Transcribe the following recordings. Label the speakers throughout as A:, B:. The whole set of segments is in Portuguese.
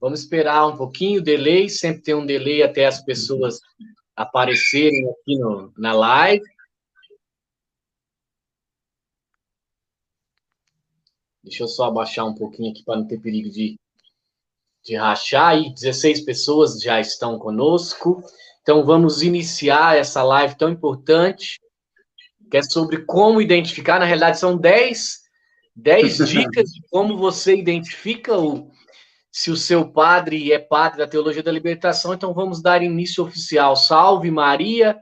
A: Vamos esperar um pouquinho, delay, sempre tem um delay até as pessoas aparecerem aqui na live. Deixa eu só abaixar um pouquinho aqui para não ter perigo de rachar. Aí, 16 pessoas já estão conosco. Então, vamos iniciar essa live tão importante, que é sobre como identificar. Na realidade, são 10 dicas de como você identifica se o seu padre é padre da Teologia da Libertação. Então, vamos dar início oficial. Salve Maria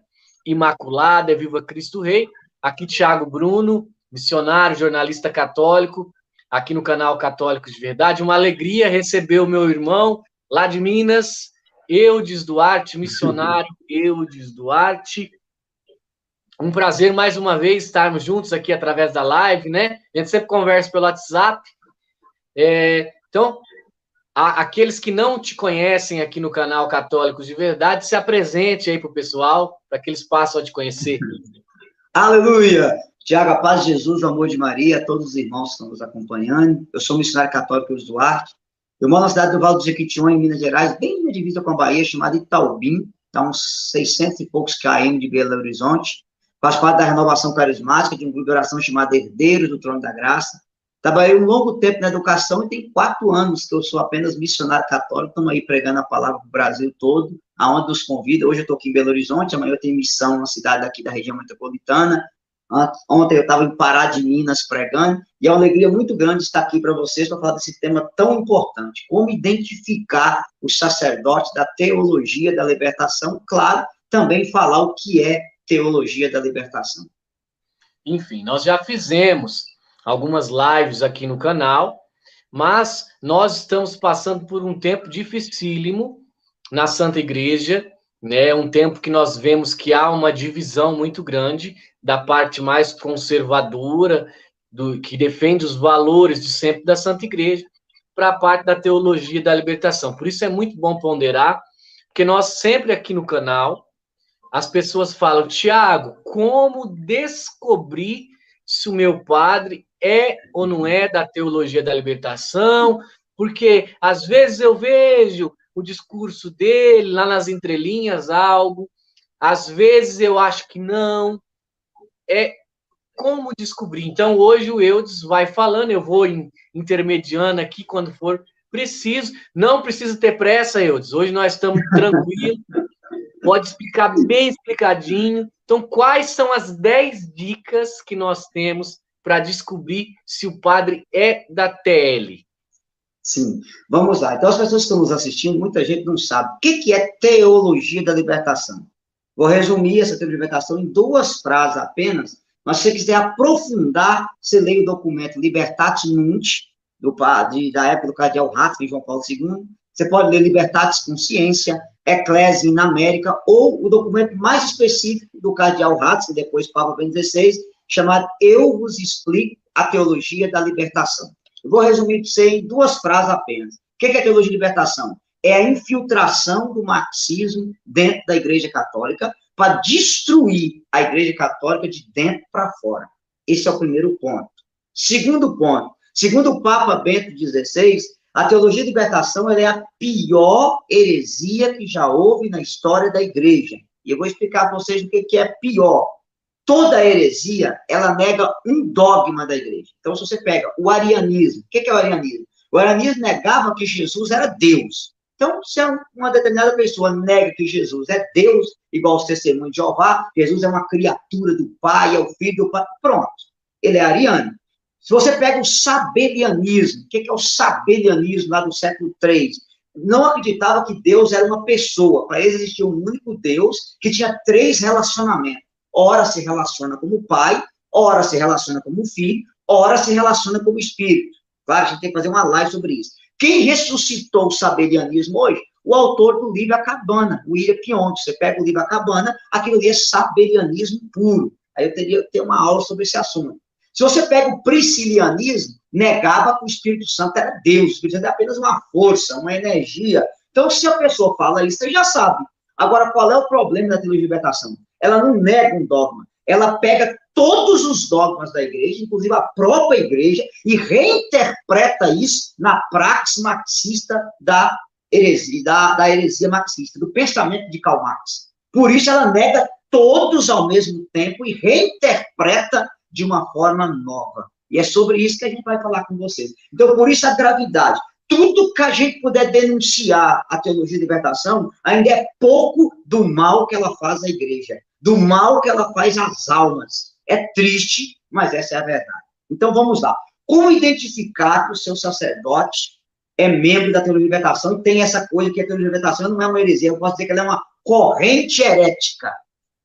A: Imaculada, viva Cristo Rei. Aqui, Thiago Bruno, missionário, jornalista católico, aqui no canal Católicos de Verdade. Uma alegria receber o meu irmão lá de Minas, Eudes Duarte, missionário Eudes Duarte. Um prazer, mais uma vez, estarmos juntos aqui através da live, né? A gente sempre conversa pelo WhatsApp. Então, aqueles que não te conhecem aqui no canal Católicos de Verdade, se apresente aí para o pessoal, para que eles possam te conhecer.
B: Aleluia! Tiago, a paz de Jesus, o amor de Maria, a todos os irmãos que estão nos acompanhando. Eu sou missionário católico Eudes Duarte. Eu moro na cidade do Vale do Jequitinhonha, em Minas Gerais, bem na divisa com a Bahia, chamada Itaubim, dá uns 600 e poucos km de Belo Horizonte. Faço parte da renovação carismática de um grupo de oração chamado Herdeiros do Trono da Graça. Trabalhei um longo tempo na educação e tem 4 anos que eu sou apenas missionário católico. Estamos aí pregando a palavra para o Brasil todo, aonde nos convida. Hoje eu estou aqui em Belo Horizonte, amanhã eu tenho missão na cidade aqui da região metropolitana. Ontem eu estava em Pará de Minas pregando, e é uma alegria muito grande estar aqui para vocês para falar desse tema tão importante, como identificar os sacerdotes da teologia da libertação, claro, também falar o que é teologia da libertação.
A: Enfim, nós já fizemos algumas lives aqui no canal, mas nós estamos passando por um tempo dificílimo na Santa Igreja, né? Um tempo que nós vemos que há uma divisão muito grande da parte mais conservadora, que defende os valores de sempre da Santa Igreja, para a parte da teologia da libertação. Por isso é muito bom ponderar, porque nós sempre aqui no canal, as pessoas falam, Tiago, como descobrir se o meu padre é ou não é da teologia da libertação? Porque às vezes eu vejo o discurso dele lá nas entrelinhas, algo, às vezes eu acho que não. Como descobrir? Então, hoje o Eudes vai falando, eu vou intermediando aqui quando for preciso. Não precisa ter pressa, Eudes. Hoje nós estamos tranquilos. Pode explicar bem explicadinho. Então, quais são as 10 dicas que nós temos para descobrir se o padre é da TL?
B: Sim, vamos lá. Então, as pessoas que estão nos assistindo, muita gente não sabe o que é teologia da libertação. Vou resumir essa teologia da libertação em 2 frases apenas, mas se você quiser aprofundar, você lê o documento Libertatis Nunc, da época do cardeal Ratzinger, João Paulo II. Você pode ler Libertatis Consciência, Ecclesia in América, ou o documento mais específico do cardeal Ratzinger, depois Papa Bento XVI, chamado Eu Vos Explico a Teologia da Libertação. Eu vou resumir para você em 2 frases apenas. O que é a teologia de libertação? É a infiltração do marxismo dentro da Igreja Católica para destruir a Igreja Católica de dentro para fora. Esse é o primeiro ponto. Segundo ponto, segundo o Papa Bento XVI, a teologia de libertação ela é a pior heresia que já houve na história da Igreja. E eu vou explicar para vocês o que é pior. Toda heresia, ela nega um dogma da Igreja. Então, se você pega o arianismo, o que é o arianismo? O arianismo negava que Jesus era Deus. Então, se uma determinada pessoa nega que Jesus é Deus, igual os testemunhos de Jeová, Jesus é uma criatura do Pai, é o Filho do Pai, pronto. Ele é ariano. Se você pega o sabelianismo, o que é o sabelianismo lá do século III? Não acreditava que Deus era uma pessoa. Para eles existia um único Deus que tinha 3 relacionamentos. Ora se relaciona como pai, ora se relaciona como filho, ora se relaciona como espírito. Claro, a gente tem que fazer uma live sobre isso. Quem ressuscitou o sabelianismo hoje? O autor do livro A Cabana, o William Pionk. Você pega o livro A Cabana, aquilo ali é sabelianismo puro. Aí eu teria que ter uma aula sobre esse assunto. Se você pega o priscilianismo, negava que o Espírito Santo era Deus. O Espírito Santo é apenas uma força, uma energia. Então, se a pessoa fala isso, você já sabe. Agora, qual é o problema da teologia de libertação? Ela não nega um dogma. Ela pega todos os dogmas da igreja, inclusive a própria igreja, e reinterpreta isso na praxis marxista da heresia marxista, do pensamento de Karl Marx. Por isso ela nega todos ao mesmo tempo e reinterpreta de uma forma nova. E é sobre isso que a gente vai falar com vocês. Então, por isso a gravidade. Tudo que a gente puder denunciar a teologia de libertação, ainda é pouco do mal que ela faz à igreja, do mal que ela faz às almas. É triste, mas essa é a verdade. Então, vamos lá. Como identificar que o seu sacerdote é membro da teologia de libertação e tem essa coisa que a teologia de libertação não é uma heresia, eu posso dizer que ela é uma corrente herética.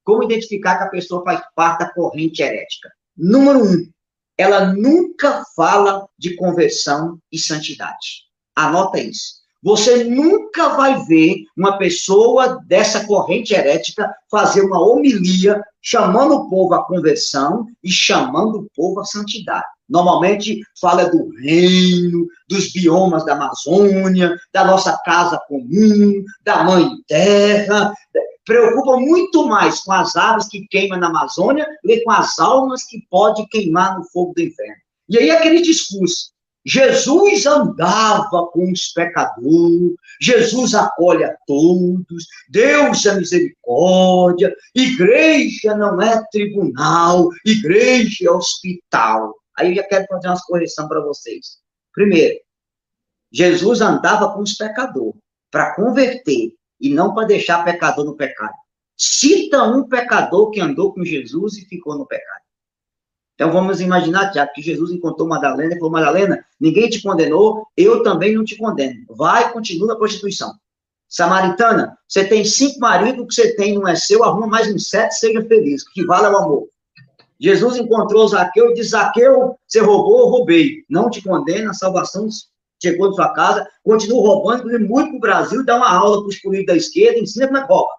B: Como identificar que a pessoa faz parte da corrente herética? Número 1, ela nunca fala de conversão e santidade. Anota isso. Você nunca vai ver uma pessoa dessa corrente herética fazer uma homilia chamando o povo à conversão e chamando o povo à santidade. Normalmente fala do reino, dos biomas da Amazônia, da nossa casa comum, da mãe terra. Preocupa muito mais com as aves que queimam na Amazônia do que com as almas que pode queimar no fogo do inferno. E aí aquele discurso. Jesus andava com os pecadores, Jesus acolhe a todos, Deus é misericórdia, igreja não é tribunal, igreja é hospital. Aí eu já quero fazer umas correções para vocês. Primeiro, Jesus andava com os pecadores para converter e não para deixar pecador no pecado. Cita um pecador que andou com Jesus e ficou no pecado. Então, vamos imaginar, Tiago, que Jesus encontrou Madalena e falou, Madalena, ninguém te condenou, eu também não te condeno. Vai, continua a prostituição. Samaritana, você tem 5 maridos, o que você tem não é seu, arruma mais uns 7, seja feliz, o que vale é o amor. Jesus encontrou Zaqueu e disse, Zaqueu, você roubou, eu roubei. Não te condena, a salvação chegou na sua casa, continua roubando, muito para o Brasil, dá uma aula para os políticos da esquerda, ensina como é que rouba.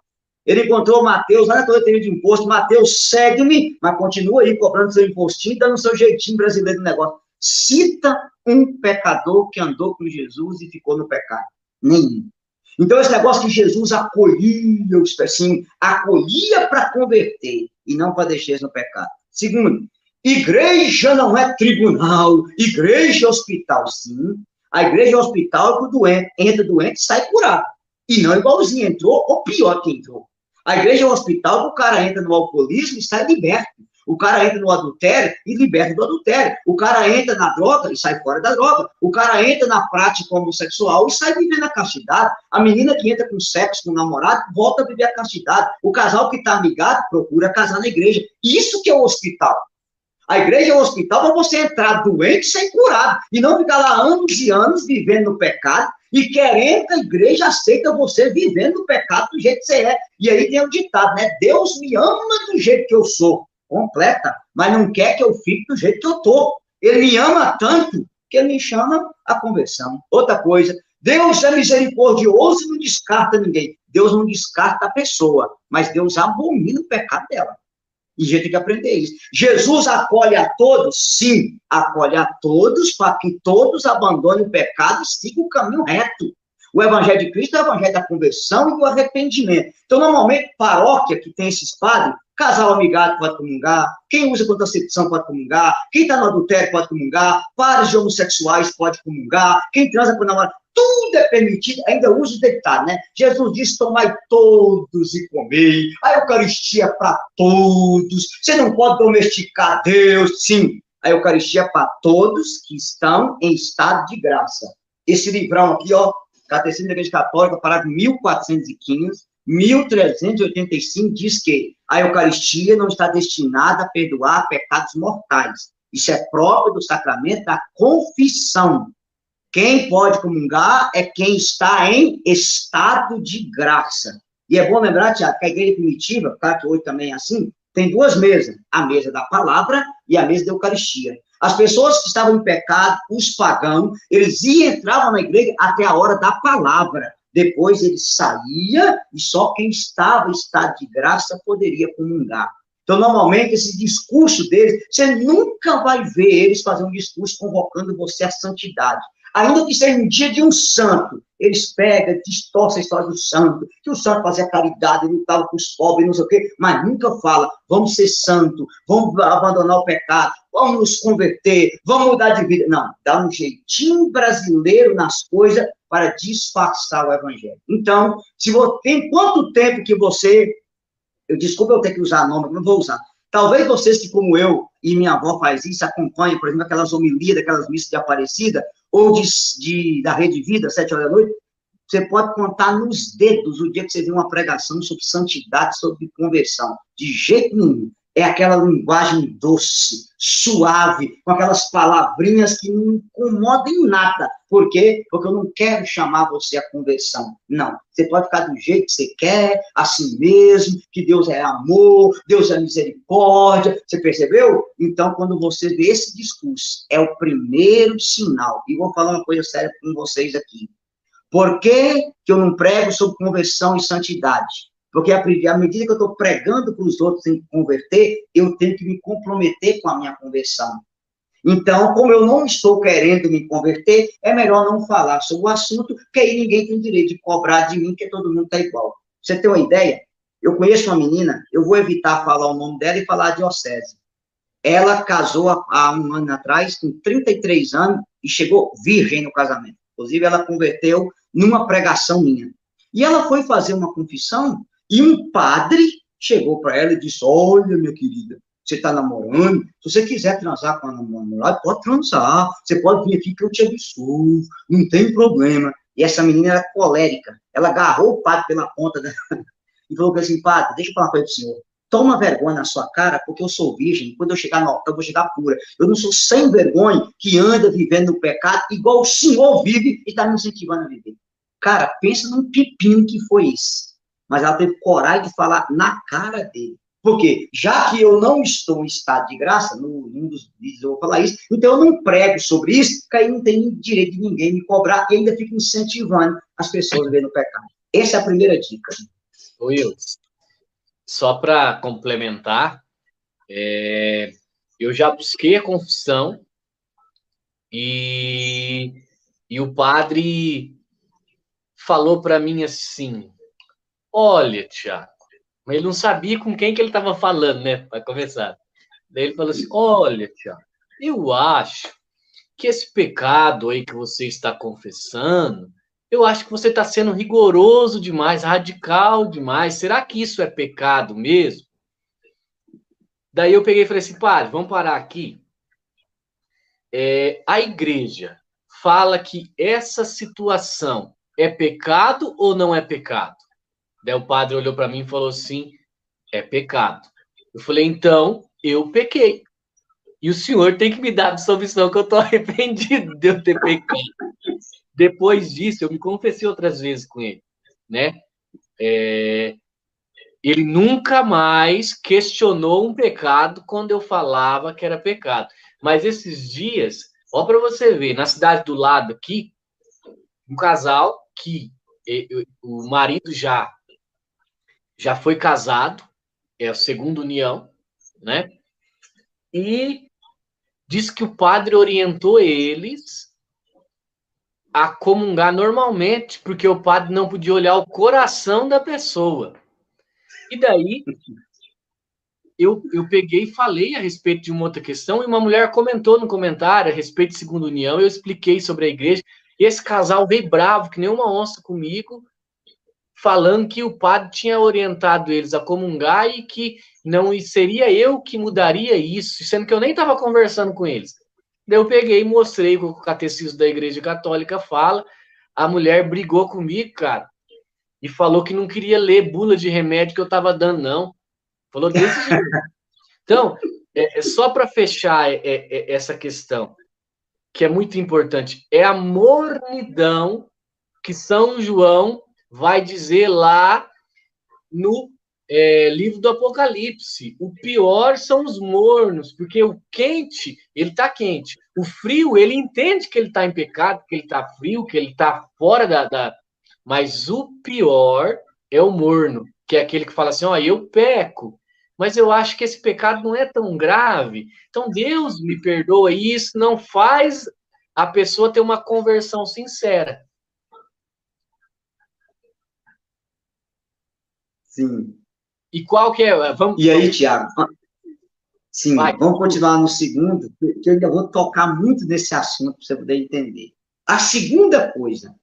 B: Ele encontrou Mateus lá na coletoria de imposto. Mateus, segue-me, mas continua aí cobrando seu impostinho, dando seu jeitinho brasileiro no negócio. Cita um pecador que andou com Jesus e ficou no pecado. Nenhum. Então, esse negócio que Jesus acolhia, assim, acolhia para converter e não para deixar eles no pecado. Segundo, igreja não é tribunal, igreja é hospital. Sim, a igreja é hospital é que o doente entra doente e sai curado. E não igualzinho entrou, ou pior que entrou. A igreja é um hospital que o cara entra no alcoolismo e sai liberto. O cara entra no adultério e liberta do adultério. O cara entra na droga e sai fora da droga. O cara entra na prática homossexual e sai vivendo a castidade. A menina que entra com sexo com o namorado volta a viver a castidade. O casal que está amigado procura casar na igreja. Isso que é o hospital. A igreja é um hospital para você entrar doente e ser curado. E não ficar lá anos e anos vivendo no pecado e querendo que a igreja aceita você vivendo no pecado do jeito que você é. E aí tem o ditado, né? Deus me ama do jeito que eu sou. Completa. Mas não quer que eu fique do jeito que eu estou. Ele me ama tanto que ele me chama à conversão. Outra coisa, Deus é misericordioso e não descarta ninguém. Deus não descarta a pessoa, mas Deus abomina o pecado dela. E a gente tem que aprender isso. Jesus acolhe a todos? Sim, acolhe a todos para que todos abandonem o pecado e sigam o caminho reto. O evangelho de Cristo é o evangelho da conversão e do arrependimento. Então, normalmente, paróquia que tem esses padres, casal amigado pode comungar, quem usa contracepção pode comungar, quem está no adultério pode comungar, pares de homossexuais pode comungar, quem transa com namorado, tudo é permitido, ainda usa o detalhe, né? Jesus disse, tomai todos e comei, a Eucaristia é para todos, você não pode domesticar Deus, sim, a Eucaristia é para todos que estão em estado de graça. Esse livrão aqui, ó, Catecismo da Igreja Católica, parágrafo 1415, 1385, diz que a Eucaristia não está destinada a perdoar pecados mortais. Isso é próprio do sacramento da confissão. Quem pode comungar é quem está em estado de graça. E é bom lembrar, Tiago, que a igreja primitiva, claro que hoje também é assim, tem 2 mesas, a mesa da palavra e a mesa da Eucaristia. As pessoas que estavam em pecado, os pagãos, eles entravam na igreja até a hora da palavra. Depois eles saíam e só quem estava em estado de graça poderia comungar. Então, normalmente, esse discurso deles, você nunca vai ver eles fazer um discurso convocando você à santidade. ainda que seja um dia de um santo, eles pegam, distorcem a história do santo, que o santo fazia caridade, lutava com os pobres, não sei o quê, mas nunca fala, vamos ser santo, vamos abandonar o pecado, vamos nos converter, vamos mudar de vida. Não, dá um jeitinho brasileiro nas coisas para disfarçar o evangelho. Então, se você, tem quanto tempo que você, desculpa eu ter que usar nome, não vou usar, talvez vocês que, como eu e minha avó faz isso, acompanhem, por exemplo, aquelas homilias, daquelas missas de Aparecida, ou da Rede Vida, 7 horas da noite, você pode contar nos dedos o dia que você vê uma pregação sobre santidade, sobre conversão. De jeito nenhum. É aquela linguagem doce, suave, com aquelas palavrinhas que não incomodam em nada. Por quê? Porque eu não quero chamar você à conversão. Não. Você pode ficar do jeito que você quer, assim mesmo, que Deus é amor, Deus é misericórdia. Você percebeu? Então, quando você vê esse discurso, é o primeiro sinal. E vou falar uma coisa séria com vocês aqui. Por que eu não prego sobre conversão e santidade? Porque à medida que eu estou pregando para os outros em converter, eu tenho que me comprometer com a minha conversão. Então, como eu não estou querendo me converter, é melhor não falar sobre o assunto, porque aí ninguém tem direito de cobrar de mim, porque todo mundo está igual. Você tem uma ideia? Eu conheço uma menina, eu vou evitar falar o nome dela e falar a diocese. Ela casou há um ano atrás, com 33 anos, e chegou virgem no casamento. Inclusive, ela converteu numa pregação minha. E ela foi fazer uma confissão, e um padre chegou para ela e disse, olha, minha querida, você está namorando, se você quiser transar com a namorada, pode transar, você pode vir aqui que eu te absolvo, não tem problema. E essa menina era colérica, ela agarrou o padre pela ponta e falou assim, padre, deixa eu falar uma coisa pro senhor, toma vergonha na sua cara, porque eu sou virgem, quando eu chegar no altar, eu vou chegar pura. Eu não sou sem vergonha que anda vivendo no pecado, igual o senhor vive e está me incentivando a viver. Cara, pensa num pepino que foi isso. Mas ela teve coragem de falar na cara dele. Por quê? Já que eu não estou em estado de graça, num dos vídeos eu vou falar isso, então eu não prego sobre isso, porque aí não tem direito de ninguém me cobrar, e ainda fico incentivando as pessoas a viverem no pecado. Essa é a primeira dica.
A: Oi, só para complementar, eu já busquei a confissão e o padre falou para mim assim, olha, Tiago, mas ele não sabia com quem que ele estava falando, né, para começar. Daí ele falou assim, olha, Tiago, eu acho que esse pecado aí que você está confessando, eu acho que você está sendo rigoroso demais, radical demais. Será que isso é pecado mesmo? Daí eu peguei e falei assim, padre, vamos parar aqui. A igreja fala que essa situação é pecado ou não é pecado? Daí o padre olhou para mim e falou assim, é pecado. Eu falei, então, eu pequei. E o senhor tem que me dar a absolvição, que eu estou arrependido de eu ter pecado. Depois disso, eu me confessei outras vezes com ele, né? Ele nunca mais questionou um pecado quando eu falava que era pecado. Mas esses dias, ó, para você ver, na cidade do lado aqui, um casal que o marido já foi casado, é a segunda união, né? E diz que o padre orientou eles a comungar normalmente, porque o padre não podia olhar o coração da pessoa. E daí, eu peguei e falei a respeito de uma outra questão, e uma mulher comentou no comentário a respeito de segunda união, eu expliquei sobre a igreja, e esse casal veio bravo, que nem uma onça comigo, falando que o padre tinha orientado eles a comungar e que não seria eu que mudaria isso, sendo que eu nem estava conversando com eles. Daí eu peguei e mostrei o que o catecismo da Igreja Católica fala, a mulher brigou comigo, cara, e falou que não queria ler bula de remédio que eu estava dando, não. Falou desse jeito. Então, só para fechar essa questão, que é muito importante, é a mornidão que São João vai dizer lá no livro do Apocalipse. O pior são os mornos, porque o quente, ele está quente. O frio, ele entende que ele está em pecado, que ele está frio, que ele está fora da... Mas o pior é o morno, que é aquele que fala assim, ó, eu peco, mas eu acho que esse pecado não é tão grave. Então, Deus me perdoa isso, não faz a pessoa ter uma conversão sincera.
B: Sim.
A: E qual que é? Vamos...
B: E aí, Tiago? Sim,
A: Vai.
B: Vamos continuar no segundo, que eu ainda vou tocar muito nesse assunto para você poder entender. A segunda coisa,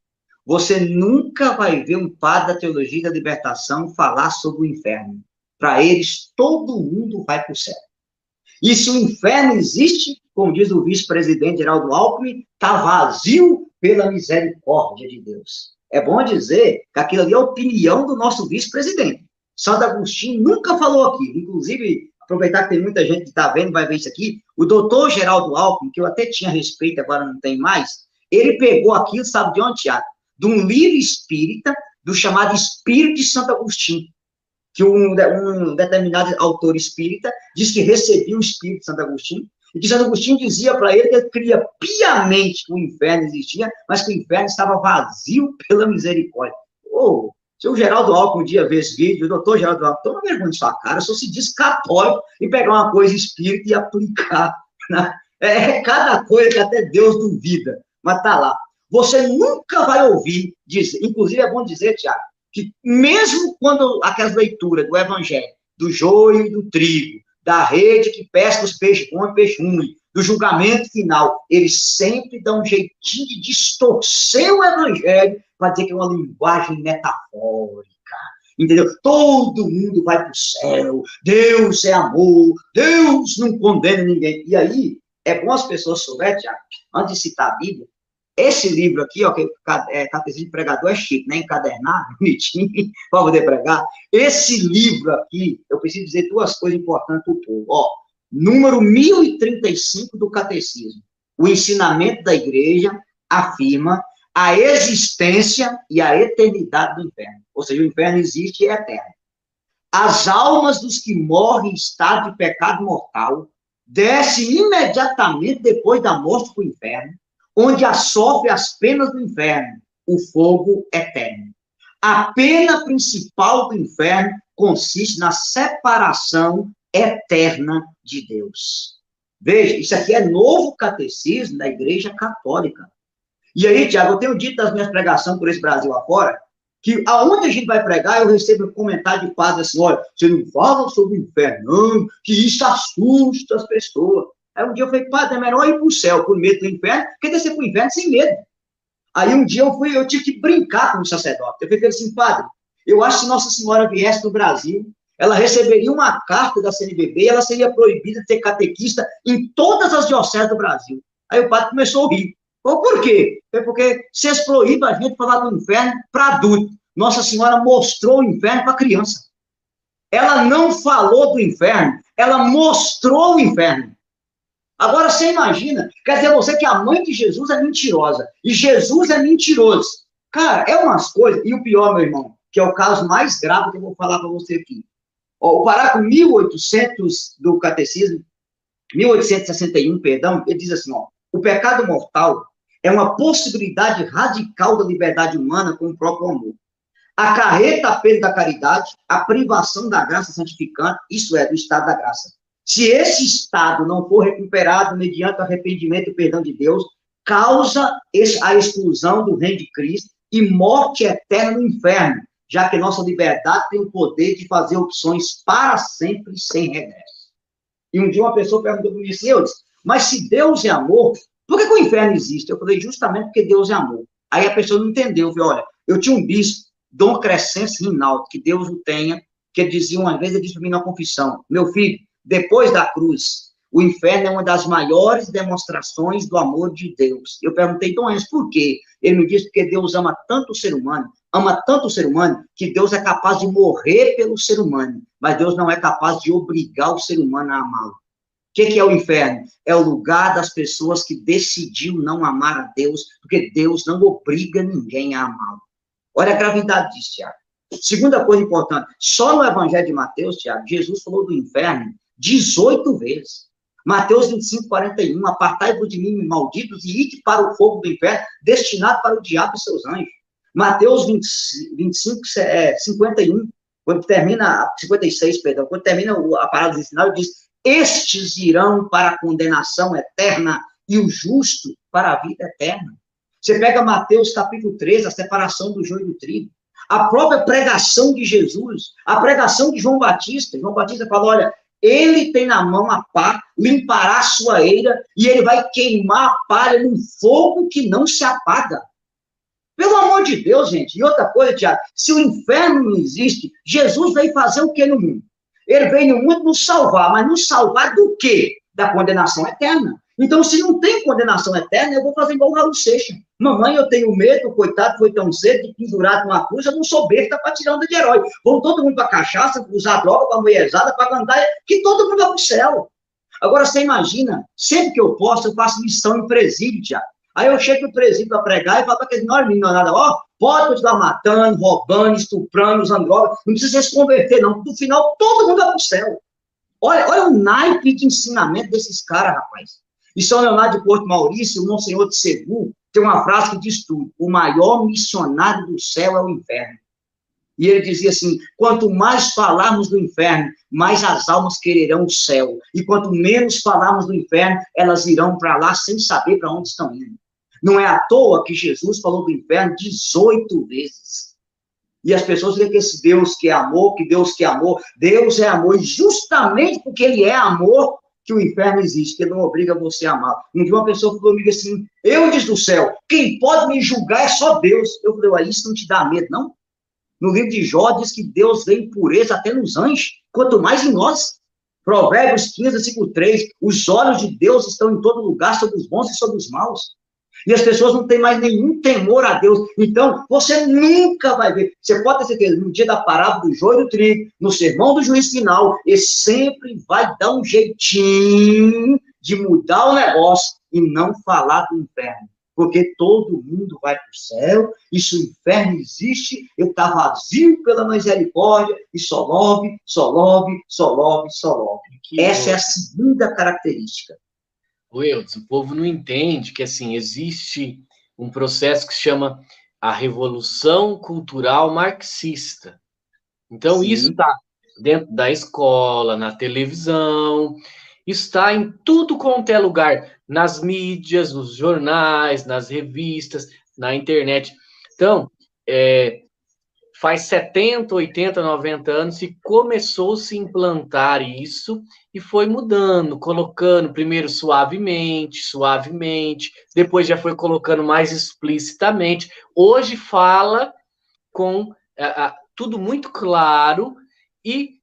B: você nunca vai ver um padre da teologia da libertação falar sobre o inferno. Para eles, todo mundo vai para o céu. E se o inferno existe, como diz o vice-presidente Geraldo Alckmin, está vazio pela misericórdia de Deus. É bom dizer que aquilo ali é a opinião do nosso vice-presidente. Santo Agostinho nunca falou aquilo. Inclusive, aproveitar que tem muita gente que está vendo, vai ver isso aqui, o doutor Geraldo Alckmin, que eu até tinha respeito, agora não tem mais, ele pegou aquilo, sabe de onde, Tiago? De um livro espírita, do chamado Espírito de Santo Agostinho, que um determinado autor espírita diz que recebia o Espírito de Santo Agostinho, e que Santo Agostinho dizia para ele que ele cria piamente que o inferno existia, mas que o inferno estava vazio pela misericórdia. Oh, se o Geraldo Alckmin um dia vê esse vídeo, o doutor Geraldo Alckmin, toma vergonha de sua cara, só se diz católico e pegar uma coisa espírita e aplicar. Né? É cada coisa que até Deus duvida, mas tá lá. Você nunca vai ouvir dizer, inclusive é bom dizer, Tiago, que mesmo quando aquelas leituras do Evangelho, do joio e do trigo, da rede que pesca os peixes bons e peixe ruim, do julgamento final, eles sempre dão um jeitinho de distorcer o Evangelho para dizer que é uma linguagem metafórica, entendeu? Todo mundo vai para o céu, Deus é amor, Deus não condena ninguém. E aí, é bom as pessoas souberem, Tiago, antes de citar a Bíblia, esse livro aqui, ó, que é Catecismo de Pregador, é chique, né? Encadernado, bonitinho, para poder pregar. Esse livro aqui, eu preciso dizer duas coisas importantes para o povo. Ó, número 1035 do Catecismo. O ensinamento da igreja afirma a existência e a eternidade do inferno. Ou seja, o inferno existe e é eterno. As almas dos que morrem em estado de pecado mortal descem imediatamente depois da morte para o inferno, onde sofre as penas do inferno, o fogo eterno. A pena principal do inferno consiste na separação eterna de Deus. Veja, isso aqui é novo catecismo da Igreja Católica. E aí, Tiago, eu tenho dito nas minhas pregações por esse Brasil afora, que aonde a gente vai pregar, eu recebo um comentário de padre assim, olha, você não fala sobre o inferno, não, que isso assusta as pessoas. Aí um dia eu falei, padre, é melhor ir para o céu por medo do inferno, que descer para o inferno sem medo. Aí um dia eu tive que brincar com o sacerdote. Eu falei assim, padre, eu acho que se Nossa Senhora viesse no Brasil, ela receberia uma carta da CNBB e ela seria proibida de ter catequista em todas as dioceses do Brasil. Aí o padre começou a rir. Por quê? Porque vocês proíbem a gente falar do inferno para adulto. Nossa Senhora mostrou o inferno para criança. Ela não falou do inferno, ela mostrou o inferno. Agora, você imagina, quer dizer você que a mãe de Jesus é mentirosa, e Jesus é mentiroso. Cara, é umas coisas, e o pior, meu irmão, que é o caso mais grave que eu vou falar para você aqui. Ó, o parágrafo 1800 do Catecismo, 1861, perdão, ele diz assim, ó, o pecado mortal é uma possibilidade radical da liberdade humana com o próprio amor. Acarreta a perda da caridade, a privação da graça santificante, isso é, do estado da graça. Se esse estado não for recuperado mediante arrependimento e perdão de Deus, causa a exclusão do reino de Cristo e morte eterna no inferno, já que nossa liberdade tem o poder de fazer opções para sempre sem regresso. E um dia uma pessoa perguntou para mim assim, eu disse, mas se Deus é amor, por que o inferno existe? Eu falei, justamente porque Deus é amor. Aí a pessoa não entendeu, eu falei, olha, eu tinha um bispo, Dom Crescêncio Rinaldo, que Deus o tenha, que ele dizia uma vez, ele disse para mim na confissão, meu filho, depois da cruz, o inferno é uma das maiores demonstrações do amor de Deus. Eu perguntei, Dom Enzo, por quê? Ele me disse, porque Deus ama tanto o ser humano, que Deus é capaz de morrer pelo ser humano, mas Deus não é capaz de obrigar o ser humano a amá-lo. O que é o inferno? É o lugar das pessoas que decidiu não amar a Deus, porque Deus não obriga ninguém a amá-lo. Olha a gravidade disso, Tiago. Segunda coisa importante, só no Evangelho de Mateus, Tiago, Jesus falou do inferno 18 vezes. Mateus 25, 41, apartai-vos de mim, malditos, e ide para o fogo do inferno, destinado para o diabo e seus anjos. Mateus 25, 51, quando termina, 56, perdão, quando termina a parábola do sinal, ele diz, estes irão para a condenação eterna e o justo para a vida eterna. Você pega Mateus capítulo 13, a separação do joio e do trigo. A própria pregação de Jesus, a pregação de João Batista. João Batista fala, olha, ele tem na mão a pá, limpará a sua eira, e ele vai queimar a palha num fogo que não se apaga. Pelo amor de Deus, gente. E outra coisa, Tiago, se o inferno não existe, Jesus veio fazer o que no mundo? Ele veio no mundo nos salvar, mas nos salvar do quê? Da condenação eterna. Então, se não tem condenação eterna, eu vou fazer igual o Raul Seixas. Mamãe, eu tenho medo, coitado, foi tão cedo, pendurado numa cruz, eu não sou besta para tirar onda de herói. Vão todo mundo para cachaça, usar droga, para mulherzada, para cantar, que todo mundo vai para o céu. Agora, você imagina, sempre que eu posso, eu faço missão em presídio, Tiago. Aí eu chego no presídio para pregar e falo para aqueles não nada, ó, pode continuar matando, roubando, estuprando, usando droga, não precisa se converter, não. No final, todo mundo vai para o céu. Olha o naipe de ensinamento desses caras, rapaz. E São Leonardo de Porto Maurício, o Monsenhor de Segur, tem uma frase que diz tudo: o maior missionário do céu é o inferno. E ele dizia assim, quanto mais falarmos do inferno, mais as almas quererão o céu. E quanto menos falarmos do inferno, elas irão para lá sem saber para onde estão indo. Não é à toa que Jesus falou do inferno 18 vezes. E as pessoas dizem que esse Deus que é amor, que Deus que é amor, Deus é amor, e justamente porque ele é amor, que o inferno existe, que ele não obriga você a amar. Um dia uma pessoa falou comigo assim, eu disse do céu, quem pode me julgar é só Deus. Eu falei, isso não te dá medo, não? No livro de Jó diz que Deus vê impureza até nos anjos, quanto mais em nós. Provérbios 15, versículo 3, os olhos de Deus estão em todo lugar, sobre os bons e sobre os maus. E as pessoas não têm mais nenhum temor a Deus. Então, você nunca vai ver. Você pode ter certeza, no dia da parábola do joio e do trigo, no sermão do juiz final, ele sempre vai dar um jeitinho de mudar o negócio e não falar do inferno. Porque todo mundo vai para o céu, e se o inferno existe, ele está vazio pela misericórdia, e só love, só love, só love, só love. Essa é a segunda característica.
A: Eudes, o povo não entende que, assim, existe um processo que se chama a Revolução Cultural Marxista. Então, sim, isso está dentro da escola, na televisão, está em tudo quanto é lugar, nas mídias, nos jornais, nas revistas, na internet. Então, faz 70, 80, 90 anos que começou-se a implantar isso e foi mudando, colocando primeiro suavemente, depois já foi colocando mais explicitamente. Hoje fala com tudo muito claro e,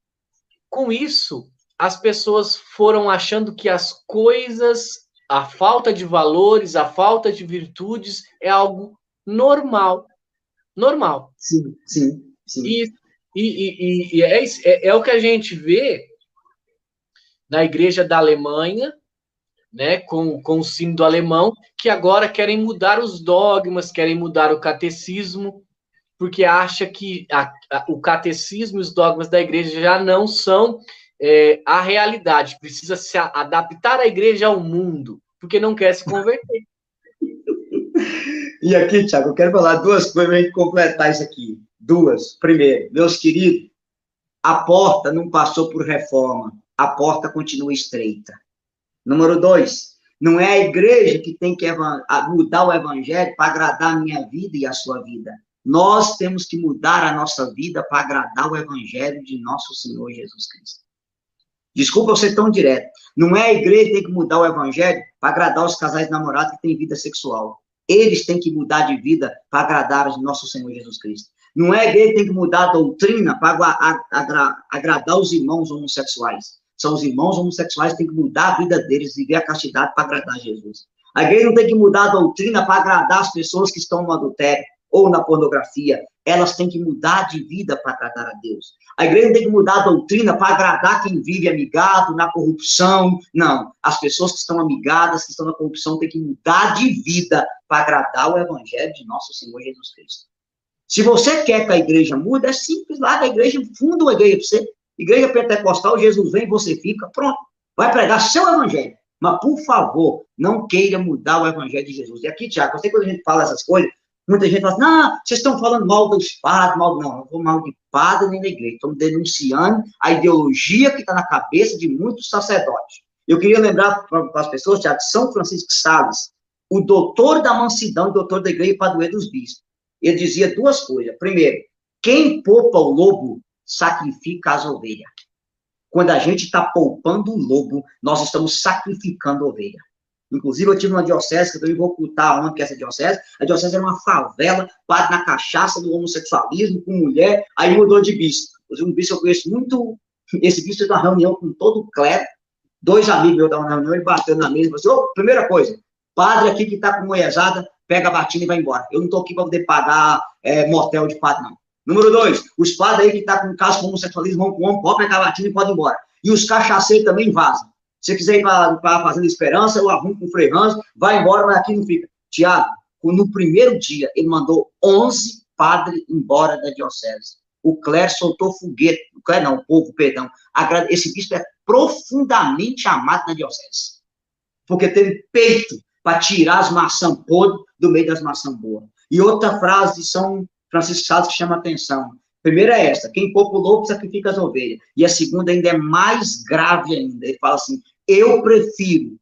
A: com isso, as pessoas foram achando que as coisas, a falta de valores, a falta de virtudes é algo normal. Normal.
B: Sim, sim, sim.
A: E é o que a gente vê na igreja da Alemanha, né, com o sínodo alemão, que agora querem mudar os dogmas, querem mudar o catecismo, porque acha que o catecismo e os dogmas da igreja já não são a realidade, precisa se adaptar a igreja ao mundo, porque não quer se converter.
B: E aqui, Tiago, eu quero falar duas coisas para a gente completar isso aqui. Duas. Primeiro, meus queridos, a porta não passou por reforma, a porta continua estreita. Número 2, não é a igreja que tem que mudar o evangelho para agradar a minha vida e a sua vida. Nós temos que mudar a nossa vida para agradar o evangelho de nosso Senhor Jesus Cristo. Desculpa eu ser tão direto. Não é a igreja que tem que mudar o evangelho para agradar os casais namorados que têm vida sexual. Eles têm que mudar de vida para agradar o nosso Senhor Jesus Cristo. Não é a igreja que tem que mudar a doutrina para agradar os irmãos homossexuais. São os irmãos homossexuais que têm que mudar a vida deles, viver a castidade para agradar Jesus. A igreja não tem que mudar a doutrina para agradar as pessoas que estão no adultério ou na pornografia. Elas têm que mudar de vida para agradar a Deus. A igreja não tem que mudar a doutrina para agradar quem vive amigado, na corrupção. Não. As pessoas que estão amigadas, que estão na corrupção, têm que mudar de vida para agradar o evangelho de nosso Senhor Jesus Cristo. Se você quer que a igreja mude, é simples, lá da igreja, funda uma igreja para você. Igreja pentecostal, Jesus vem, você fica, pronto. Vai pregar seu evangelho. Mas, por favor, não queira mudar o evangelho de Jesus. E aqui, Tiago, eu sei que quando a gente fala essas coisas, muita gente fala assim, não, vocês estão falando mal dos padres, não vou mal de padre nem da igreja. Estamos denunciando a ideologia que está na cabeça de muitos sacerdotes. Eu queria lembrar para as pessoas, Tiago, São Francisco de Sales, o doutor da mansidão e doutor da igreja padroeiro dos bispos. Ele dizia duas coisas. Primeiro, quem poupa o lobo, sacrifica as ovelhas. Quando a gente está poupando o lobo, nós estamos sacrificando a ovelha. Inclusive, eu tive uma diocese, que eu também vou ocultar onde que é essa diocese. A diocese era uma favela, padre na cachaça do homossexualismo, com mulher, aí mudou de bispo. Um bispo eu conheço muito, esse bispo fez uma reunião com todo o clero, 2 amigos meus estavam na reunião, ele bateu na mesa e falou assim, primeira coisa, padre aqui que está com mulherzada, pega a batina e vai embora. Eu não estou aqui para poder pagar motel de padre, não. Número 2, os padres aí que estão com caso com homossexualismo, vão com homem, pode pegar a batina e pode ir embora. E os cachaceiros também vazam. Se você quiser ir para a Fazenda Esperança, eu arrumo com o Frei Ranzo, vai embora, mas aqui não fica. Tiago, no primeiro dia, ele mandou 11 padres embora da diocese. O clero soltou foguete, o clero não, o povo, perdão. Esse bispo é profundamente amado na diocese. Porque teve peito para tirar as maçãs podres do meio das maçãs boas. E outra frase de São Francisco de Sales que chama a atenção. Primeira é essa, quem poupa o lobo sacrifica as ovelhas. E a segunda ainda é mais grave ainda. Ele fala assim, eu prefiro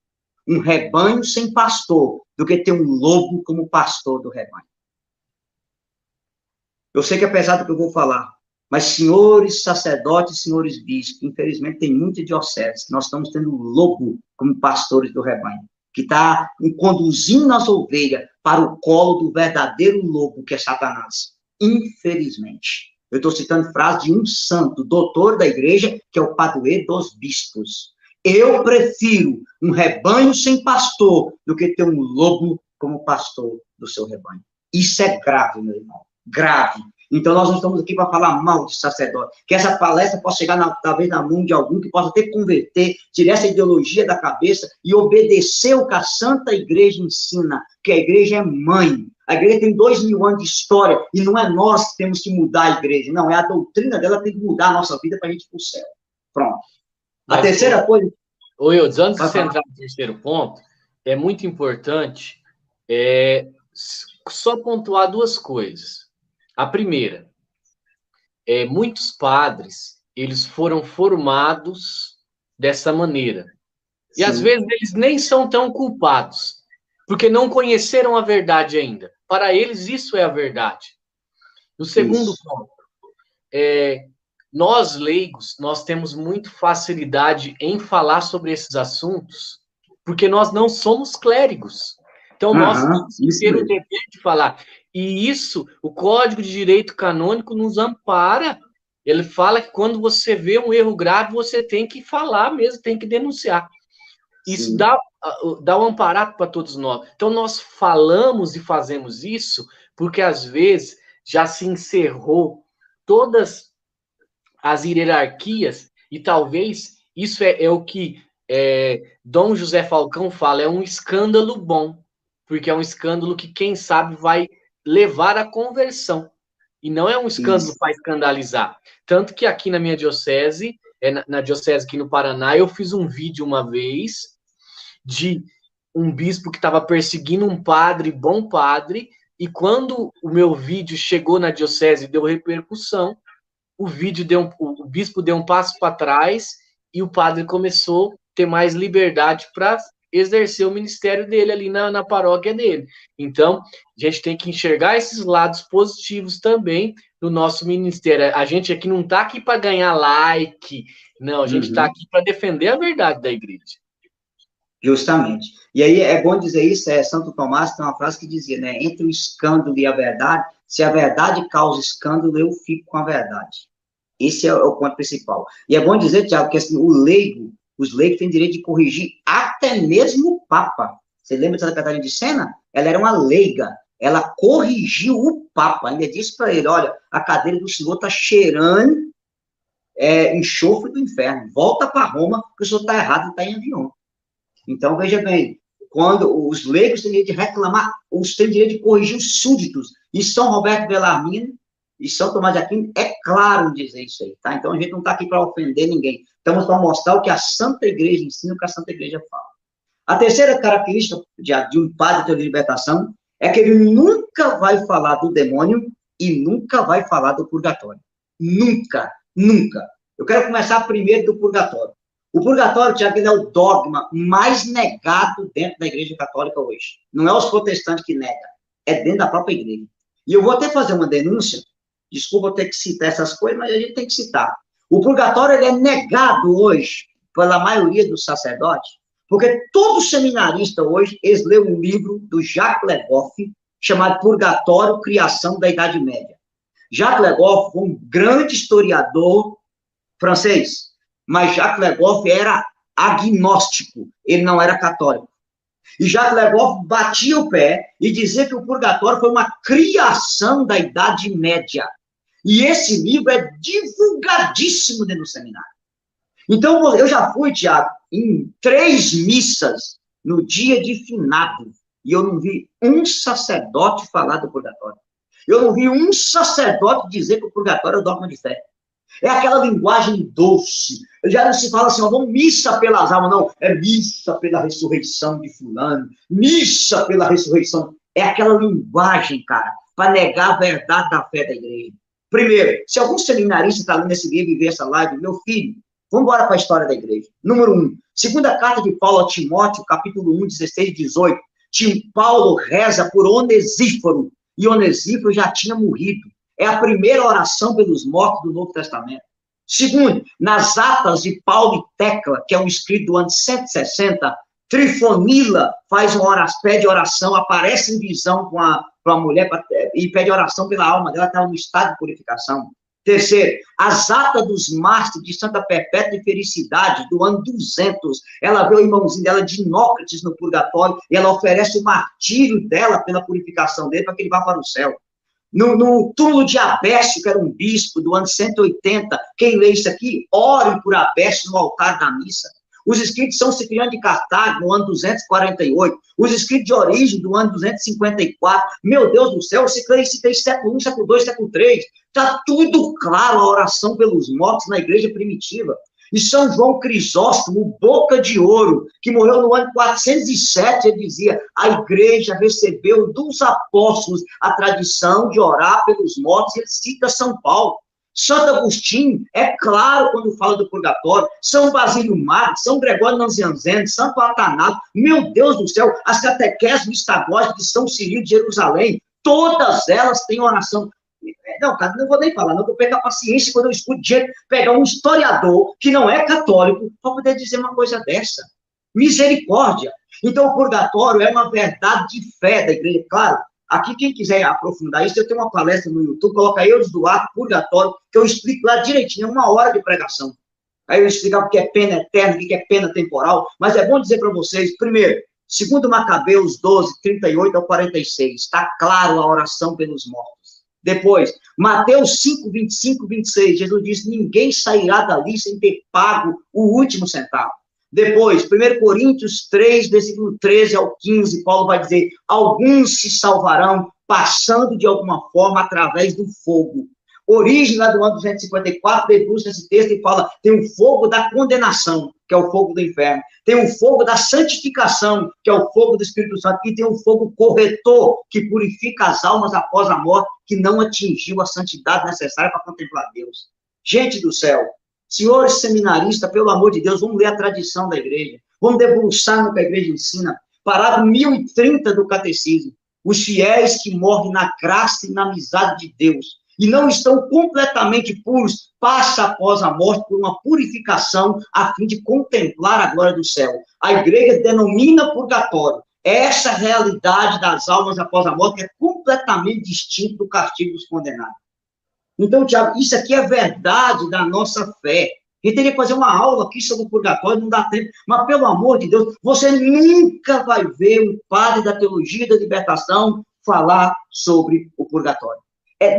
B: um rebanho sem pastor do que ter um lobo como pastor do rebanho. Eu sei que é pesado o que eu vou falar, mas senhores sacerdotes, senhores bispos, infelizmente tem muita diocese que nós estamos tendo lobo como pastores do rebanho, que está conduzindo as ovelhas para o colo do verdadeiro lobo, que é Satanás. Infelizmente. Eu estou citando frase de um santo, doutor da igreja, que é o padroeiro dos bispos. Eu prefiro um rebanho sem pastor do que ter um lobo como pastor do seu rebanho. Isso é grave, meu irmão. Grave. Então, nós não estamos aqui para falar mal de sacerdote. Que essa palestra possa chegar, talvez, na mão de algum que possa até converter, tirar essa ideologia da cabeça e obedecer o que a Santa Igreja ensina, que a igreja é mãe. A igreja tem 2000 anos de história e não é nós que temos que mudar a igreja. Não, é a doutrina dela que tem que mudar a nossa vida para a gente ir para o céu. Pronto. A terceira coisa...
A: Antes de você entrar no terceiro ponto, é muito importante só pontuar duas coisas. A primeira, muitos padres, eles foram formados dessa maneira. E, às vezes, eles nem são tão culpados, porque não conheceram a verdade ainda. Para eles, isso é a verdade. O segundo ponto, nós, leigos, nós temos muito facilidade em falar sobre esses assuntos, porque nós não somos clérigos. Então, nós temos que ter o dever de falar. E isso, o Código de Direito Canônico nos ampara. Ele fala que quando você vê um erro grave, você tem que falar mesmo, tem que denunciar. Isso dá um amparo para todos nós. Então, nós falamos e fazemos isso porque, às vezes, já se encerrou todas as hierarquias e talvez isso é o que Dom José Falcão fala, é um escândalo bom, porque é um escândalo que, quem sabe, vai levar à conversão. E não é um escândalo para escandalizar. Tanto que aqui na minha diocese, na diocese aqui no Paraná, eu fiz um vídeo uma vez de um bispo que estava perseguindo um padre, bom padre, e quando o meu vídeo chegou na diocese e deu repercussão, o bispo deu um passo para trás e o padre começou a ter mais liberdade para exercer o ministério dele ali na paróquia dele. Então, a gente tem que enxergar esses lados positivos também no nosso ministério. A gente aqui não está aqui para ganhar like, não, a gente está aqui para defender a verdade da igreja.
B: Justamente. E aí é bom dizer isso, Santo Tomás tem uma frase que dizia, né, entre o escândalo e a verdade, se a verdade causa escândalo, eu fico com a verdade. Esse é o ponto principal. E é bom dizer, Tiago, que assim, os leigos têm direito de corrigir até mesmo o Papa. Você lembra de Santa Catarina de Sena? Ela era uma leiga. Ela corrigiu o Papa. Ainda disse para ele, olha, a cadeira do senhor está cheirando enxofre do inferno. Volta para Roma, porque o senhor está errado e está em avião. Então, veja bem, quando os leigos têm direito de reclamar, os têm direito de corrigir os súditos. E São Roberto Bellarmino e São Tomás de Aquino é claro em dizer isso aí, tá? Então, a gente não está aqui para ofender ninguém. Estamos para mostrar o que a Santa Igreja ensina, o que a Santa Igreja fala. A terceira característica de um padre de libertação é que ele nunca vai falar do demônio e nunca vai falar do purgatório. Nunca, nunca. Eu quero começar primeiro do purgatório. O purgatório, Tiago, ele é o dogma mais negado dentro da Igreja Católica hoje. Não é os protestantes que negam, é dentro da própria igreja. E eu vou até fazer uma denúncia, desculpa eu ter que citar essas coisas, mas a gente tem que citar. O purgatório, ele é negado hoje pela maioria dos sacerdotes, porque todo seminarista hoje, eles lê um livro do Jacques Le Goff, chamado Purgatório, Criação da Idade Média. Jacques Le Goff foi um grande historiador francês, mas Jacques Le Goff era agnóstico, ele não era católico. E Jacques Le Goff batia o pé e dizia que o purgatório foi uma criação da Idade Média. E esse livro é divulgadíssimo dentro do seminário. Então, eu já fui, Tiago, em 3 missas no dia de finado, e eu não vi um sacerdote falar do purgatório. Eu não vi um sacerdote dizer que o purgatório é o dogma de fé. É aquela linguagem doce. Já não se fala assim, ó, vamos missa pelas almas, não. É missa pela ressurreição de fulano, missa pela ressurreição. É aquela linguagem, cara, para negar a verdade da fé da igreja. Primeiro, se algum seminarista está lendo esse livro e vê essa live, meu filho, vamos embora para a história da igreja. Número 1, segunda carta de Paulo a Timóteo, capítulo 1, 16 e 18. Paulo reza por Onesíforo, e Onesíforo já tinha morrido. É a primeira oração pelos mortos do Novo Testamento. Segundo, nas atas de Paulo e Tecla, que é um escrito do ano 160, Trifonila faz uma oração, pede oração, aparece em visão com a mulher e pede oração pela alma dela, estava no estado de purificação. Terceiro, as atas dos mártires de Santa Perpétua e Felicidade, do ano 200, ela vê o irmãozinho dela, Dinócrates, no purgatório, e ela oferece o martírio dela pela purificação dele, para que ele vá para o céu. No túmulo de Abécio, que era um bispo, do ano 180, quem lê isso aqui, ore por Abécio no altar da missa. Os escritos de São Cipriano de Cartago, no ano 248. Os escritos de Origem, do ano 254. Meu Deus do céu, você tem século I, século II, século III. Está tudo claro a oração pelos mortos na igreja primitiva. E São João Crisóstomo, boca de ouro, que morreu no ano 407, ele dizia, a igreja recebeu dos apóstolos a tradição de orar pelos mortos, ele cita São Paulo. Santo Agostinho é claro quando fala do purgatório, São Basílio Magno, São Gregório Nazianzeno, Santo Atanato, meu Deus do céu, as catequeses mistagógicas de São Cirilo de Jerusalém, todas elas têm oração. Não, cara, não vou nem falar, não, vou pegar paciência quando eu escuto gente pegar um historiador que não é católico para poder dizer uma coisa dessa. Misericórdia. Então, o purgatório é uma verdade de fé da igreja, claro. Aqui, quem quiser aprofundar isso, eu tenho uma palestra no YouTube, coloca Eudes Duarte, Purgatório, que eu explico lá direitinho, 1 hora de pregação. Aí eu explicar o que é pena eterna, o que é pena temporal, mas é bom dizer para vocês, primeiro, segundo Macabeus 12, 38 ao 46, está claro a oração pelos mortos. Depois, Mateus 5, 25, 26, Jesus diz, ninguém sairá dali sem ter pago o último centavo. Depois, 1 Coríntios 3, versículo 13 ao 15, Paulo vai dizer, alguns se salvarão passando de alguma forma através do fogo. Origem, lá do ano 254, debruça esse texto e fala, tem o fogo da condenação, que é o fogo do inferno. Tem o fogo da santificação, que é o fogo do Espírito Santo. E tem o fogo corretor, que purifica as almas após a morte, que não atingiu a santidade necessária para contemplar Deus. Gente do céu, senhores seminaristas, pelo amor de Deus, vamos ler a tradição da igreja. Vamos debruçar no que a igreja ensina. Parágrafo 1030 do Catecismo. Os fiéis que morrem na graça e na amizade de Deus e não estão completamente puros, passa após a morte por uma purificação a fim de contemplar a glória do céu. A igreja denomina purgatório essa realidade das almas após a morte, que é completamente distinto do castigo dos condenados. Então, Tiago, isso aqui é verdade da nossa fé. A gente teria que fazer uma aula aqui sobre o purgatório, não dá tempo. Mas, pelo amor de Deus, você nunca vai ver um padre da teologia da libertação falar sobre o purgatório.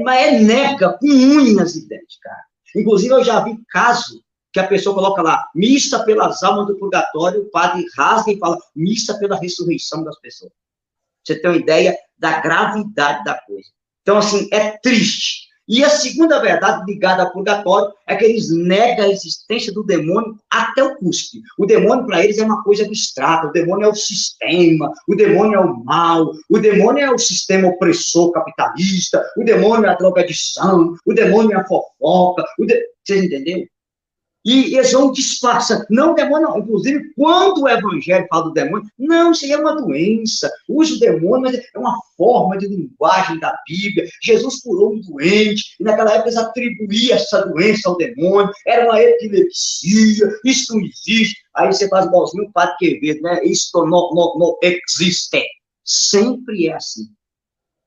B: Mas nega com unhas e dentes, cara. Inclusive, eu já vi caso que a pessoa coloca lá, missa pelas almas do purgatório, o padre rasga e fala, missa pela ressurreição das pessoas. Você tem uma ideia da gravidade da coisa. Então, assim, é triste. E a segunda verdade ligada ao purgatório é que eles negam a existência do demônio até o cuspe. O demônio, para eles, é uma coisa abstrata. O demônio é o sistema, o demônio é o mal, o demônio é o sistema opressor capitalista, o demônio é a drogadição, o demônio é a fofoca. Vocês entenderam? E eles vão disfarçando. Não, demônio não. Inclusive, quando o evangelho fala do demônio, não, isso aí é uma doença. Usa o demônio, mas é uma forma de linguagem da Bíblia. Jesus curou um doente, e naquela época eles atribuíam essa doença ao demônio. Era uma epilepsia, isso não existe. Aí você faz igualzinho o Padre Quevedo, né? Isso não existe. Sempre é assim.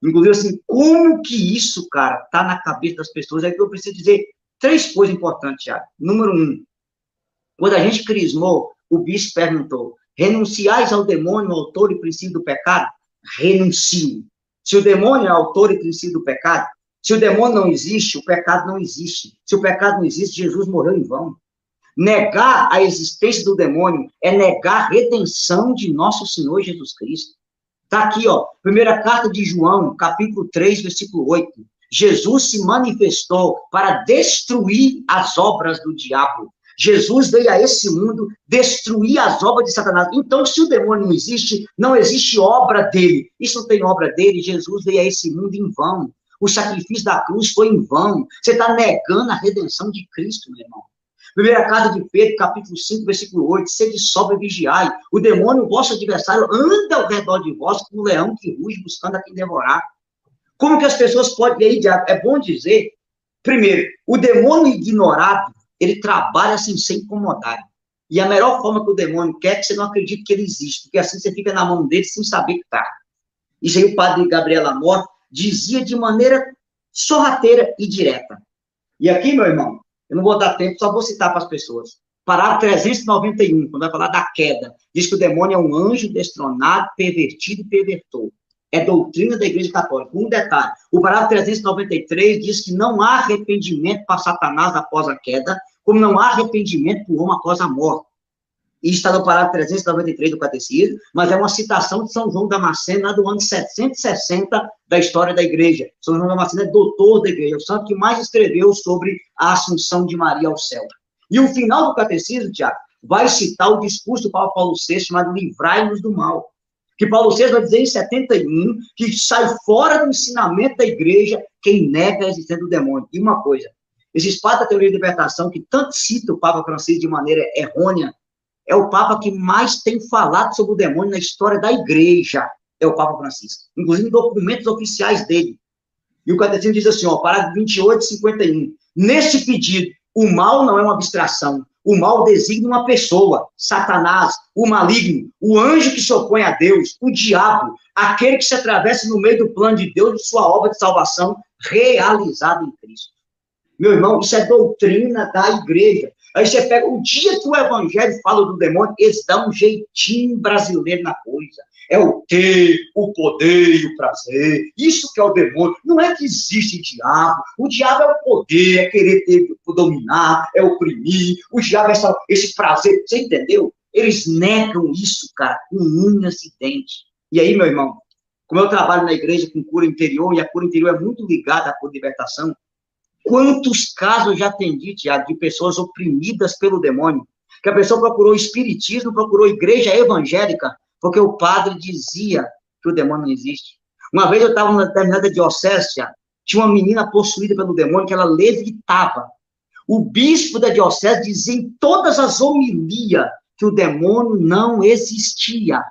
B: Inclusive, assim, como que isso, cara, tá na cabeça das pessoas? É que eu preciso dizer 3 coisas importantes, Thiago. Número 1, quando a gente crismou, o bispo perguntou: renunciais ao demônio, autor e princípio do pecado? Renuncio. Se o demônio é autor e princípio do pecado, se o demônio não existe, o pecado não existe. Se o pecado não existe, Jesus morreu em vão. Negar a existência do demônio é negar a redenção de nosso Senhor Jesus Cristo. Está aqui, ó, primeira carta de João, capítulo 3, versículo 8. Jesus se manifestou para destruir as obras do diabo. Jesus veio a esse mundo destruir as obras de Satanás. Então, se o demônio não existe obra dele. E se não tem obra dele, Jesus veio a esse mundo em vão. O sacrifício da cruz foi em vão. Você está negando a redenção de Cristo, meu irmão. Primeira carta de Pedro, capítulo 5, versículo 8, sede sóbrio e vigiai. O demônio, vosso adversário, anda ao redor de vós como um leão que ruge buscando a quem devorar. Como que as pessoas podem... E aí, diabo, é bom dizer, primeiro, o demônio ignorado, ele trabalha sem ser incomodado. E a melhor forma que o demônio quer é que você não acredite que ele existe, porque assim você fica na mão dele sem saber que está. Isso aí o padre Gabriel Amor dizia de maneira sorrateira e direta. E aqui, meu irmão, eu não vou dar tempo, só vou citar para as pessoas. Parágrafo 391, quando vai falar da queda, diz que o demônio é um anjo destronado, pervertido e pervertor. É doutrina da Igreja Católica. Um detalhe, o parágrafo 393 diz que não há arrependimento para Satanás após a queda, como não há arrependimento para o homem após a morte. Isso está no parágrafo 393 do Catecismo, mas é uma citação de São João Damasceno, lá do ano 760 da história da Igreja. São João Damasceno é doutor da Igreja, é o santo que mais escreveu sobre a assunção de Maria ao céu. E o final do Catecismo, Tiago, vai citar o discurso do Papa Paulo VI, chamado Livrai-nos do Mal. Que Paulo VI vai dizer em 71 que sai fora do ensinamento da Igreja quem nega a existência do demônio. E uma coisa, esses padres da teoria de libertação, que tanto cita o Papa Francisco de maneira errônea, é o Papa que mais tem falado sobre o demônio na história da Igreja, é o Papa Francisco. Inclusive em documentos oficiais dele. E o Catecismo diz assim, ó, parágrafo 28 e 51. Neste pedido, o mal não é uma abstração. O mal designa uma pessoa, Satanás, o maligno, o anjo que se opõe a Deus, o diabo, aquele que se atravessa no meio do plano de Deus de sua obra de salvação realizada em Cristo. Meu irmão, isso é doutrina da Igreja. Aí você pega, o dia que o evangelho fala do demônio, eles dão um jeitinho brasileiro na coisa. É o ter, o poder e o prazer. Isso que é o demônio. Não é que existe diabo. O diabo é o poder, é querer ter, dominar, é oprimir. O diabo é esse prazer. Você entendeu? Eles negam isso, cara, com unhas e dentes. E aí, meu irmão, como eu trabalho na igreja com cura interior, e a cura interior é muito ligada à cura de libertação, quantos casos eu já atendi, Tiago, de pessoas oprimidas pelo demônio, que a pessoa procurou espiritismo, procurou igreja evangélica, porque o padre dizia que o demônio não existe. Uma vez eu estava numa determinada diocese, tinha uma menina possuída pelo demônio, que ela levitava. O bispo da diocese dizia em todas as homilias que o demônio não existia.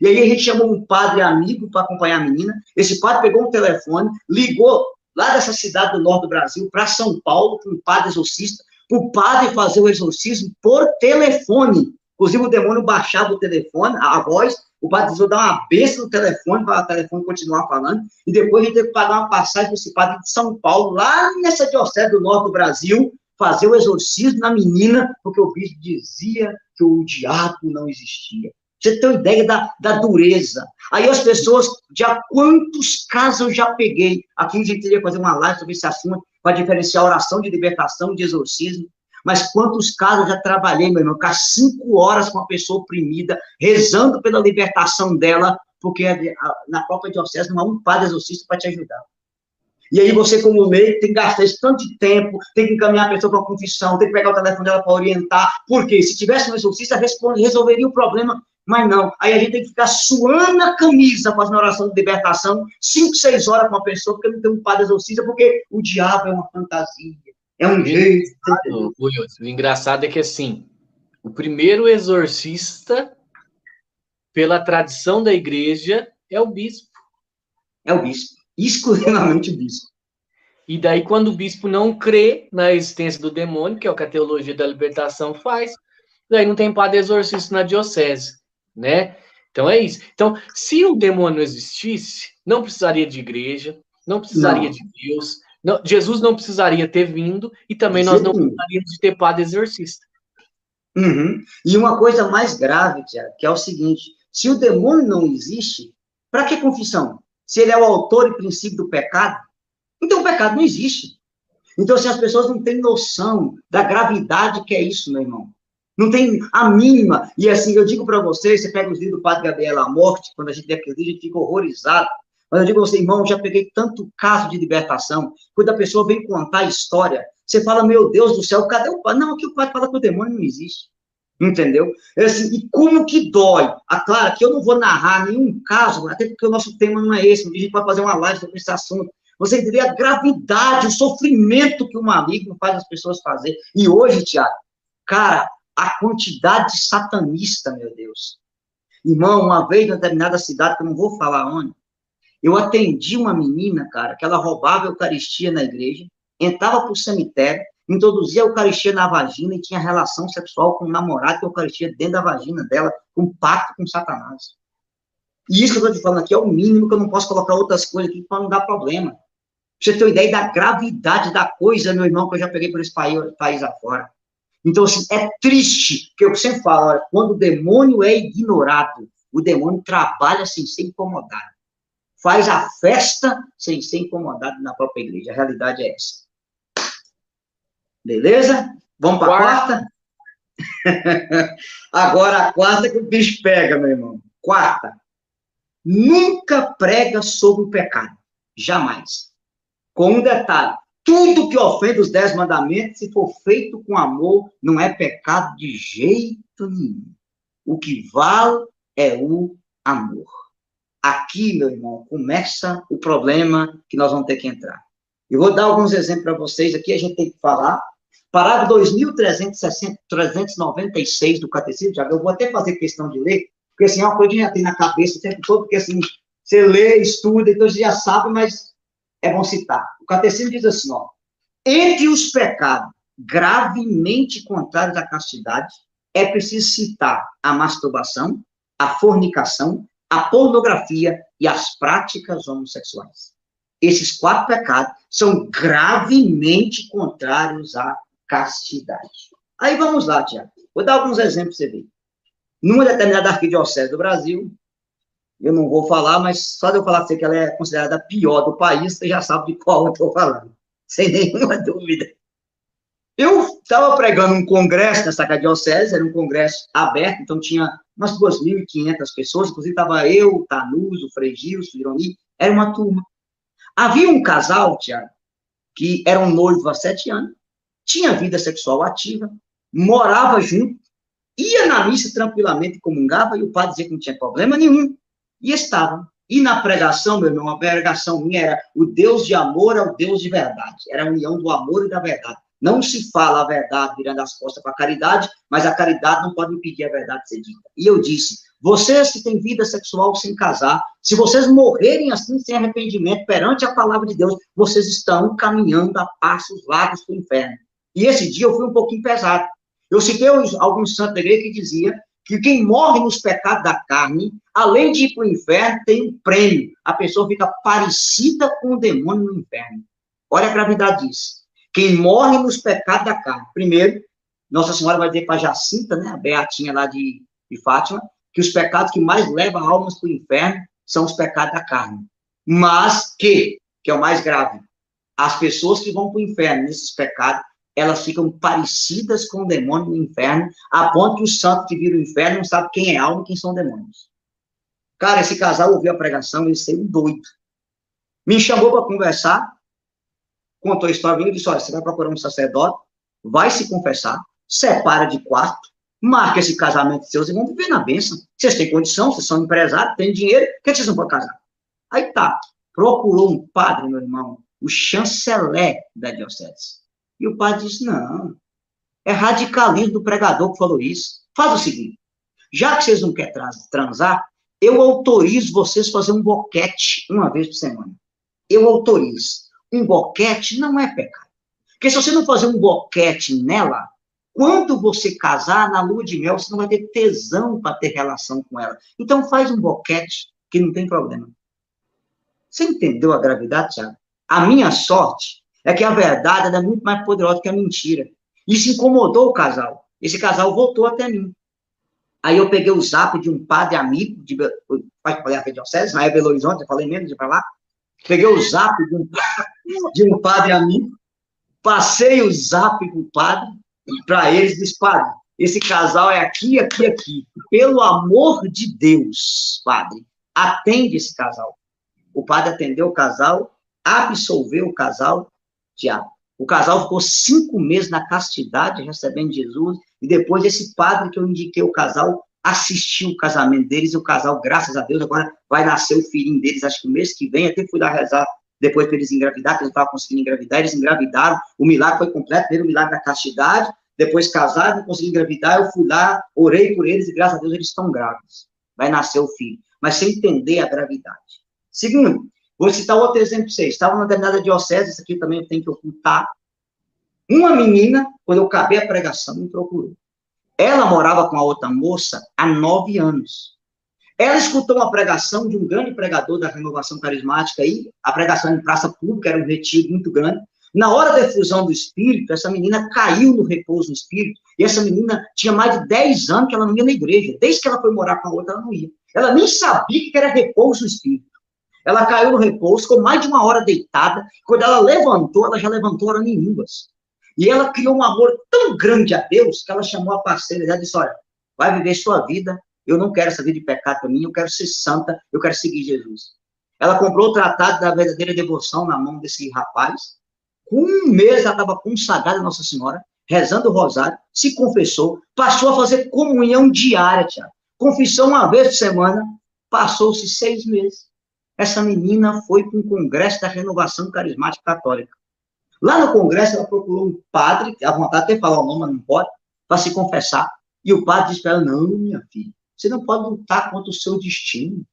B: E aí a gente chamou um padre amigo para acompanhar a menina. Esse padre pegou um telefone, ligou lá dessa cidade do norte do Brasil para São Paulo, com um padre exorcista, para o padre fazer o exorcismo por telefone. Inclusive o demônio baixava o telefone, a voz, o padre precisou dar uma besta no telefone para o telefone continuar falando, e depois a gente teve que pagar uma passagem para esse padre de São Paulo, lá nessa diocese do norte do Brasil, fazer o exorcismo na menina, porque o bispo dizia que o diabo não existia. Você tem uma ideia da dureza. Aí as pessoas, já quantos casos eu já peguei, aqui a gente teria que fazer uma live sobre esse assunto, para diferenciar oração de libertação, de exorcismo, mas quantos casos eu já trabalhei, meu irmão, ficar 5 horas com uma pessoa oprimida, rezando pela libertação dela, porque na própria diocese não há um padre exorcista para te ajudar. E aí você, como leigo, tem que gastar esse tanto de tempo, tem que encaminhar a pessoa para uma confissão, tem que pegar o telefone dela para orientar, porque se tivesse um exorcista, resolveria o problema, mas não. Aí a gente tem que ficar suando a camisa fazendo oração de libertação, 5, 6 horas com uma pessoa, porque não tem um padre exorcista, porque o diabo é uma fantasia. É um jeito.
A: O engraçado é que, assim, o primeiro exorcista, pela tradição da igreja, é o bispo.
B: É o bispo. Exclusivamente o bispo.
A: E daí, quando o bispo não crê na existência do demônio, que é o que a teologia da libertação faz, daí não tem padre exorcista na diocese, né? Então é isso. Então, se o demônio existisse, não precisaria de igreja, não precisaria de Deus, Jesus não precisaria ter vindo e também nós não precisaríamos de ter padre exorcista.
B: Uhum. E uma coisa mais grave, Tiago, que é o seguinte: se o demônio não existe, para que confissão? Se ele é o autor e princípio do pecado, então o pecado não existe. Então, se as pessoas não têm noção da gravidade que é isso, meu irmão, não tem a mínima. E assim, eu digo para vocês, você pega os livros do Padre Gabriel à Morte, quando a gente lê aquele livro, a gente fica horrorizado. Mas eu digo a você, irmão, eu já peguei tanto caso de libertação, quando a pessoa vem contar a história, você fala, meu Deus do céu, cadê o padre? Não, aqui o padre fala que o demônio não existe. Entendeu? Assim, e como que dói? Claro que eu não vou narrar nenhum caso, até porque o nosso tema não é esse, a gente vai fazer uma live sobre esse assunto. Você entender a gravidade, o sofrimento que um maligno faz as pessoas fazer. E hoje, Tiago, cara, a quantidade de satanista, meu Deus. Irmão, uma vez em determinada cidade, que eu não vou falar onde, eu atendi uma menina, cara, que ela roubava a Eucaristia na igreja, entrava para o cemitério, introduzia a Eucaristia na vagina e tinha relação sexual com o namorado com a Eucaristia dentro da vagina dela, com pacto com Satanás. E isso que eu estou te falando aqui é o mínimo, que eu não posso colocar outras coisas aqui para não dar problema. Pra você ter uma ideia da gravidade da coisa, meu irmão, que eu já peguei por esse país afora. Então, assim, é triste, que eu sempre falo, olha, quando o demônio é ignorado, o demônio trabalha sem ser incomodado. Faz a festa sem ser incomodado na própria igreja. A realidade é essa. Beleza? Vamos para a quarta? Agora a quarta que o bicho pega, meu irmão. Quarta. Nunca prega sobre o pecado. Jamais. Com um detalhe. Tudo que ofende os 10 mandamentos, se for feito com amor, não é pecado de jeito nenhum. O que vale é o amor. Aqui, meu irmão, começa o problema que nós vamos ter que entrar. Eu vou dar alguns exemplos para vocês aqui, a gente tem que falar. Parágrafo 2396 do Catecismo, já eu vou até fazer questão de ler, porque assim, é uma coisa que já tem na cabeça o tempo todo, porque assim, você lê, estuda, então você já sabe, mas é bom citar. O Catecismo diz assim, ó, entre os pecados gravemente contrários à castidade, é preciso citar a masturbação, a fornicação, a pornografia e as práticas homossexuais. Esses 4 pecados são gravemente contrários à castidade. Aí vamos lá, Tiago. Vou dar alguns exemplos para você ver. Numa determinada arquidiocese do Brasil, eu não vou falar, mas só de eu falar para você que ela é considerada a pior do país, você já sabe de qual eu estou falando. Sem nenhuma dúvida. Eu estava pregando um congresso nessa arquidiocese, era um congresso aberto, então tinha umas 2.500 pessoas, inclusive estava eu, o Tanus, o Frei Gilson, o Ironi, era uma turma. Havia um casal, Tiago, que era um noivo há 7 anos, tinha vida sexual ativa, morava junto, ia na missa tranquilamente, comungava, e o padre dizia que não tinha problema nenhum, e estavam. E na pregação, meu irmão, a pregação minha era o Deus de amor é o Deus de verdade, era a união do amor e da verdade. Não se fala a verdade virando as costas para a caridade, mas a caridade não pode impedir a verdade de ser dita. E eu disse, vocês que têm vida sexual sem casar, se vocês morrerem assim, sem arrependimento, perante a palavra de Deus, vocês estão caminhando a passos largos para o inferno. E esse dia eu fui um pouquinho pesado. Eu citei alguns santos da igreja que dizia que quem morre nos pecados da carne, além de ir para o inferno, tem um prêmio. A pessoa fica parecida com o demônio no inferno. Olha a gravidade disso. Quem morre nos pecados da carne. Primeiro, Nossa Senhora vai dizer para Jacinta, né, a beatinha lá de Fátima, que os pecados que mais levam almas para o inferno são os pecados da carne. Mas que é o mais grave, as pessoas que vão para o inferno nesses pecados, elas ficam parecidas com o demônio no inferno, a ponto que os santos que viram o inferno não sabem quem é alma e quem são demônios. Cara, esse casal ouviu a pregação, ele saiu doido. Me chamou para conversar, contou a história e disse, olha, você vai procurar um sacerdote, vai se confessar, separa de quarto, marca esse casamento de seus e vão viver na bênção. Vocês têm condição, vocês são empresários, têm dinheiro, por que vocês não podem casar? Aí tá, procurou um padre, meu irmão, o chanceler da diocese. E o padre disse, não, é radicalismo do pregador que falou isso. Faz o seguinte, já que vocês não querem transar, eu autorizo vocês a fazer um boquete uma vez por semana. Eu autorizo. Um boquete não é pecado. Porque se você não fazer um boquete nela, quando você casar, na lua de mel, você não vai ter tesão para ter relação com ela. Então faz um boquete, que não tem problema. Você entendeu a gravidade, Thiago? A minha sorte é que a verdade é muito mais poderosa que a mentira. Isso incomodou o casal. Esse casal voltou até mim. Aí eu peguei o zap de um padre amigo, falei a diocese, na Belo Horizonte, eu falei mesmo de para lá. Peguei o zap de um padre amigo, passei o zap para o padre, para eles, disse, padre, esse casal é aqui, aqui, aqui. Pelo amor de Deus, padre, atende esse casal. O padre atendeu o casal, absolveu o casal, Tiago. O casal ficou 5 meses na castidade, recebendo Jesus, e depois esse padre que eu indiquei o casal, assistiu o casamento deles, e o casal, graças a Deus, agora vai nascer o filhinho deles, acho que o mês que vem, até fui lá rezar depois para eles engravidar, que eles não estavam conseguindo engravidar, eles engravidaram, o milagre foi completo, primeiro o milagre da castidade, depois casaram, não conseguiram engravidar, eu fui lá, orei por eles, e graças a Deus eles estão grávidos, vai nascer o filho, mas sem entender a gravidade. Segundo, vou citar outro exemplo para vocês. Estava numa determinada diocese, isso aqui também eu tenho que ocultar. Uma menina, quando eu acabei a pregação, me procurou. Ela morava com a outra moça há 9 anos. Ela escutou uma pregação de um grande pregador da Renovação Carismática aí, a pregação em praça pública, era um retiro muito grande. Na hora da efusão do Espírito, essa menina caiu no repouso do Espírito, e essa menina tinha mais de 10 anos que ela não ia na igreja. Desde que ela foi morar com a outra, ela não ia. Ela nem sabia que era repouso do Espírito. Ela caiu no repouso, ficou mais de 1 hora deitada. Quando ela levantou, ela já levantou orando em línguas. E ela criou um amor tão grande a Deus, que ela chamou a parceira e ela disse, olha, vai viver sua vida, eu não quero essa vida de pecado para mim, eu quero ser santa, eu quero seguir Jesus. Ela comprou o tratado da verdadeira devoção na mão desse rapaz. Com 1 mês ela estava consagrada a Nossa Senhora, rezando o rosário, se confessou, passou a fazer comunhão diária, Tiago. Confissão uma vez por semana, passou-se 6 meses. Essa menina foi para um congresso da Renovação Carismática Católica. Lá no congresso, ela procurou um padre, à vontade até falar o nome, mas não pode, para se confessar. E o padre disse para ela, não, minha filha, você não pode lutar contra o seu destino.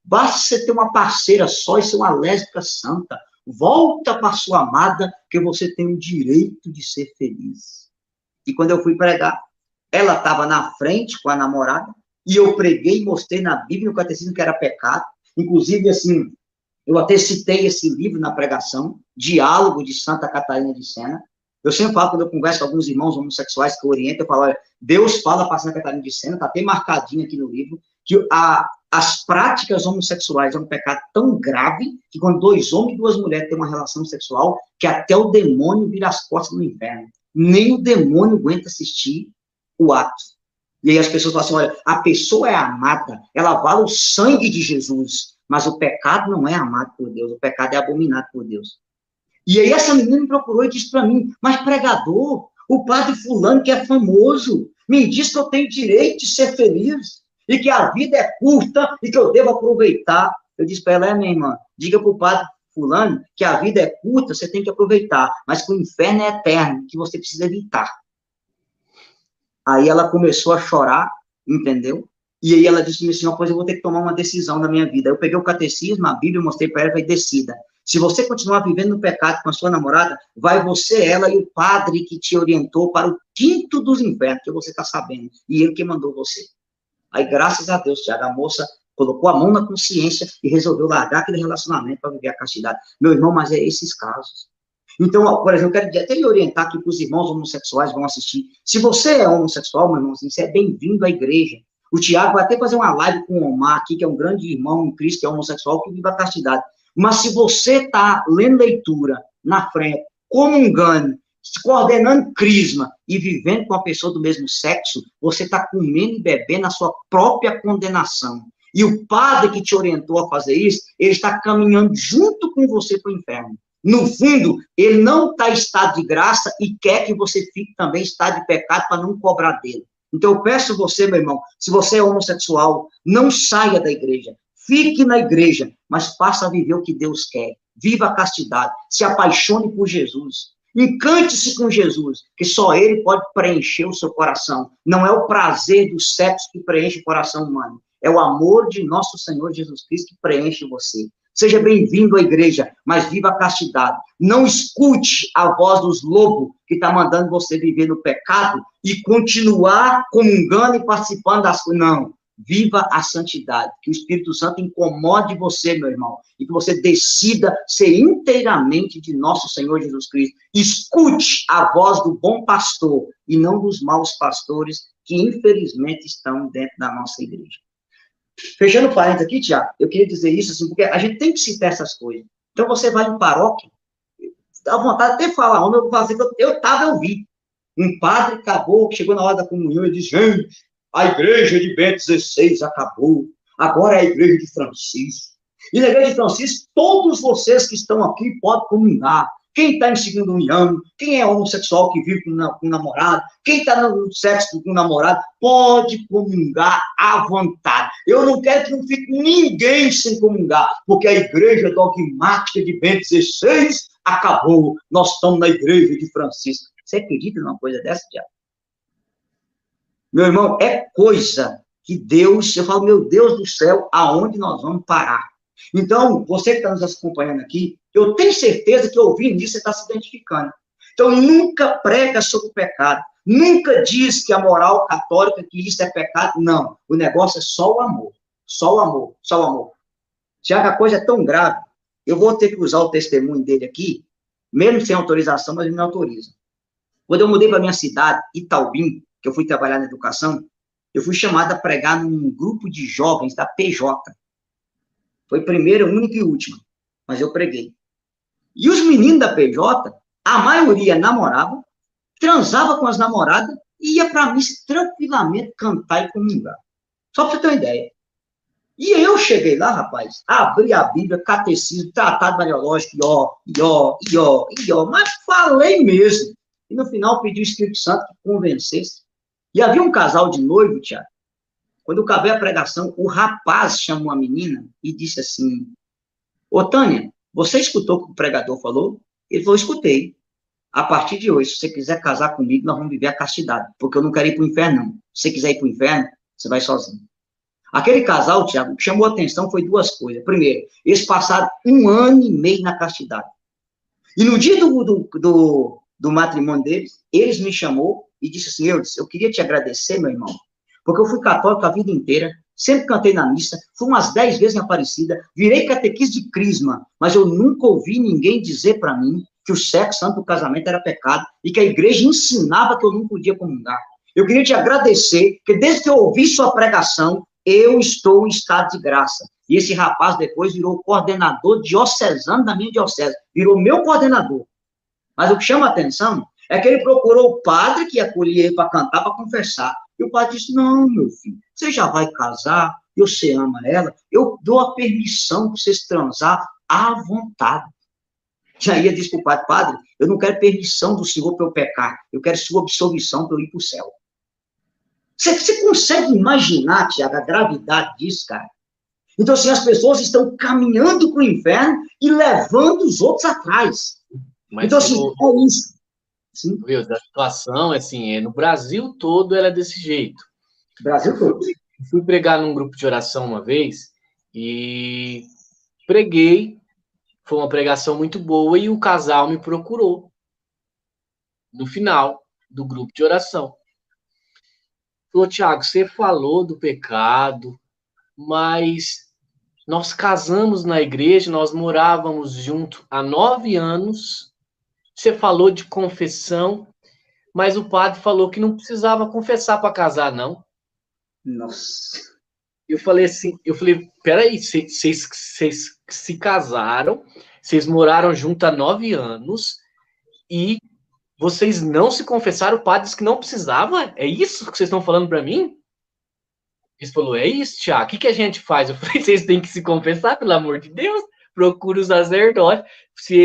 B: Basta você ter uma parceira só e ser uma lésbica santa. Volta para sua amada, que você tem o direito de ser feliz. E quando eu fui pregar, ela estava na frente com a namorada, e eu preguei e mostrei na Bíblia, no catecismo, que era pecado. Inclusive, assim, eu até citei esse livro na pregação, Diálogo de Santa Catarina de Sena. Eu sempre falo, quando eu converso com alguns irmãos homossexuais que eu oriento, eu falo, olha, Deus fala para Santa Catarina de Sena, está até marcadinho aqui no livro, que as práticas homossexuais é um pecado tão grave, que quando 2 homens e 2 mulheres têm uma relação sexual, que até o demônio vira as costas no inferno. Nem o demônio aguenta assistir o ato. E aí as pessoas falam assim, olha, a pessoa é amada, ela vale o sangue de Jesus, mas o pecado não é amado por Deus, o pecado é abominado por Deus. E aí essa menina me procurou e disse para mim, mas pregador, o padre fulano que é famoso, me diz que eu tenho direito de ser feliz, e que a vida é curta, e que eu devo aproveitar. Eu disse para ela, minha irmã, diga para o padre fulano que a vida é curta, você tem que aproveitar, mas que o inferno é eterno, que você precisa evitar. Aí ela começou a chorar, entendeu? E aí ela disse, senhor, pois eu vou ter que tomar uma decisão na minha vida. Eu peguei o catecismo, a Bíblia, mostrei para ela e falei, decida. Se você continuar vivendo no pecado com a sua namorada, vai você, ela e o padre que te orientou para o quinto dos infernos, que você está sabendo. E ele que mandou você. Aí, graças a Deus, Tiago, a moça colocou a mão na consciência e resolveu largar aquele relacionamento para viver a castidade. Meu irmão, mas é esses casos. Então, por exemplo, eu quero até lhe orientar aqui para os irmãos homossexuais que vão assistir. Se você é homossexual, meu irmão, você é bem-vindo à igreja. O Tiago vai até fazer uma live com o Omar aqui, que é um grande irmão em Cristo, que é homossexual, que vive a castidade. Mas se você está lendo leitura na frente, comungando, coordenando crisma e vivendo com a pessoa do mesmo sexo, você está comendo e bebendo a sua própria condenação. E o padre que te orientou a fazer isso, ele está caminhando junto com você para o inferno. No fundo, ele não está em estado de graça e quer que você fique também em estado de pecado para não cobrar dele. Então, eu peço você, meu irmão, se você é homossexual, não saia da igreja. Fique na igreja, mas passe a viver o que Deus quer. Viva a castidade, se apaixone por Jesus. Encante-se com Jesus, que só ele pode preencher o seu coração. Não é o prazer do sexo que preenche o coração humano. É o amor de nosso Senhor Jesus Cristo que preenche você. Seja bem-vindo à igreja, mas viva a castidade. Não escute a voz dos lobos que está mandando você viver no pecado e continuar comungando e participando das coisas. Não. Viva a santidade. Que o Espírito Santo incomode você, meu irmão, e que você decida ser inteiramente de nosso Senhor Jesus Cristo. Escute a voz do bom pastor e não dos maus pastores que, infelizmente, estão dentro da nossa igreja. Fechando parênteses aqui, Tiago, eu queria dizer isso, assim, porque a gente tem que citar essas coisas. Então, você vai em paróquia, dá vontade de até falar, eu vou fazer, eu vi. Um padre acabou, chegou na hora da comunhão e disse, gente, a igreja de Bento XVI acabou, agora é a igreja de Francisco. E na igreja de Francisco, todos vocês que estão aqui podem comungar. Quem está em segunda união, quem é homossexual que vive com namorado, quem está no sexo com namorado, pode comungar à vontade. Eu não quero que não fique ninguém sem comungar, porque a igreja dogmática de Bento XVI acabou. Nós estamos na igreja de Francisco. Você acredita numa coisa dessa, Tiago? Meu irmão, é coisa que Deus, eu falo, meu Deus do céu, aonde nós vamos parar? Então, você que está nos acompanhando aqui, eu tenho certeza que ouvindo isso, você está se identificando. Então, nunca prega sobre o pecado. Nunca diz que a moral católica, que isso é pecado. Não. O negócio é só o amor. Só o amor. Só o amor. Já que a coisa é tão grave, eu vou ter que usar o testemunho dele aqui, mesmo sem autorização, mas ele me autoriza. Quando eu mudei para a minha cidade, Itaubim, que eu fui trabalhar na educação, eu fui chamado a pregar num grupo de jovens da PJ. Foi primeira, única e última, mas eu preguei. E os meninos da PJ, a maioria namorava, transava com as namoradas e ia para a missa tranquilamente cantar e comungar. Só para você ter uma ideia. E eu cheguei lá, rapaz, abri a Bíblia, catecismo, tratado mariológico, mas falei mesmo. E no final pedi o Espírito Santo que convencesse. E havia um casal de noivo, Tiago. Quando eu acabei a pregação, o rapaz chamou a menina e disse assim, ô Tânia, você escutou o que o pregador falou? Ele falou, escutei. A partir de hoje, se você quiser casar comigo, nós vamos viver a castidade, porque eu não quero ir para o inferno, não. Se você quiser ir para o inferno, você vai sozinho. Aquele casal, Tiago, o que chamou a atenção foi duas coisas. Primeiro, eles passaram 1 ano e meio na castidade. E no dia do matrimônio deles, eles me chamou e disse assim, eu queria te agradecer, meu irmão, porque eu fui católico a vida inteira, sempre cantei na missa, fui umas 10 vezes em Aparecida, virei catequista de crisma, mas eu nunca ouvi ninguém dizer para mim que o sexo antes do casamento era pecado e que a igreja ensinava que eu não podia comungar. Eu queria te agradecer, porque desde que eu ouvi sua pregação, eu estou em estado de graça. E esse rapaz depois virou coordenador diocesano da minha diocese, virou meu coordenador. Mas o que chama a atenção é que ele procurou o padre que acolhia ele para cantar, para confessar. E o padre disse, não, meu filho, você já vai casar, você ama ela, eu dou a permissão para vocês transar à vontade. Já ia dizer para o padre, eu não quero permissão do senhor para eu pecar, eu quero sua absolvição para eu ir para o céu. Você consegue imaginar, Tiago, a gravidade disso, cara? Então, assim, as pessoas estão caminhando para o inferno e levando os outros atrás.
A: Mas
B: então, assim, é isso.
A: Sim. Viu, a situação, assim, no Brasil todo ela é desse jeito.
B: Brasil todo.
A: Fui pregar num grupo de oração uma vez e preguei, foi uma pregação muito boa e o casal me procurou no final do grupo de oração. Falou, Tiago, você falou do pecado, mas nós casamos na igreja, nós morávamos juntos há 9 anos, você falou de confissão, mas o padre falou que não precisava confessar para casar, não.
B: Nossa.
A: Eu falei assim, peraí, vocês se casaram, vocês moraram juntos há 9 anos e vocês não se confessaram, o padre disse que não precisava? É isso que vocês estão falando para mim? Ele falou, é isso, Tiago, o que a gente faz? Eu falei, vocês têm que se confessar, pelo amor de Deus, procura o sacerdote. Se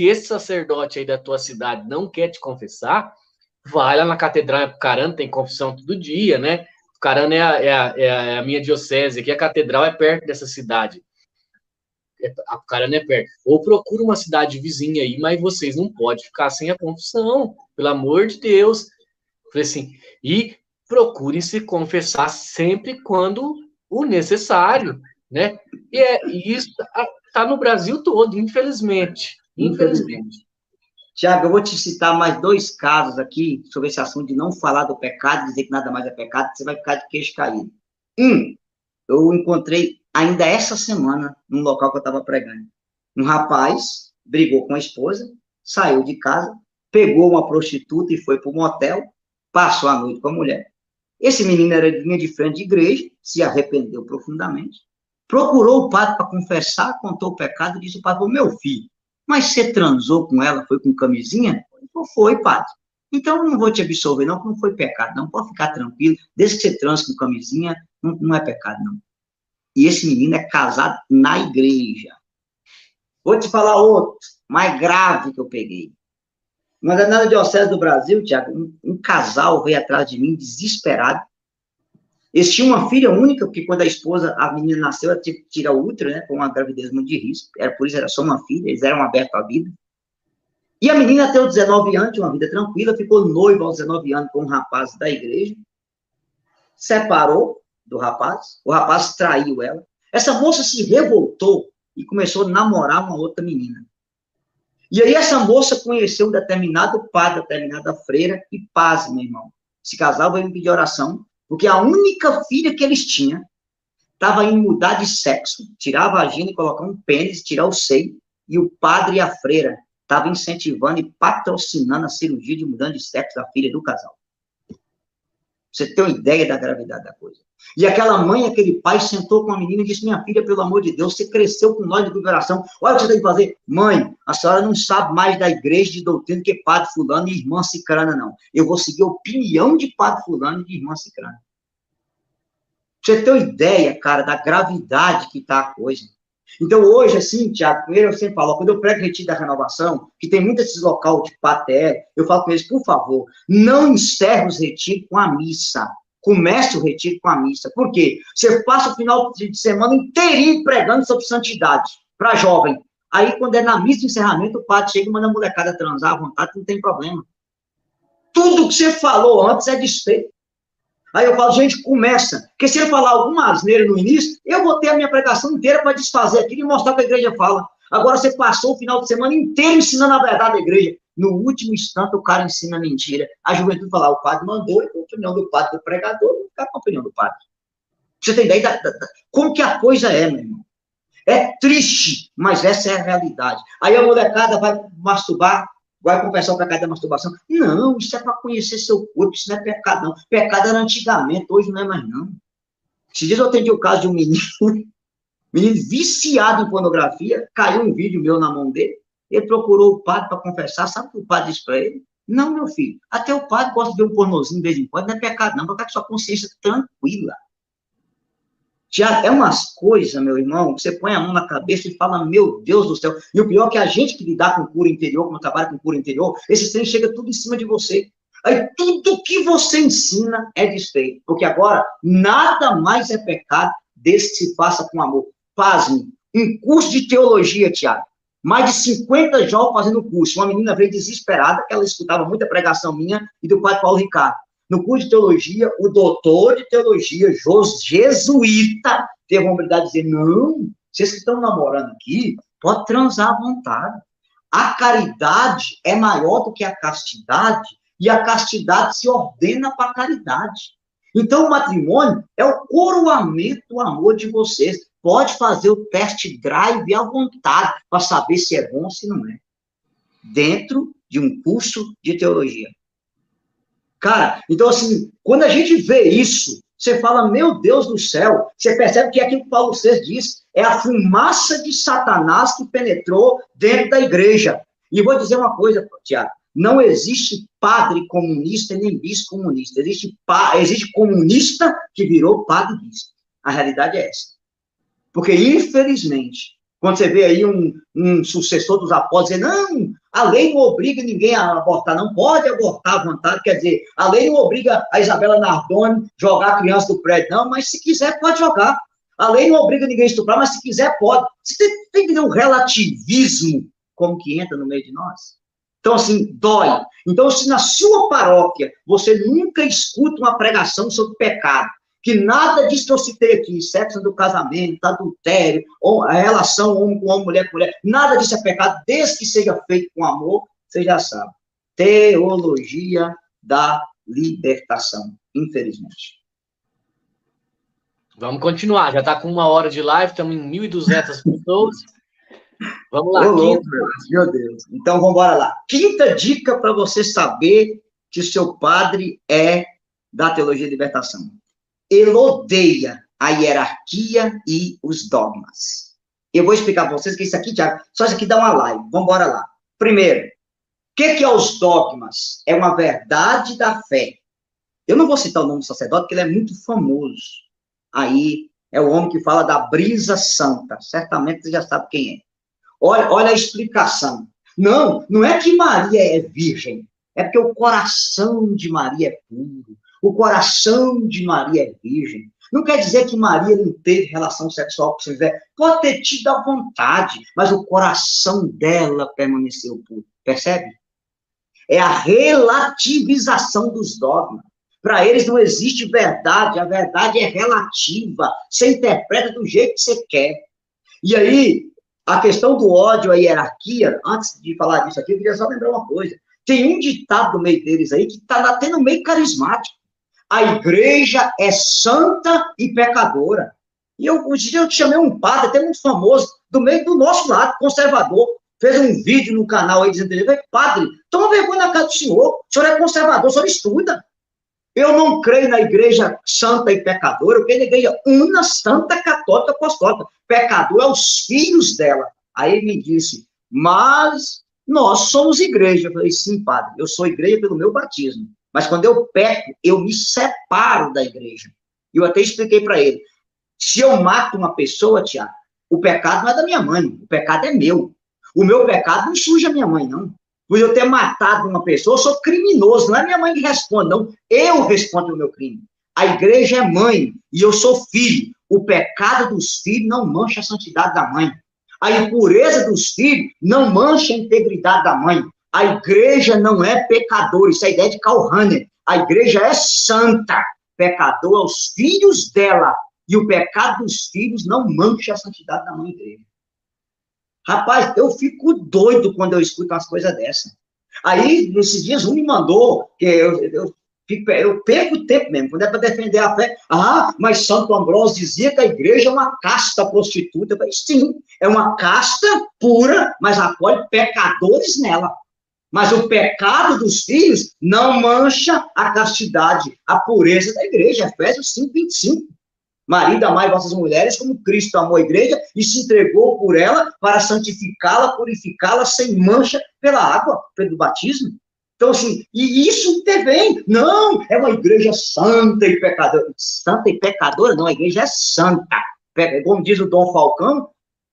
A: esse sacerdote aí da tua cidade não quer te confessar, vai lá na catedral, Apucarana tem confissão todo dia, né? Apucarana é a minha diocese, aqui a catedral é perto dessa cidade. o cara não é perto. Ou procura uma cidade vizinha aí, mas vocês não podem ficar sem a confissão, pelo amor de Deus. Falei assim, e procurem se confessar sempre quando o necessário, né? E isso está no Brasil todo, infelizmente. Infelizmente.
B: Tiago, eu vou te citar mais 2 casos aqui sobre esse assunto de não falar do pecado, dizer que nada mais é pecado, você vai ficar de queixo caído. Eu encontrei ainda essa semana, num local que eu estava pregando. Um rapaz brigou com a esposa, saiu de casa, pegou uma prostituta e foi para um motel, passou a noite com a mulher. Esse menino era de linha de frente de igreja, se arrependeu profundamente, procurou o padre para confessar, contou o pecado, disse o padre, meu filho, mas você transou com ela, foi com camisinha? Não foi, padre. Então, eu não vou te absolver, não, porque não foi pecado, não. Pode ficar tranquilo, desde que você transe com camisinha, não é pecado, não. E esse menino é casado na igreja. Vou te falar outro, mais grave que eu peguei. Uma danada diocese do Brasil, Tiago, um casal veio atrás de mim, desesperado. Eles tinham uma filha única, porque quando a menina nasceu, ela teve que tirar o útero, né, com uma gravidez muito de risco. Por isso era só uma filha, eles eram abertos à vida. E a menina, até os 19 anos, tinha uma vida tranquila, ficou noiva aos 19 anos com um rapaz da igreja, separou do rapaz, o rapaz traiu ela. Essa moça se revoltou e começou a namorar uma outra menina. E aí essa moça conheceu um determinado padre, determinada freira, e paz, meu irmão. Esse casal veio me pedir oração, porque a única filha que eles tinham estava indo mudar de sexo, tirar a vagina e colocar um pênis, tirar o seio, e o padre e a freira estavam incentivando e patrocinando a cirurgia de mudança de sexo da filha do casal. Você tem uma ideia da gravidade da coisa. E aquela mãe, aquele pai, sentou com a menina e disse, minha filha, pelo amor de Deus, você cresceu com nós de liberação, olha o que você tem que fazer. Mãe, a senhora não sabe mais da igreja de doutrina que padre fulano e irmã cicrana, não. Eu vou seguir a opinião de padre fulano e de irmã cicrana. Você tem uma ideia, cara, da gravidade que está a coisa. Então, hoje, assim, Tiago, primeiro eu sempre falo, quando eu prego retiro da renovação, que tem muitos desses locais de paté, eu falo com eles, por favor, não encerre os retiros com a missa. Comece o retiro com a missa. Por quê? Você passa o final de semana inteirinho pregando sobre santidade para jovem. Aí, quando é na missa de encerramento, o padre chega e manda a molecada transar à vontade, não tem problema. Tudo que você falou antes é desfeito. Aí eu falo, gente, começa. Porque se ele falar alguma asneira no início, eu vou ter a minha pregação inteira para desfazer aquilo e mostrar o que a igreja fala. Agora você passou o final de semana inteiro ensinando a verdade da igreja. No último instante, o cara ensina mentira. A juventude fala, o padre mandou, e a opinião do padre, do pregador, não ficar com a opinião do padre. Você tem ideia como que a coisa é, meu irmão? É triste, mas essa é a realidade. Aí a molecada vai masturbar, vai confessar o pecado da masturbação. Não, isso é para conhecer seu corpo, isso não é pecado, não. Pecado era antigamente, hoje não é mais, não. Esses dias eu atendi o caso de um menino viciado em pornografia, caiu um vídeo meu na mão dele, ele procurou o padre para confessar, sabe o que o padre disse para ele? Não, meu filho, até o padre gosta de ver um pornozinho de vez em quando, não é pecado, não, para ficar com sua consciência tranquila. Já é umas coisas, meu irmão, que você põe a mão na cabeça e fala, meu Deus do céu. E o pior é que a gente que lidar com cura interior, como trabalha com cura interior, esse trem chega tudo em cima de você. Aí tudo que você ensina é desfeito. Porque agora, nada mais é pecado desde que se faça com amor. Pasme, um curso de teologia, Tiago. Mais de 50 jovens fazendo curso. Uma menina veio desesperada, que ela escutava muita pregação minha e do padre Paulo Ricardo. No curso de teologia, o doutor de teologia, jesuíta, teve a humildade de dizer, não, vocês que estão namorando aqui, pode transar à vontade. A caridade é maior do que a castidade, e a castidade se ordena para a caridade. Então, o matrimônio é o coroamento do amor de vocês. Pode fazer o test drive à vontade, para saber se é bom ou se não é. Dentro de um curso de teologia. Cara, então assim, quando a gente vê isso, você fala, meu Deus do céu, você percebe que é aquilo que Paulo VI diz, é a fumaça de Satanás que penetrou dentro da igreja. E vou dizer uma coisa, Tiago, não existe padre comunista nem bispo comunista, existe comunista que virou padre bispo. A realidade é essa. Porque, infelizmente, quando você vê aí um sucessor dos apóstolos dizendo, não, a lei não obriga ninguém a abortar, não pode abortar à vontade, quer dizer, a lei não obriga a Isabela Nardoni jogar a criança do prédio, não, mas se quiser pode jogar. A lei não obriga ninguém a estuprar, mas se quiser, pode. Você tem que ter um relativismo como que entra no meio de nós. Então, assim, dói. Então, se na sua paróquia você nunca escuta uma pregação sobre pecado, que nada disso que eu citei aqui, sexo do casamento, adultério, ou a relação homem com homem, mulher com mulher, nada disso é pecado, desde que seja feito com amor, você já sabe. Teologia da libertação, infelizmente.
A: Vamos continuar, já está com 1 hora de live, estamos em 1.200 pessoas. Vamos lá,
B: louco, meu Deus. Então, vamos embora lá. Quinta dica para você saber que o seu padre é da teologia de libertação. Ele odeia a hierarquia e os dogmas. Eu vou explicar para vocês que isso aqui, Tiago, só isso aqui dá uma live. Vamos embora lá. Primeiro, o que é os dogmas? É uma verdade da fé. Eu não vou citar o nome do sacerdote, porque ele é muito famoso. Aí, é o homem que fala da brisa santa. Certamente você já sabe quem é. Olha a explicação. Não é que Maria é virgem. É porque o coração de Maria é puro. O coração de Maria é virgem. Não quer dizer que Maria não teve relação sexual com José. Pode ter tido à vontade, mas o coração dela permaneceu puro. Percebe? É a relativização dos dogmas. Para eles não existe verdade, a verdade é relativa. Você interpreta do jeito que você quer. E aí, a questão do ódio à hierarquia, antes de falar disso aqui, eu queria só lembrar uma coisa. Tem um ditado no meio deles aí que está até no meio carismático. A igreja é santa e pecadora. E eu te chamei um padre, até muito famoso, do meio do nosso lado, conservador, fez um vídeo no canal aí dizendo, padre, toma vergonha na cara do senhor é conservador, o senhor estuda. Eu não creio na igreja santa e pecadora, eu creio na igreja una, santa, católica, apostólica. Pecador é os filhos dela. Aí ele me disse, mas nós somos igreja. Eu falei, sim, padre, eu sou igreja pelo meu batismo. Mas quando eu peco, eu me separo da igreja. E eu até expliquei para ele, se eu mato uma pessoa, Tiago, o pecado não é da minha mãe, o pecado é meu. O meu pecado não suja a minha mãe, não. Por eu ter matado uma pessoa, eu sou criminoso. Não é minha mãe que responde, não. Eu respondo pelo meu crime. A igreja é mãe e eu sou filho. O pecado dos filhos não mancha a santidade da mãe. A impureza dos filhos não mancha a integridade da mãe. A igreja não é pecador. Isso é a ideia de Karl Rahner. A igreja é santa. Pecador é os filhos dela. E o pecado dos filhos não mancha a santidade da mãe igreja. Rapaz, eu fico doido quando eu escuto umas coisas dessas. Aí, nesses dias, um me mandou, que eu perco tempo mesmo, quando é para defender a fé. Ah, mas Santo Ambrósio dizia que a igreja é uma casta prostituta. Eu falei, sim, é uma casta pura, mas acolhe pecadores nela. Mas o pecado dos filhos não mancha a castidade, a pureza da igreja. Efésios 5:25. Marido, amai vossas mulheres como Cristo amou a igreja e se entregou por ela para santificá-la, purificá-la sem mancha pela água, pelo batismo. Então, assim, e isso intervém. Não, é uma igreja santa e pecadora. Santa e pecadora? Não, a igreja é santa. Como diz o Dom Falcão,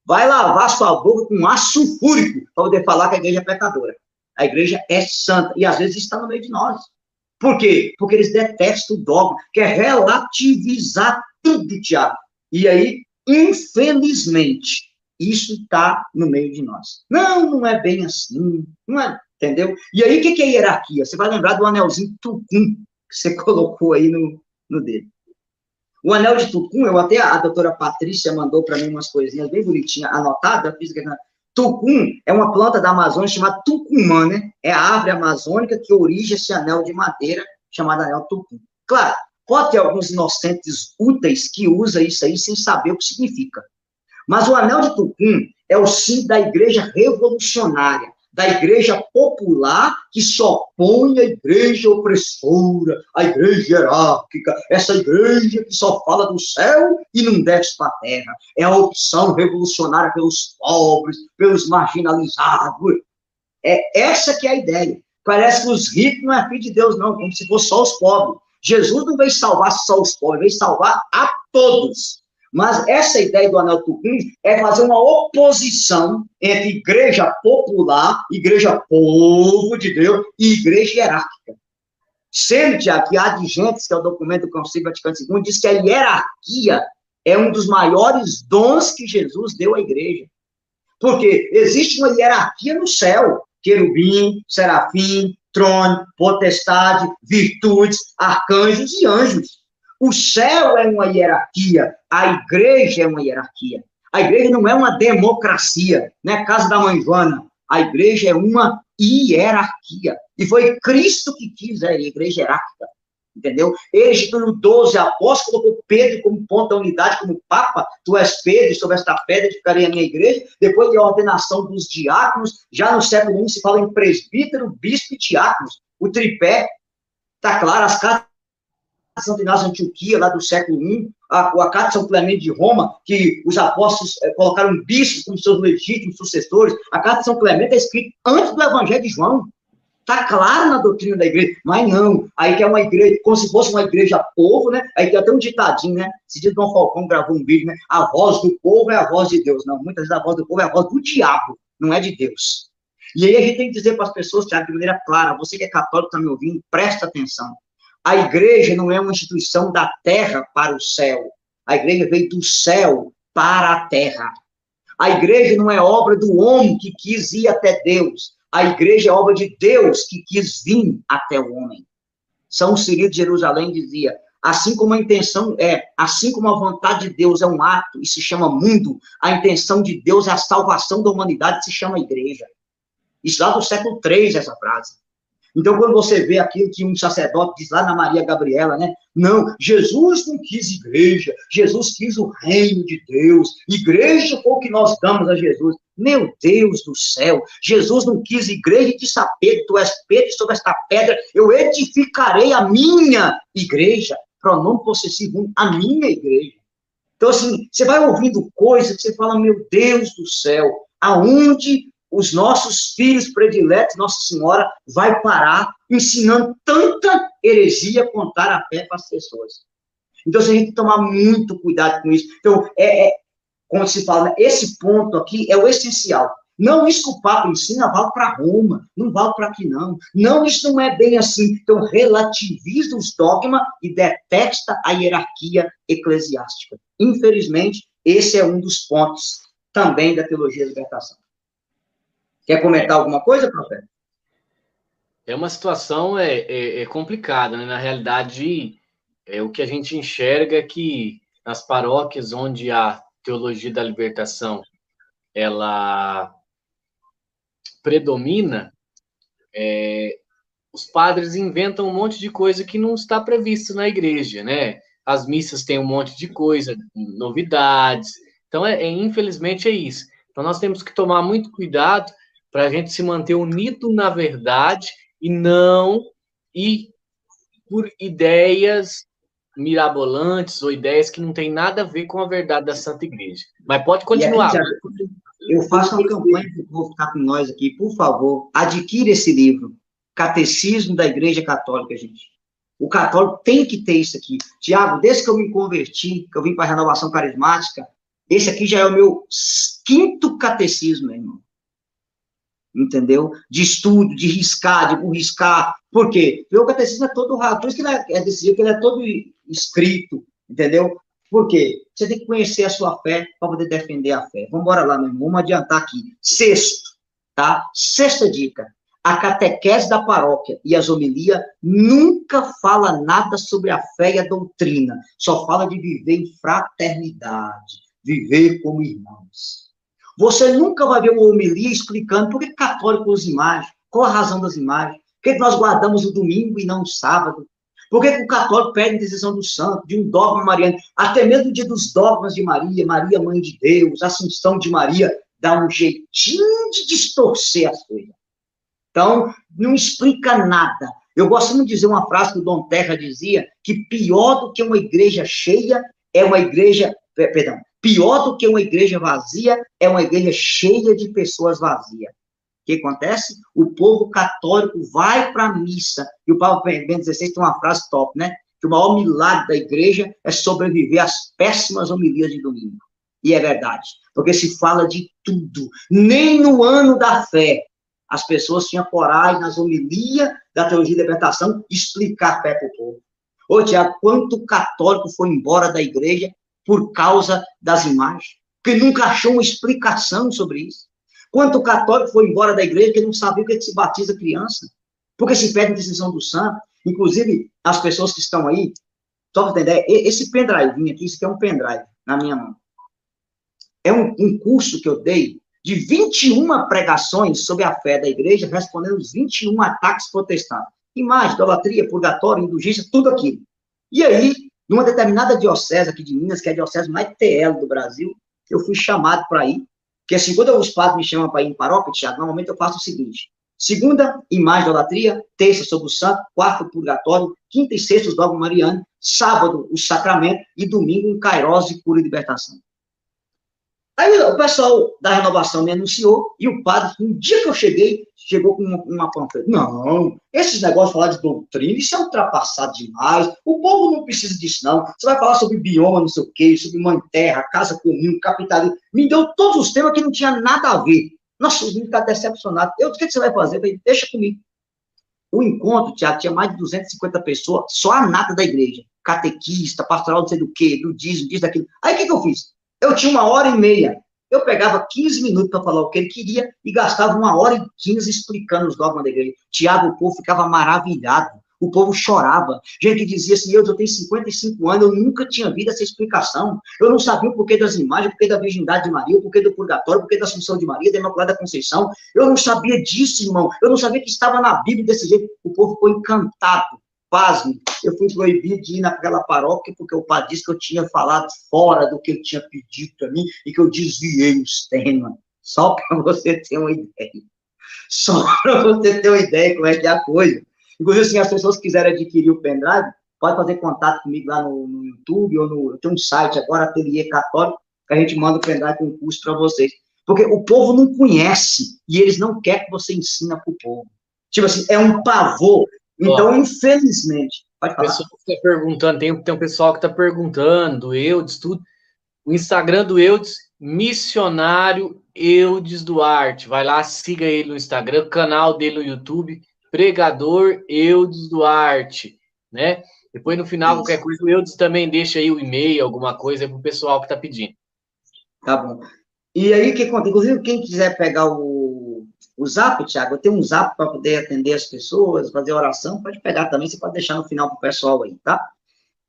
B: vai lavar sua boca com ácido sulfúrico para poder falar que a igreja é pecadora. A igreja é santa e às vezes está no meio de nós. Por quê? Porque eles detestam o dogma, que é relativizar tudo, Tiago. E aí, infelizmente, isso está no meio de nós. Não é bem assim, não é, entendeu? E aí, o que é hierarquia? Você vai lembrar do anelzinho Tucum, que você colocou aí no dedo. O anel de Tucum, a doutora Patrícia mandou para mim umas coisinhas bem bonitinhas, anotadas, fiz que Tucum é uma planta da Amazônia chamada tucumã, né? É a árvore amazônica que origina esse anel de madeira chamado anel Tucum. Claro, pode ter alguns inocentes úteis que usam isso aí sem saber o que significa. Mas o anel de Tucum é o símbolo da igreja revolucionária, da igreja popular que se opõe à igreja opressora, à igreja hierárquica, essa igreja que só fala do céu e não desce para a terra. É a opção revolucionária pelos pobres, pelos marginalizados. É essa que é a ideia. Parece que os ricos não é filho de Deus, não, como se fosse só os pobres. Jesus não veio salvar só os pobres, veio salvar a todos. Mas essa ideia do anel Tucum é fazer uma oposição entre igreja popular, igreja povo de Deus e igreja hierárquica. Sendo, Tiago, que há de Gentes, que é o documento do Concílio Vaticano II, diz que a hierarquia é um dos maiores dons que Jesus deu à igreja. Porque existe uma hierarquia no céu, querubim, serafim, trono, potestade, virtudes, arcanjos e anjos. O céu é uma hierarquia, a igreja é uma hierarquia. A igreja não é uma democracia, não é casa da mãe Joana. A igreja é uma hierarquia. E foi Cristo que quis a igreja hierárquica. Entendeu? Ele, instituindo 12 apóstolos, colocou Pedro como ponto da unidade, como Papa. Tu és Pedro, e sobre esta pedra ficarei a minha igreja. Depois da ordenação dos diáconos, já no século I se fala em presbítero, bispo e diáconos. O tripé, está claro, as cartas de Santo Inácio de Antioquia, lá do século I, a carta de São Clemente de Roma, que os apóstolos colocaram bispos como seus legítimos sucessores. A carta de São Clemente é escrita antes do Evangelho de João. Está claro na doutrina da igreja, mas não. Aí que é uma igreja, como se fosse uma igreja povo, né? Aí tem até um ditadinho, né? Esse dia Dom Falcão gravou um vídeo, né? A voz do povo é a voz de Deus. Não, muitas vezes a voz do povo é a voz do diabo, não é de Deus. E aí a gente tem que dizer para as pessoas, Tiago, de maneira clara, você que é católico, está me ouvindo, presta atenção. A igreja não é uma instituição da terra para o céu. A igreja veio do céu para a terra. A igreja não é obra do homem que quis ir até Deus. A igreja é obra de Deus que quis vir até o homem. São Cirilo de Jerusalém dizia, assim como a intenção assim como a vontade de Deus é um ato e se chama mundo, a intenção de Deus é a salvação da humanidade, se chama igreja. Isso lá do século III, essa frase. Então, quando você vê aquilo que um sacerdote diz lá na Maria Gabriela, né? Não, Jesus não quis igreja, Jesus quis o reino de Deus, igreja foi o que nós damos a Jesus. Meu Deus do céu, Jesus não quis igreja e disse a Pedro, tu és Pedro, sobre esta pedra eu edificarei a minha igreja, pronome possessivo, a minha igreja. Então, assim, você vai ouvindo coisas que você fala, meu Deus do céu, aonde os nossos filhos prediletos, Nossa Senhora, vai parar ensinando tanta heresia, contar a fé para as pessoas. Então, você tem que tomar muito cuidado com isso. Então, como se fala, né? Esse ponto aqui é o essencial. Não, isso que o Papa ensina vale para Roma, não vale para aqui, não. Não, isso não é bem assim. Então, relativiza os dogmas e detesta a hierarquia eclesiástica. Infelizmente, esse é um dos pontos também da teologia da libertação. Quer comentar alguma coisa, profeta?
A: É uma situação complicada, né? Na realidade, o que a gente enxerga é que nas paróquias onde a teologia da libertação ela predomina, os padres inventam um monte de coisa que não está previsto na igreja, né? As missas têm um monte de coisa, novidades. Então, infelizmente, é isso. Então, nós temos que tomar muito cuidado para a gente se manter unido na verdade e não ir por ideias mirabolantes ou ideias que não têm nada a ver com a verdade da Santa Igreja. Mas pode continuar.
B: Eu faço uma campanha para o povo ficar com nós aqui. Por favor, adquira esse livro, Catecismo da Igreja Católica, gente. O católico tem que ter isso aqui. Tiago, desde que eu me converti, que eu vim para a renovação carismática, esse aqui já é o meu 5º catecismo, meu irmão. Entendeu? De estudo, de riscar, de burriscar. Por quê? Porque o catecismo é todo raso. Por isso que ele é desse jeito, que ele é todo escrito. Entendeu? Por quê? Você tem que conhecer a sua fé para poder defender a fé. Vamos embora lá, meu irmão. Vamos adiantar aqui. 6º, tá? 6ª dica. A catequese da paróquia e as homilias nunca fala nada sobre a fé e a doutrina. Só fala de viver em fraternidade. Viver como irmãos. Você nunca vai ver uma homilia explicando por que católico usa imagens, qual a razão das imagens, por que nós guardamos o domingo e não o sábado, por que o católico pede a intercessão do santo, de um dogma mariano, até mesmo o dia dos dogmas de Maria, Maria Mãe de Deus, Assunção de Maria, dá um jeitinho de distorcer as coisas. Então, não explica nada. Eu gosto muito de dizer uma frase que o Dom Terra dizia, que pior do que uma igreja cheia é uma igreja, pior do que uma igreja vazia é uma igreja cheia de pessoas vazias. O que acontece? O povo católico vai para a missa, e o Papa Bento XVI tem uma frase top, né? Que o maior milagre da igreja é sobreviver às péssimas homilias de domingo. E é verdade, porque se fala de tudo. Nem no ano da fé as pessoas tinham coragem, nas homilias da teologia da libertação, explicar a fé para o povo. Ô, Tiago, quanto católico foi embora da igreja por causa das imagens, porque nunca achou uma explicação sobre isso. Quanto católico foi embora da igreja que não sabia o que se batiza criança, porque se pede decisão do santo. Inclusive, as pessoas que estão aí, só para entender, esse pendrive aqui, isso aqui é um pendrive na minha mão. É um curso que eu dei de 21 pregações sobre a fé da igreja, respondendo os 21 ataques protestantes. Imagem, idolatria, purgatório, indulgência, tudo aquilo. E aí, numa determinada diocese aqui de Minas, que é a diocese mais TL do Brasil, eu fui chamado para ir, porque assim, quando os padres me chamam para ir em paróquia, Tiago, normalmente eu faço o seguinte: segunda, imagem, idolatria; terça, sobre o santo; quarta, o purgatório; quinta e sexta, os dogmas marianos; sábado, o sacramento; e domingo, um Kairos de cura e libertação. Aí o pessoal da renovação me anunciou, e o padre, no dia que eu cheguei, chegou com uma panfleta. Não, esses negócios de falar de doutrina, isso é ultrapassado demais, o povo não precisa disso, não. Você vai falar sobre bioma, não sei o quê, sobre mãe terra, casa comum, capitalismo. Me deu todos os temas que não tinha nada a ver. Nossa, o menino está decepcionado. Eu, o que você vai fazer? Eu falei, deixa comigo. O encontro, Tiago, tinha mais de 250 pessoas, só a nata da igreja. Catequista, pastoral, não sei do quê, do dízimo, disso, daquilo. Aí o que eu fiz? Eu tinha 1h30. Eu pegava 15 minutos para falar o que ele queria e gastava 1h15 explicando os dogmas da igreja. Tiago, o povo ficava maravilhado. O povo chorava. Gente que dizia assim, eu tenho 55 anos, eu nunca tinha visto essa explicação. Eu não sabia o porquê das imagens, o porquê da virgindade de Maria, o porquê do purgatório, o porquê da Assunção de Maria, da Imaculada Conceição. Eu não sabia disso, irmão. Eu não sabia que estava na Bíblia desse jeito. O povo ficou encantado. Pasme, eu fui proibido de ir naquela paróquia porque o padre disse que eu tinha falado fora do que ele tinha pedido para mim e que eu desviei os temas. Só para você ter uma ideia. Só para você ter uma ideia como é que é a coisa. Inclusive, assim, as pessoas que quiserem adquirir o pendrive, pode fazer contato comigo lá no YouTube ou no... Eu tenho um site agora, Ateliê Católico, que a gente manda o pendrive com curso para vocês. Porque o povo não conhece e eles não querem que você ensine para o povo. Tipo assim, é um pavor. Então, infelizmente, pode falar.
A: Pessoal que está perguntando, tem um pessoal que está perguntando, do Eudes, tudo. O Instagram do Eudes, Missionário Eudes Duarte. Vai lá, siga ele no Instagram, canal dele no YouTube, Pregador Eudes Duarte, né? Depois, no final, qualquer coisa, o Eudes também deixa aí o e-mail, alguma coisa para o pessoal que está pedindo.
B: Tá bom. E aí, que conta? Inclusive, quem quiser pegar o Zap, Thiago, eu tenho um Zap para poder atender as pessoas, fazer oração, pode pegar também, você pode deixar no final para o pessoal aí, tá?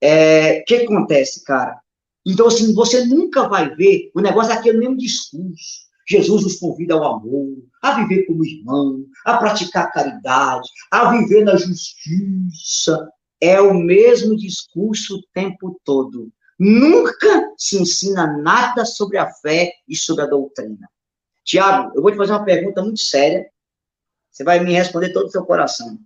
B: O que acontece, cara? Então, assim, você nunca vai ver, o negócio é aquele mesmo discurso. Jesus nos convida ao amor, a viver como irmão, a praticar a caridade, a viver na justiça. É o mesmo discurso o tempo todo. Nunca se ensina nada sobre a fé e sobre a doutrina. Tiago, eu vou te fazer uma pergunta muito séria. Você vai me responder todo o seu coração.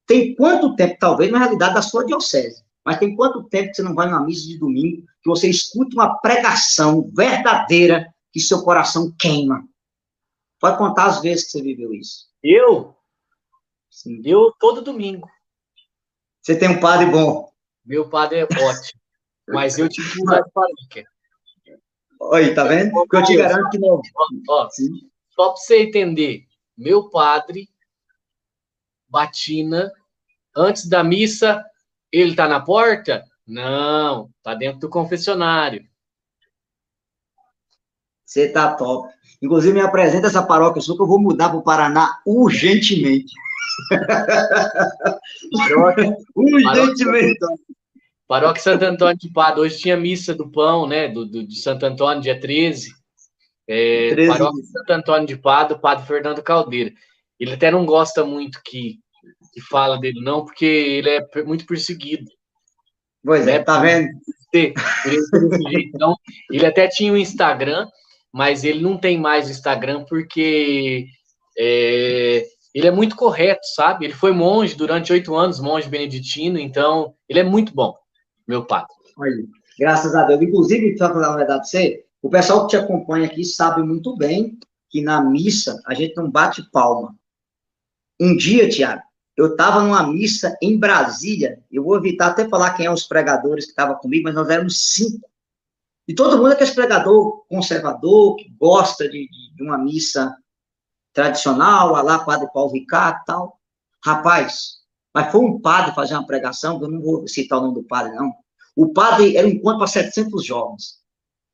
B: Tem quanto tempo, talvez na realidade da sua diocese, mas tem quanto tempo que você não vai numa missa de domingo, que você escuta uma pregação verdadeira que seu coração queima? Pode contar as vezes que você viveu isso.
A: Eu?
B: Sim.
A: Eu todo domingo.
B: Você tem um padre bom.
A: Meu padre é ótimo. Mas eu tive que mudar de paróquia.
B: Oi, tá vendo? Porque eu te garanto que não.
A: Ó, só para você entender, meu padre batina antes da missa, ele tá na porta? Não, tá dentro do confessionário.
B: Você tá top. Inclusive, me apresenta essa paróquia sua que eu vou mudar para o Paraná urgentemente. Urgentemente.
A: Paróquia Santo Antônio de Pádua. Hoje tinha missa do pão, né? De Santo Antônio, dia 13. 13. Paróquia Santo Antônio de Pádua, Padre Fernando Caldeira. Ele até não gosta muito que fala dele, não, porque ele é muito perseguido.
B: Pois é, tá vendo?
A: Então, ele até tinha um Instagram, mas ele não tem mais o Instagram porque ele é muito correto, sabe? Ele foi monge durante 8 anos, monge beneditino, então ele é muito bom, meu padre.
B: Olha, graças a Deus. Inclusive, para falar a verdade para você, o pessoal que te acompanha aqui sabe muito bem que na missa a gente não bate palma. Um dia, Tiago, eu estava numa missa em Brasília, eu vou evitar até falar quem é os pregadores que estavam comigo, mas nós éramos 5. E todo mundo é aquele pregador conservador, que gosta de uma missa tradicional, a lá Padre Paulo Ricardo e tal. Rapaz, mas foi um padre fazer uma pregação, eu não vou citar o nome do padre, não. O padre era um encontro para 700 jovens.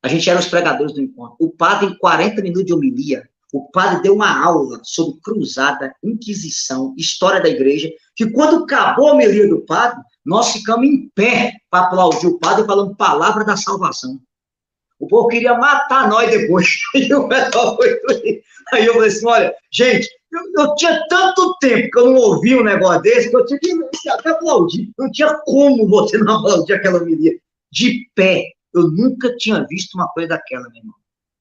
B: A gente era os pregadores do encontro. O padre, em 40 minutos de homilia, o padre deu uma aula sobre cruzada, Inquisição, história da igreja, que quando acabou a homilia do padre, nós ficamos em pé para aplaudir o padre falando palavra da salvação. O povo queria matar nós depois. Aí eu falei assim, olha, gente, eu tinha tanto tempo que eu não ouvia um negócio desse, que eu tinha que até aplaudir. Não tinha como você não aplaudir aquela homilia. De pé. Eu nunca tinha visto uma coisa daquela, meu irmão.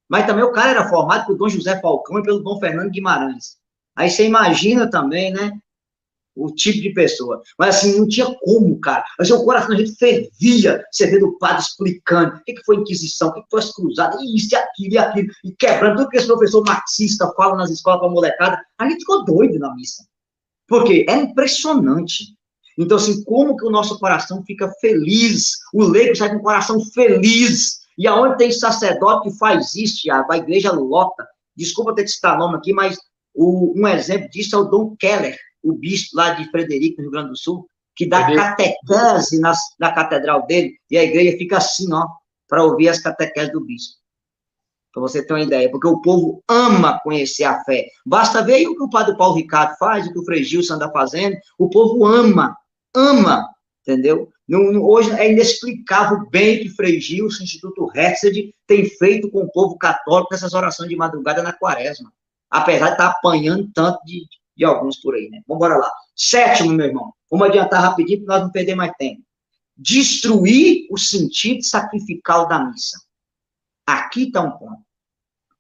B: Mas também o cara era formado pelo Dom José Falcão e pelo Dom Fernando Guimarães. Aí você imagina também, né? O tipo de pessoa. Mas assim, não tinha como, cara. Mas o coração da gente fervia, você vendo o padre explicando o que foi Inquisição, o que foi as cruzadas, isso e aquilo, e quebrando tudo que esse professor marxista fala nas escolas para a molecada. A gente ficou doido na missa. Porque é impressionante. Então, assim, como que o nosso coração fica feliz? O leigo sai com o coração feliz. E aonde tem sacerdote que faz isso, Thiago, a igreja lota. Desculpa ter que citar nome aqui, mas um exemplo disso é o Dom Keller, o bispo lá de Frederico, no Rio Grande do Sul, que dá catequese na catedral dele, e a igreja fica assim, ó, para ouvir as catequeses do bispo. Para você ter uma ideia, porque o povo ama conhecer a fé. Basta ver o que o padre Paulo Ricardo faz, o que o Frei Gilson anda fazendo, o povo ama, entendeu? Hoje é inexplicável o bem que Frei Gilson, Instituto Herzog, tem feito com o povo católico nessas orações de madrugada na quaresma, apesar de estar apanhando tanto de alguns por aí, né? Vamos embora lá. 7º, meu irmão, vamos adiantar rapidinho para nós não perder mais tempo. Destruir o sentido sacrificial da missa. Aqui está um ponto.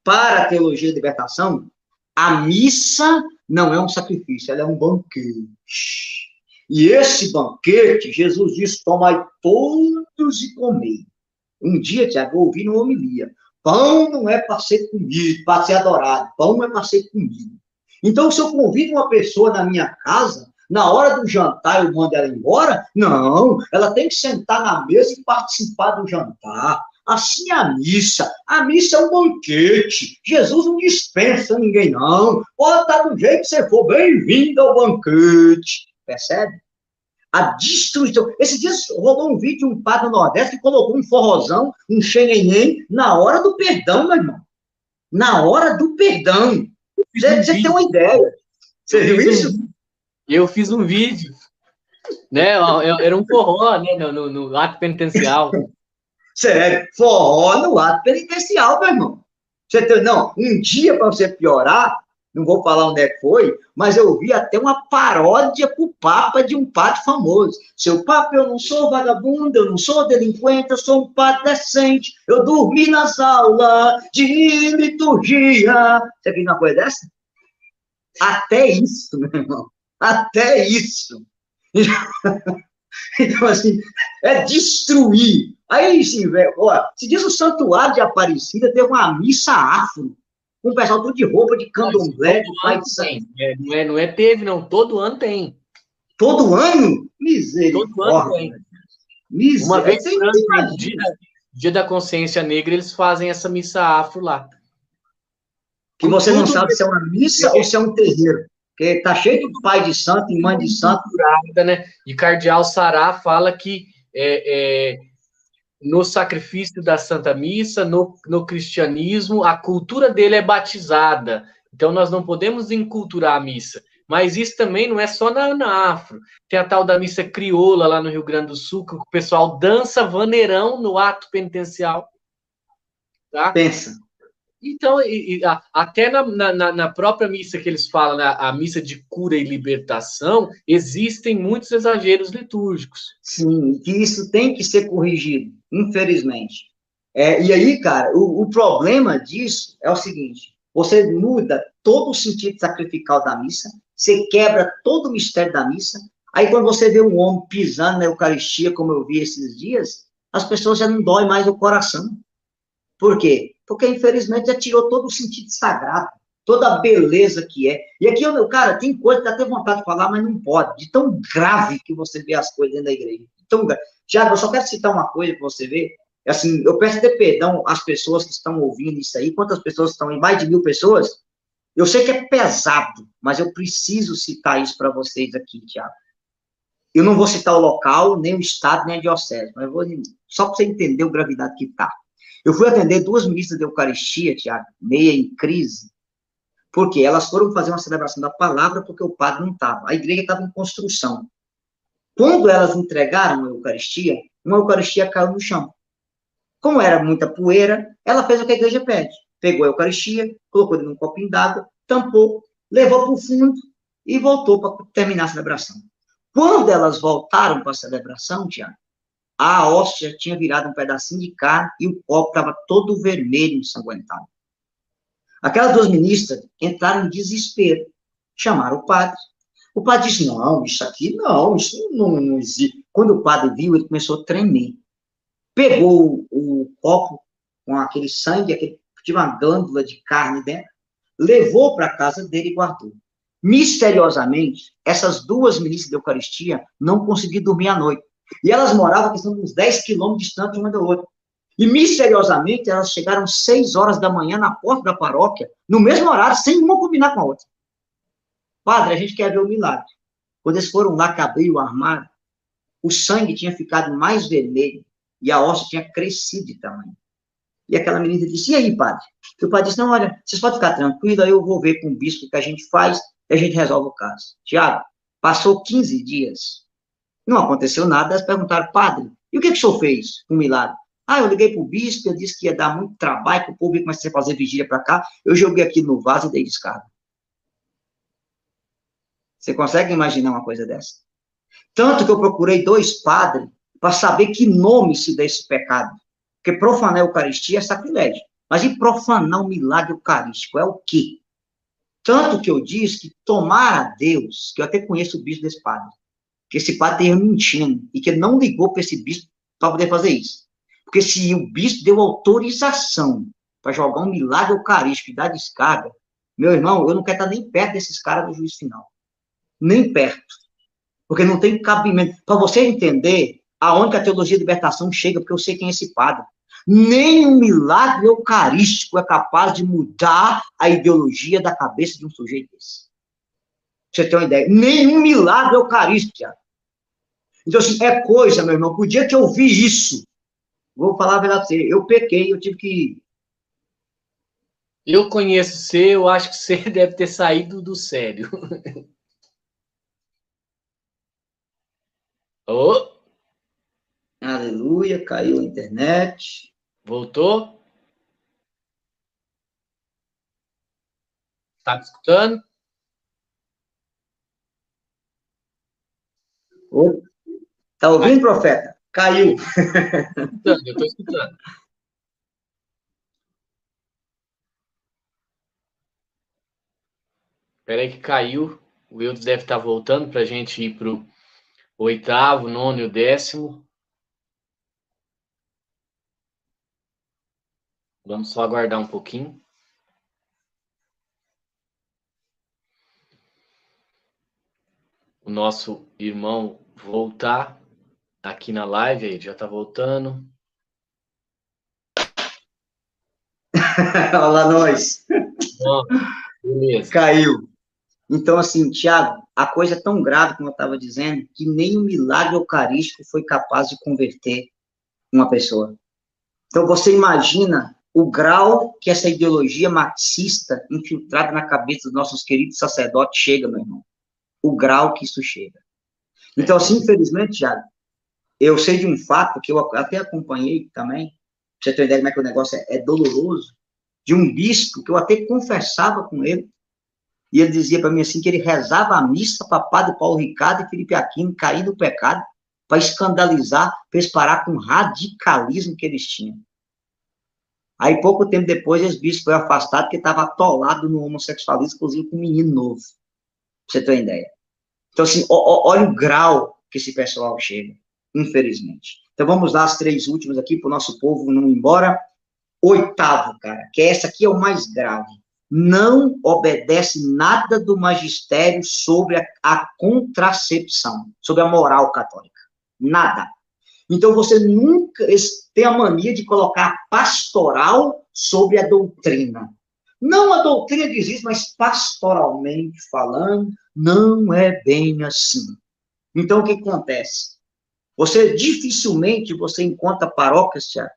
B: Para a teologia da libertação, a missa não é um sacrifício, ela é um banquete. E esse banquete, Jesus disse, tomai todos e comei. Um dia, Tiago, eu ouvi numa homilia, pão não é para ser comido, para ser adorado, pão é para ser comido. Então, se eu convido uma pessoa na minha casa, na hora do jantar eu mando ela embora? Não, ela tem que sentar na mesa e participar do jantar. Assim é a missa. A missa é um banquete. Jesus não dispensa ninguém, não. Pode estar do jeito que você for, bem-vindo ao banquete. Percebe? A destruição. Esses dias rolou um vídeo de um padre no Nordeste que colocou um forrozão, um xenhenhen, na hora do perdão, meu irmão. Na hora do perdão. Você tem uma ideia. Você viu isso?
A: Eu fiz um vídeo, né? Era um forró, né? No ato penitencial.
B: Sério, forró no ato penitencial, meu irmão. Não, um dia para você piorar, não vou falar onde é que foi, mas eu vi até uma paródia pro Papa de um padre famoso. Seu Papa, eu não sou vagabundo, eu não sou delinquente, eu sou um padre decente, eu dormi nas aulas de liturgia. Você viu uma coisa dessa? Até isso, meu irmão. Até isso. Então, assim, é destruir. Aí, sim, velho, ó, se diz o Santuário de Aparecida, teve uma missa afro, com o pessoal tudo de roupa de candomblé, de pai de santo.
A: Teve, não, todo ano tem.
B: Todo ano? Misericórdia.
A: Todo ano tem. Uma vez por ano, dia da consciência negra, eles fazem essa missa afro lá.
B: Que você não sabe se é uma missa ou se é um terreiro. Porque tá cheio de pai de santo e mãe de santo.
A: Né? E Cardeal Sará fala que no sacrifício da Santa Missa, no cristianismo, a cultura dele é batizada. Então, nós não podemos enculturar a missa. Mas isso também não é só na Afro. Tem a tal da missa crioula lá no Rio Grande do Sul, que o pessoal dança vaneirão no ato penitencial. Tá?
B: Pensa.
A: Então, até na própria missa que eles falam, a missa de cura e libertação, existem muitos exageros litúrgicos.
B: Sim, que isso tem que ser corrigido, infelizmente. E aí, cara, o problema disso é o seguinte, você muda todo o sentido sacrificial da missa, você quebra todo o mistério da missa, aí quando você vê um homem pisando na Eucaristia, como eu vi esses dias, as pessoas já não doem mais o coração. Por quê? Porque, infelizmente, já tirou todo o sentido sagrado, toda a beleza que é. E aqui, cara, tem coisa que dá até vontade de falar, mas não pode, de tão grave que você vê as coisas dentro da igreja. Tão grave. Tiago, eu só quero citar uma coisa para você ver. Assim, eu peço até perdão às pessoas que estão ouvindo isso aí, quantas pessoas estão em mais de 1000 pessoas. Eu sei que é pesado, mas eu preciso citar isso para vocês aqui, Tiago. Eu não vou citar o local, nem o estado, nem a diocese, mas eu vou, só para você entender a gravidade que está. Eu fui atender duas ministras da Eucaristia, Tiago, meia em crise, porque elas foram fazer uma celebração da palavra porque o padre não estava. A igreja estava em construção. Quando elas entregaram a Eucaristia, uma Eucaristia caiu no chão. Como era muita poeira, ela fez o que a igreja pede. Pegou a Eucaristia, colocou num copinho d'água, tampou, levou para o fundo e voltou para terminar a celebração. Quando elas voltaram para a celebração, Tiago, a hóstia tinha virado um pedacinho de carne e o copo estava todo vermelho, ensanguentado. Aquelas duas ministras entraram em desespero, chamaram o padre. O padre disse, não, isso não existe. Quando o padre viu, ele começou a tremer. Pegou o copo com aquele sangue, tinha uma glândula de carne dentro, levou para a casa dele e guardou. Misteriosamente, essas duas ministras da Eucaristia não conseguiam dormir à noite. E elas moravam, questão de uns 10 quilômetros distantes uma da outra. E, misteriosamente, elas chegaram 6 horas da manhã na porta da paróquia, no mesmo horário, sem uma combinar com a outra. Padre, a gente quer ver o milagre. Quando eles foram lá que abriram o armário, o sangue tinha ficado mais vermelho e a hóstia tinha crescido de tamanho. E aquela menina disse, e aí, padre? E o padre disse, não, olha, vocês podem ficar tranquilos, eu vou ver com o bispo o que a gente faz e a gente resolve o caso. Tiago, passou 15 dias, não aconteceu nada, elas perguntaram, padre, e o que o senhor fez com o milagre? Ah, eu liguei para o bispo, ele disse que ia dar muito trabalho, que o povo ia começar a fazer vigília para cá, eu joguei aqui no vaso e dei descarga. Você consegue imaginar uma coisa dessa? Tanto que eu procurei 2 padres para saber que nome se dá esse pecado. Porque profanar a Eucaristia é sacrilégio. Mas e profanar o milagre eucarístico? É o quê? Tanto que eu disse que tomar a Deus, que eu até conheço o bispo desse padre, que esse padre estava mentindo, e que ele não ligou para esse bispo para poder fazer isso. Porque se o bispo deu autorização para jogar um milagre eucarístico e dar descarga, meu irmão, eu não quero estar nem perto desses caras do juízo final. Nem perto. Porque não tem cabimento. Para você entender aonde que a teologia de libertação chega, porque eu sei quem é esse padre. Nem um milagre eucarístico é capaz de mudar a ideologia da cabeça de um sujeito desse. Pra você ter uma ideia. Nenhum milagre eucarístico, Tiago. Então, assim, é coisa, meu irmão, o dia que eu vi isso, vou falar a verdade pra você, eu pequei, eu tive que...
A: Eu conheço você, eu acho que você deve ter saído do sério. Oh,
B: Aleluia, caiu a internet.
A: voltou? Tá me escutando?
B: Tá ouvindo, profeta? Caiu.
A: Eu estou escutando. Espera aí que caiu. O Wildes deve estar voltando para a gente ir para o 8º, 9º e o 10º. Vamos só aguardar um pouquinho. O nosso irmão voltar aqui na live, aí já está voltando.
B: Olha lá nós.
A: Beleza.
B: Caiu. Então, assim, Tiago, a coisa é tão grave, como eu estava dizendo, que nem o milagre eucarístico foi capaz de converter uma pessoa. Então, você imagina o grau que essa ideologia marxista infiltrada na cabeça dos nossos queridos sacerdotes chega, meu irmão. O grau que isso chega. Então, assim, infelizmente, Tiago, eu sei de um fato que eu até acompanhei também, pra você ter ideia como é que o negócio é doloroso, de um bispo que eu até conversava com ele, e ele dizia para mim assim, que ele rezava a missa para Padre Paulo Ricardo e Felipe Aquino cair no pecado, para escandalizar, para eles parar com o radicalismo que eles tinham. Aí, pouco tempo depois, esse bispo foi afastado, porque estava atolado no homossexualismo, inclusive com um menino novo, pra você ter uma ideia. Então, assim, olha o grau que esse pessoal chega, infelizmente. Então, vamos lá, as 3 últimas aqui, para o nosso povo não ir embora. 8º, cara, que essa aqui é o mais grave. Não obedece nada do magistério sobre a contracepção, sobre a moral católica. Nada. Então, você nunca tem a mania de colocar pastoral sobre a doutrina. Não a doutrina diz isso, mas pastoralmente falando, não é bem assim. Então, o que acontece? Dificilmente você encontra paróquias, Tiago,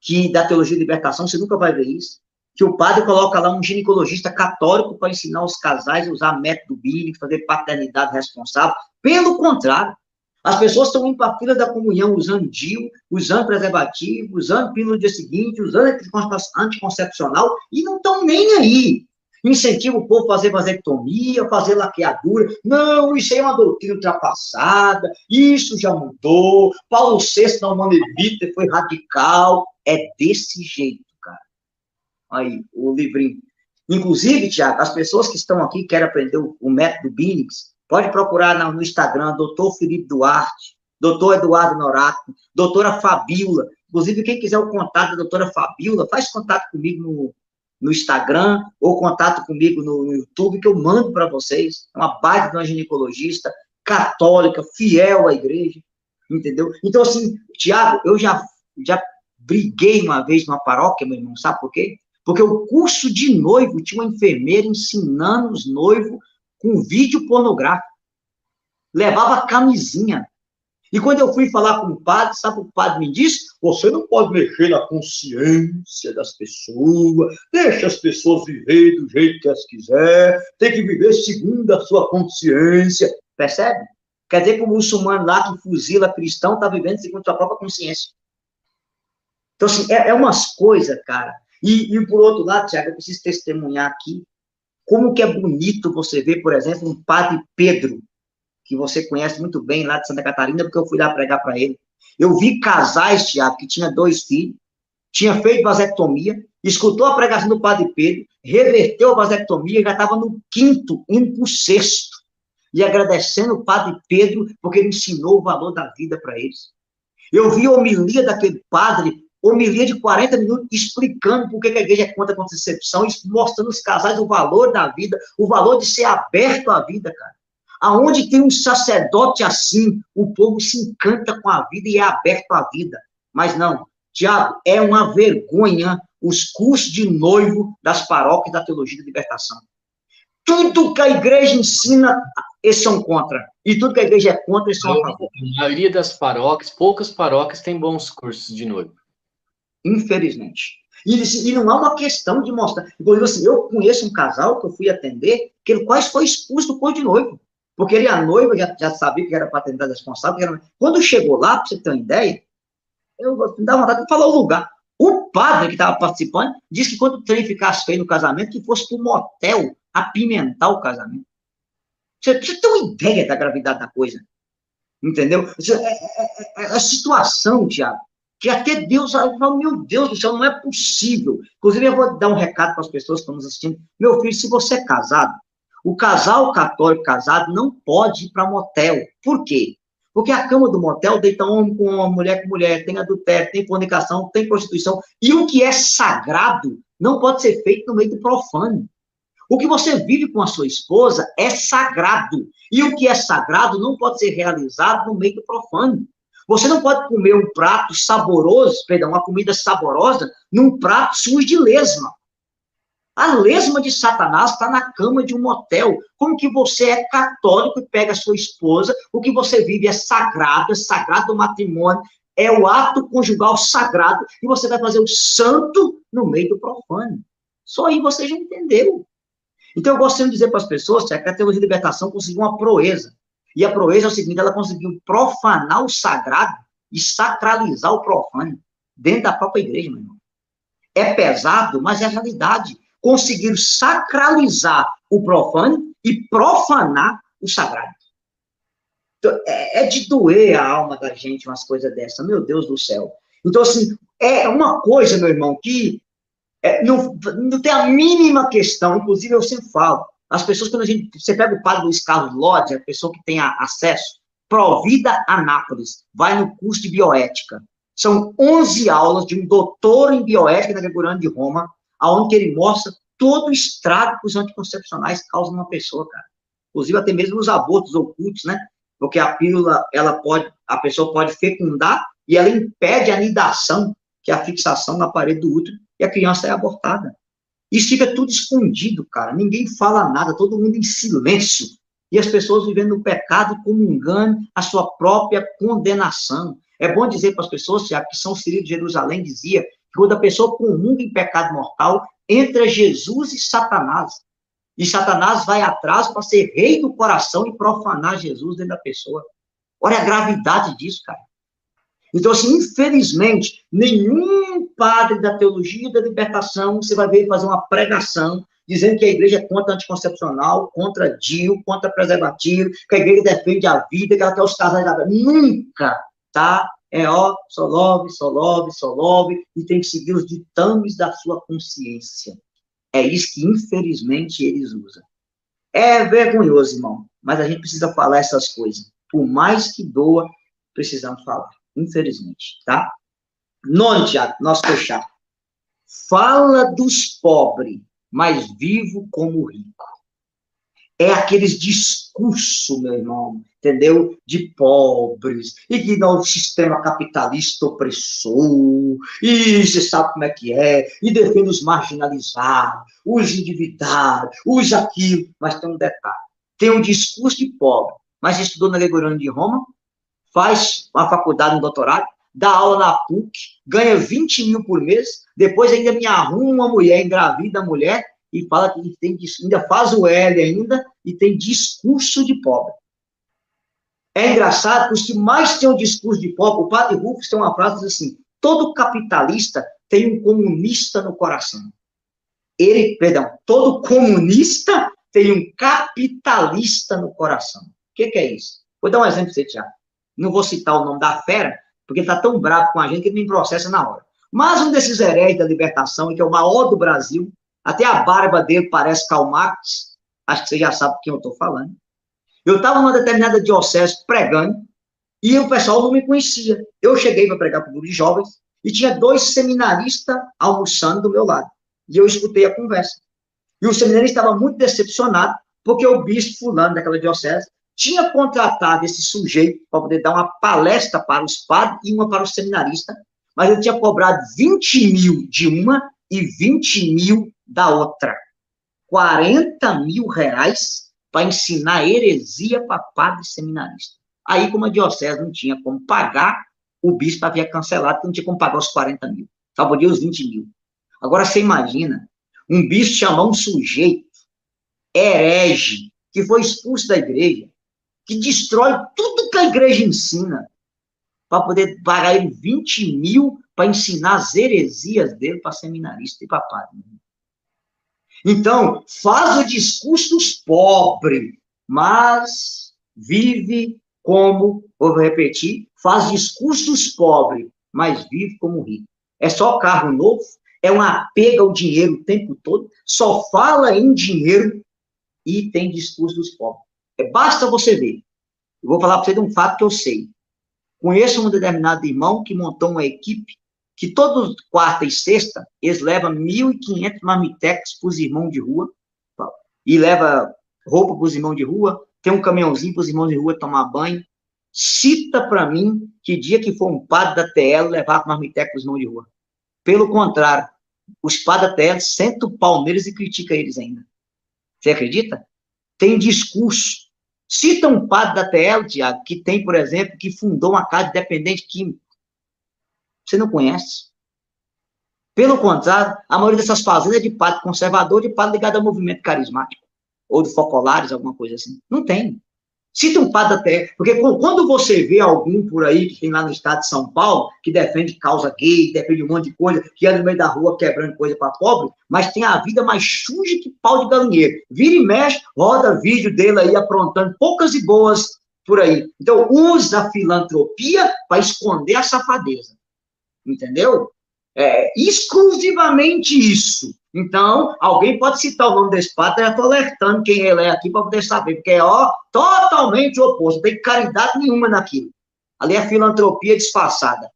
B: que da teologia de libertação, você nunca vai ver isso, que o padre coloca lá um ginecologista católico para ensinar os casais a usar método bíblico, fazer paternidade responsável. Pelo contrário, as pessoas estão indo para a fila da comunhão usando DIU, usando preservativo, usando pílula no dia seguinte, usando anticoncepcional, e não estão nem aí. Incentiva o povo a fazer vasectomia, fazer laqueadura. Não, isso aí é uma doutrina ultrapassada, isso já mudou. Paulo VI, na Humana Vitae, foi radical. É desse jeito, cara. Aí, o livrinho. Inclusive, Tiago, as pessoas que estão aqui, querem aprender o método Binix, pode procurar no Instagram, doutor Felipe Duarte, doutor Eduardo Norato, doutora Fabíola. Inclusive, quem quiser o contato da doutora Fabíola, faz contato comigo no Instagram, ou contato comigo no YouTube, que eu mando para vocês. É uma baita de uma ginecologista, católica, fiel à igreja, entendeu? Então, assim, Tiago, eu já briguei uma vez numa paróquia, meu irmão, sabe por quê? Porque o curso de noivo tinha uma enfermeira ensinando os noivos com vídeo pornográfico. Levava camisinha. E quando eu fui falar com o padre, sabe o que o padre me disse? Você não pode mexer na consciência das pessoas, deixa as pessoas viver do jeito que elas quiserem, tem que viver segundo a sua consciência. Percebe? Quer dizer que o muçulmano lá que fuzila cristão está vivendo segundo a sua própria consciência. Então, assim, é umas coisas, cara. E por outro lado, Tiago, eu preciso testemunhar aqui como que é bonito você ver, por exemplo, um padre Pedro, que você conhece muito bem lá de Santa Catarina, porque eu fui lá pregar para ele. Eu vi casais, Tiago, que tinha 2 filhos, tinha feito vasectomia, escutou a pregação do padre Pedro, reverteu a vasectomia, já estava no 5º, indo para o 6º, e agradecendo o padre Pedro, porque ele ensinou o valor da vida para eles. Eu vi a homilia daquele padre, homilia de 40 minutos, explicando por que a igreja é contra a contracepção, mostrando os casais o valor da vida, o valor de ser aberto à vida, cara. Aonde tem um sacerdote assim, o povo se encanta com a vida e é aberto à vida. Mas não, Tiago, é uma vergonha os cursos de noivo das paróquias da teologia da libertação. Tudo que a igreja ensina, eles são contra. E tudo que a igreja é contra, eles são a favor.
A: A maioria das paróquias, poucas paróquias têm bons cursos de noivo.
B: Infelizmente. E não é uma questão de mostrar. Inclusive, assim, eu conheço um casal que eu fui atender, que ele quase foi expulso do curso de noivo. Porque ele, a noiva, já sabia que era paternidade responsável. Quando chegou lá, para você ter uma ideia, eu dá vontade de falar o lugar. O padre que estava participando disse que quando o trem ficasse feio no casamento, que fosse para um motel apimentar o casamento. Você tem uma ideia da gravidade da coisa. Entendeu? É a situação, Tiago, que até Deus fala, meu Deus do céu, não é possível. Inclusive, eu vou dar um recado para as pessoas que estão nos assistindo. Meu filho, se você é casado, o casal católico casado não pode ir para motel. Por quê? Porque a cama do motel deita homem com homem, mulher com mulher, tem adultério, tem fornicação, tem prostituição. E o que é sagrado não pode ser feito no meio do profano. O que você vive com a sua esposa é sagrado. E o que é sagrado não pode ser realizado no meio do profano. Você não pode comer um prato saboroso, uma comida saborosa, num prato sujo de lesma. A lesma de Satanás está na cama de um motel. Como que você é católico e pega a sua esposa, o que você vive é sagrado do matrimônio, é o ato conjugal sagrado, e você vai fazer o santo no meio do profano. Só aí você já entendeu. Então, eu gosto de dizer para as pessoas que a teologia de libertação conseguiu uma proeza. E a proeza é o seguinte, ela conseguiu profanar o sagrado e sacralizar o profano dentro da própria igreja, meu irmão. É pesado, mas é a realidade. Conseguiram sacralizar o profano e profanar o sagrado. Então, é de doer a alma da gente umas coisas dessas, meu Deus do céu. Então, assim, é uma coisa, meu irmão, que não tem a mínima questão, inclusive eu sempre falo, as pessoas, quando você pega o padre Luiz Carlos Lodge, a pessoa que tem acesso, Provida Anápolis, vai no curso de bioética. São 11 aulas de um doutor em bioética na Gregoriana de Roma, onde ele mostra todo o estrago que os anticoncepcionais causam numa pessoa, cara. Inclusive até mesmo os abortos ocultos, né? Porque a pílula, a pessoa pode fecundar e ela impede a nidação, que é a fixação na parede do útero, e a criança é abortada. Isso fica tudo escondido, cara. Ninguém fala nada, todo mundo em silêncio. E as pessoas vivendo no pecado, comungando a sua própria condenação. É bom dizer para as pessoas, que São Cirilo de Jerusalém dizia quando a pessoa comunga em pecado mortal, entra Jesus e Satanás. E Satanás vai atrás para ser rei do coração e profanar Jesus dentro da pessoa. Olha a gravidade disso, cara. Então, assim, infelizmente, nenhum padre da teologia da libertação, você vai ver fazer uma pregação dizendo que a igreja é contra anticoncepcional, contra DIU, contra preservativo, que a igreja defende a vida, que ela quer os casais da vida. Nunca, tá? É ó, só love, e tem que seguir os ditames da sua consciência. É isso que, infelizmente, eles usam. É vergonhoso, irmão, mas a gente precisa falar essas coisas. Por mais que doa, precisamos falar. Infelizmente, tá? Nono, Tiago, nós fechar. Fala dos pobres, mas vivo como rico. É aqueles discursos, meu irmão, entendeu? De pobres, e que não o sistema capitalista opressor, e você sabe como é que é, e defende os marginalizados, os endividados, os aquilo, mas tem um detalhe. Tem um discurso de pobre, mas estudou na Gregoriana de Roma, faz uma faculdade, um doutorado, dá aula na PUC, ganha 20 mil por mês, depois ainda me arruma uma mulher, engravida a mulher, e fala que tem, ainda faz o L ainda, e tem discurso de pobre. É engraçado que os que mais têm um discurso de pobre, o padre Rufus tem uma frase que diz assim, todo capitalista tem um comunista no coração. Todo comunista tem um capitalista no coração. O que é isso? Vou dar um exemplo para você, Tiago. Não vou citar o nome da fera, porque ele está tão bravo com a gente que ele me processa na hora. Mas um desses heréis da libertação, que é o maior do Brasil, até a barba dele parece Karl Marx, acho que você já sabe de quem eu estou falando. Eu estava numa determinada diocese pregando, e o pessoal não me conhecia. Eu cheguei para pregar para um grupo de jovens, e tinha 2 seminaristas almoçando do meu lado. E eu escutei a conversa. E o seminarista estava muito decepcionado, porque o bispo fulano daquela diocese tinha contratado esse sujeito para poder dar uma palestra para os padres e uma para os seminaristas, mas ele tinha cobrado 20 mil de uma e 20 mil da outra. 40 mil reais para ensinar heresia para padre seminarista. Aí, como a diocese não tinha como pagar, o bispo havia cancelado, porque não tinha como pagar os 40 mil. Só podia os 20 mil. Agora, você imagina, um bispo chamar um sujeito herege, que foi expulso da igreja, que destrói tudo que a igreja ensina, para poder pagar ele 20 mil para ensinar as heresias dele para seminarista e para padre. Então, faz o discurso dos pobres, mas vive como, vou repetir, faz discurso dos pobres, mas vive como rico. É só carro novo, é um apego ao dinheiro o tempo todo, só fala em dinheiro e tem discurso dos pobres. Basta você ver. Eu vou falar para você de um fato que eu sei. Conheço um determinado irmão que montou uma equipe que toda quarta e sexta eles levam 1.500 marmitecos para os irmãos de rua, e leva roupa para os irmãos de rua, tem um caminhãozinho para os irmãos de rua tomar banho. Cita para mim que dia que for um padre da TL levar marmiteco para os irmãos de rua. Pelo contrário, os padres da TL sentam o pau neles e criticam eles ainda. Você acredita? Tem discurso. Cita um padre da TL, Tiago, que tem, por exemplo, que fundou uma casa de dependente químico. Você não conhece? Pelo contrário, a maioria dessas fazendas é de padre conservador, de padre ligado ao movimento carismático, ou de focolares, alguma coisa assim. Não tem. Cita um padre até, porque quando você vê algum por aí, que tem lá no estado de São Paulo, que defende causa gay, defende um monte de coisa, que anda no meio da rua quebrando coisa para pobre, mas tem a vida mais suja que pau de galinheiro. Vira e mexe, roda vídeo dele aí aprontando poucas e boas por aí. Então, usa a filantropia para esconder a safadeza. Entendeu? Exclusivamente isso. Então, alguém pode citar o nome desse padre, eu estou alertando quem ele é aqui para poder saber, porque é totalmente o oposto, não tem caridade nenhuma naquilo. Ali é filantropia disfarçada.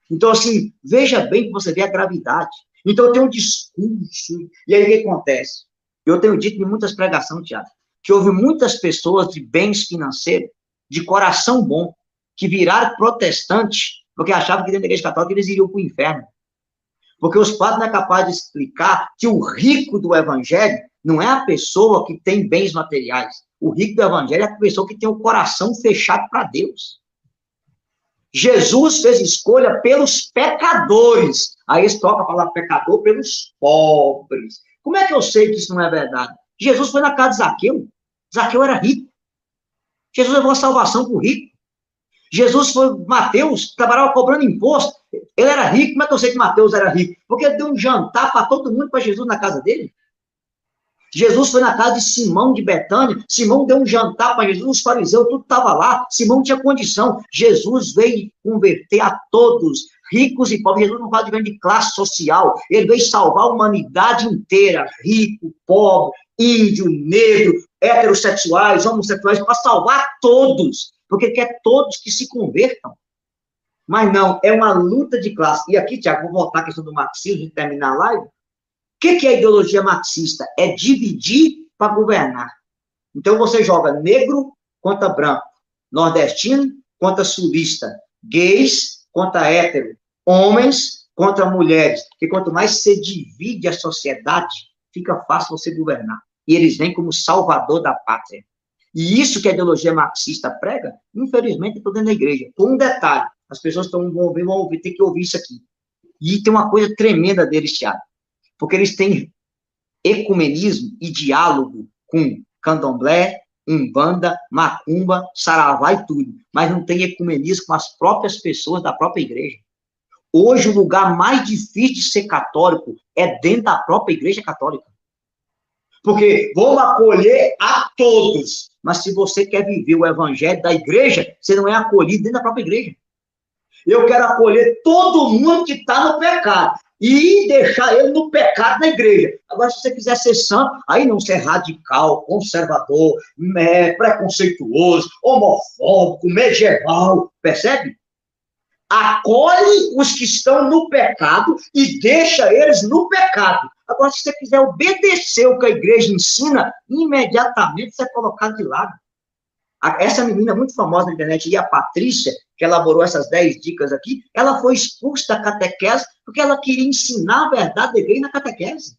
B: Então, assim, veja bem que você vê a gravidade. Então, tem um discurso, e aí o que acontece? Eu tenho dito em muitas pregações, Tiago, que houve muitas pessoas de bens financeiros, de coração bom, que viraram protestantes, porque achavam que dentro da igreja católica eles iriam para o inferno. Porque os padres não é capaz de explicar que o rico do evangelho não é a pessoa que tem bens materiais. O rico do evangelho é a pessoa que tem o coração fechado para Deus. Jesus fez escolha pelos pecadores. Aí eles trocam a palavra pecador pelos pobres. Como é que eu sei que isso não é verdade? Jesus foi na casa de Zaqueu. Zaqueu era rico. Jesus levou a salvação para o rico. Jesus foi, Mateus, trabalhava cobrando imposto. Ele era rico. Como é que eu sei que Mateus era rico? Porque ele deu um jantar para todo mundo, para Jesus na casa dele. Jesus foi na casa de Simão de Betânia. Simão deu um jantar para Jesus, os fariseus, tudo estava lá. Simão tinha condição. Jesus veio converter a todos, ricos e pobres. Jesus não fala de classe social. Ele veio salvar a humanidade inteira, rico, pobre, índio, negro, heterossexuais, homossexuais, para salvar todos. Porque ele quer todos que se convertam. Mas não, é uma luta de classe. E aqui, Tiago, vou voltar à questão do marxismo, de terminar a live. O que é a ideologia marxista? É dividir para governar. Então, você joga negro contra branco, nordestino contra sulista, gays contra hétero, homens contra mulheres. Porque quanto mais você divide a sociedade, fica fácil você governar. E eles vêm como salvador da pátria. E isso que a ideologia marxista prega, infelizmente, estou dentro da igreja. Por um detalhe, as pessoas vão ouvir, tem que ouvir isso aqui. E tem uma coisa tremenda deles, Thiago. Porque eles têm ecumenismo e diálogo com candomblé, umbanda, macumba, saravá e tudo. Mas não tem ecumenismo com as próprias pessoas da própria igreja. Hoje, o lugar mais difícil de ser católico é dentro da própria igreja católica. Porque vamos acolher a todos. Mas se você quer viver o evangelho da igreja, você não é acolhido dentro da própria igreja. Eu quero acolher todo mundo que está no pecado e deixar ele no pecado na igreja. Agora, se você quiser ser santo, aí não ser radical, conservador, preconceituoso, homofóbico, medieval, percebe? Acolhe os que estão no pecado e deixa eles no pecado. Agora, se você quiser obedecer o que a igreja ensina, imediatamente você é colocado de lado. Essa menina muito famosa na internet, e a Patrícia, que elaborou essas 10 dicas aqui, ela foi expulsa da catequese porque ela queria ensinar a verdade da igreja na catequese.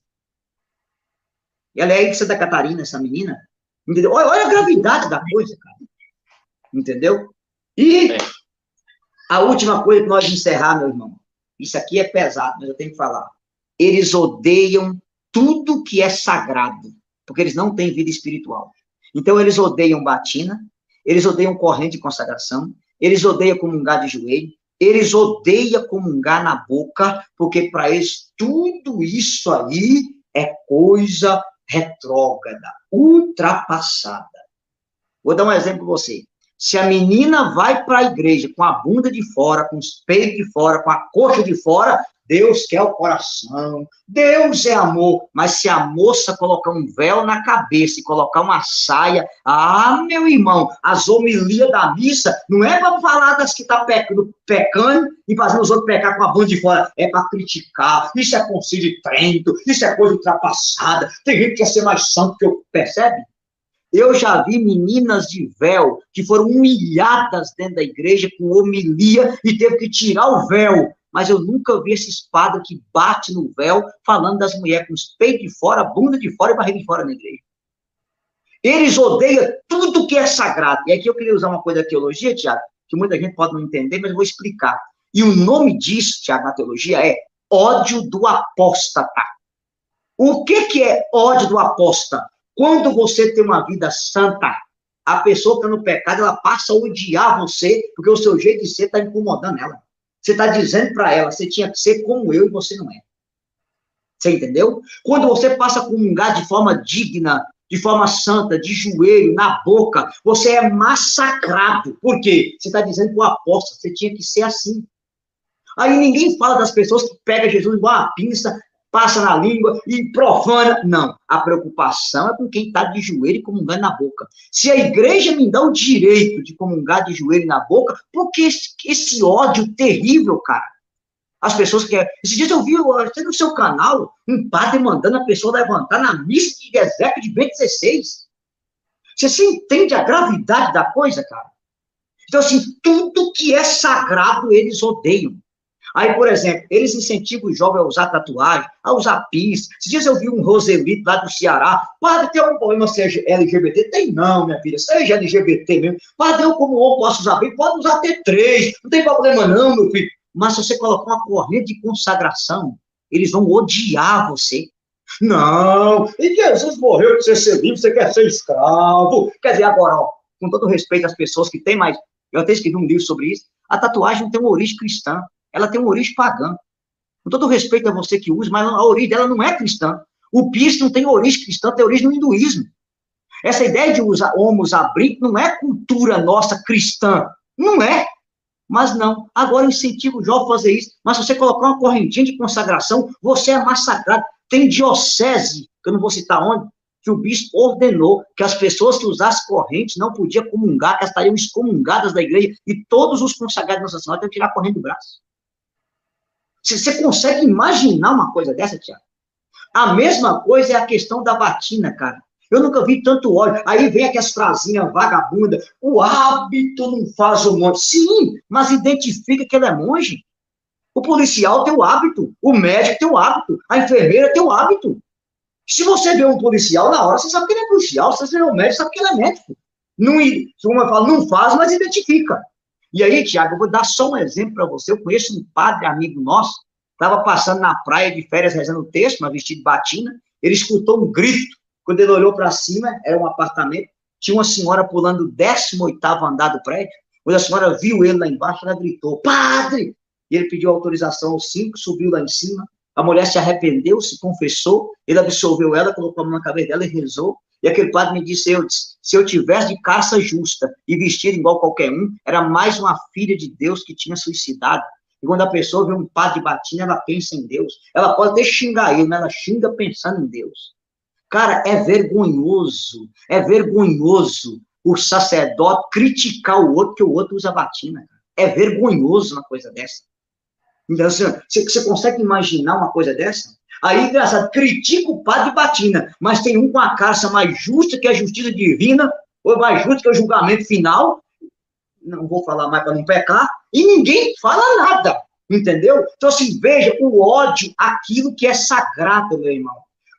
B: Ela é aí de Santa Catarina, essa menina. Entendeu? Olha a gravidade da coisa, cara. Entendeu? E a última coisa que nós encerrar, meu irmão, isso aqui é pesado, mas eu tenho que falar. Eles odeiam tudo que é sagrado, porque eles não têm vida espiritual. Então, eles odeiam batina, eles odeiam corrente de consagração, eles odeiam comungar de joelho, eles odeiam comungar na boca, porque para eles tudo isso aí é coisa retrógrada, ultrapassada. Vou dar um exemplo para você. Se a menina vai para a igreja com a bunda de fora, com os peitos de fora, com a coxa de fora, Deus quer o coração, Deus é amor. Mas se a moça colocar um véu na cabeça e colocar uma saia, meu irmão, as homilias da missa não é para falar das que estão pecando e fazendo os outros pecar com a bunda de fora, é para criticar. Isso é concílio de Trento, isso é coisa ultrapassada. Tem gente que quer ser mais santo que eu, percebe? Eu já vi meninas de véu que foram humilhadas dentro da igreja com homilia e teve que tirar o véu. Mas eu nunca vi esses padres que batem no véu falando das mulheres com os peitos de fora, bunda de fora e barriga de fora na igreja. Eles odeiam tudo que é sagrado. E aqui eu queria usar uma coisa da teologia, Tiago, que muita gente pode não entender, mas eu vou explicar. E o nome disso, Tiago, na teologia é ódio do apóstata. O que é ódio do apóstata? Quando você tem uma vida santa, a pessoa que está no pecado, ela passa a odiar você, porque o seu jeito de ser está incomodando ela. Você está dizendo para ela, você tinha que ser como eu e você não é. Você entendeu? Quando você passa a comungar de forma digna, de forma santa, de joelho, na boca, você é massacrado. Por quê? Você está dizendo para o apóstolo, você tinha que ser assim. Aí ninguém fala das pessoas que pegam Jesus igual uma pinça, passa na língua e profana. Não, a preocupação é com quem está de joelho e comungando na boca. Se a igreja me dá o direito de comungar de joelho na boca, por que esse ódio terrível, cara? As pessoas que... Esses dias eu vi até no seu canal um padre mandando a pessoa levantar na missa de deserto de Bento XVI. Você entende a gravidade da coisa, cara? Então, assim, tudo que é sagrado eles odeiam. Aí, por exemplo, eles incentivam o jovem a usar tatuagem, a usar piercing. Esses dias eu vi um Roselito lá do Ceará. Padre, tem algum problema ser LGBT? Tem não, minha filha. Seja LGBT mesmo. Padre, eu como homem posso usar bem? Pode usar até 3. Não tem problema não, meu filho. Mas se você colocar uma corrente de consagração, eles vão odiar você. Não, e Jesus morreu para você ser livre, você quer ser escravo. Quer dizer, agora, ó, com todo respeito às pessoas que têm mais... Eu até escrevi um livro sobre isso. A tatuagem não tem uma origem cristã. Ela tem uma origem pagã. Com todo respeito a você que usa, mas a origem dela não é cristã. O piercing não tem origem cristã, tem origem no hinduísmo. Essa ideia de homem usar brinco não é cultura nossa cristã. Não é. Mas não. Agora incentiva o jovem a fazer isso. Mas se você colocar uma correntinha de consagração, você é massacrado. Tem diocese, que eu não vou citar onde, que o bispo ordenou que as pessoas que usassem correntes não podiam comungar, que elas estariam excomungadas da igreja, e todos os consagrados da Nossa Senhora têm que tirar a corrente do braço. Você consegue imaginar uma coisa dessa, Tiago? A mesma coisa é a questão da batina, cara. Eu nunca vi tanto óleo. Aí vem aquelas frasinhas vagabundas. O hábito não faz o monge. Sim, mas identifica que ele é monge. O policial tem o hábito. O médico tem o hábito. A enfermeira tem o hábito. Se você vê um policial na hora, você sabe que ele é policial. Se você vê um médico, sabe que ele é médico. Não, uma fala, não faz, mas identifica. E aí, Tiago, eu vou dar só um exemplo para você. Eu conheço um padre amigo nosso, estava passando na praia de férias rezando o texto, mas vestido de batina. Ele escutou um grito. Quando ele olhou para cima, era um apartamento, tinha uma senhora pulando o 18º andar do prédio. Quando a senhora viu ele lá embaixo, ela gritou, padre! E ele pediu autorização aos 5, subiu lá em cima. A mulher se arrependeu, se confessou, ele absolveu ela, colocou a mão na cabeça dela e rezou. E aquele padre me disse, se eu tivesse de caça justa e vestido igual qualquer um, era mais uma filha de Deus que tinha suicidado. E quando a pessoa vê um padre de batina, ela pensa em Deus. Ela pode até xingar ele, mas ela xinga pensando em Deus. Cara, é vergonhoso o sacerdote criticar o outro, que o outro usa batina. É vergonhoso uma coisa dessa. Então, você consegue imaginar uma coisa dessa? Aí, engraçado, critica o padre de batina, mas tem um com a caça mais justa, que é a justiça divina, ou mais justa que é o julgamento final, não vou falar mais para não pecar, e ninguém fala nada, entendeu? Então, assim, veja o ódio, aquilo que é sagrado, meu irmão.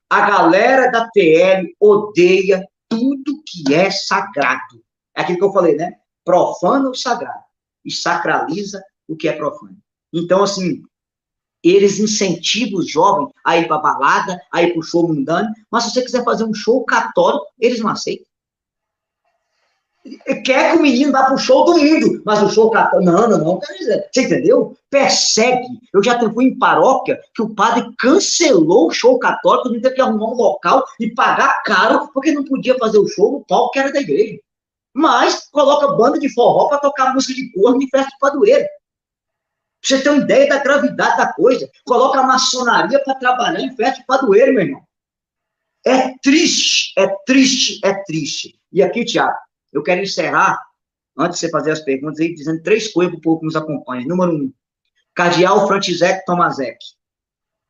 B: A galera da TL odeia tudo que é sagrado. É aquilo que eu falei, né? Profana o sagrado e sacraliza o que é profano. Então, assim, eles incentivam os jovens a ir para balada, a ir para o show mundano, mas se você quiser fazer um show católico, eles não aceitam. Quer que o menino vá para o show do mundo, mas o show católico, não, você entendeu? Persegue. Eu já fui em paróquia que o padre cancelou o show católico, não teve que arrumar um local e pagar caro, porque não podia fazer o show no palco que era da igreja. Mas coloca banda de forró para tocar música de corno em festa de padroeiro. Pra você ter uma ideia da gravidade da coisa. Coloca a maçonaria para trabalhar em festa de padroeiro, meu irmão. É triste. E aqui, Tiago, eu quero encerrar, antes de você fazer as perguntas, aí, dizendo 3 coisas para o povo que nos acompanha. Número 1, Cardeal František Tomaszek.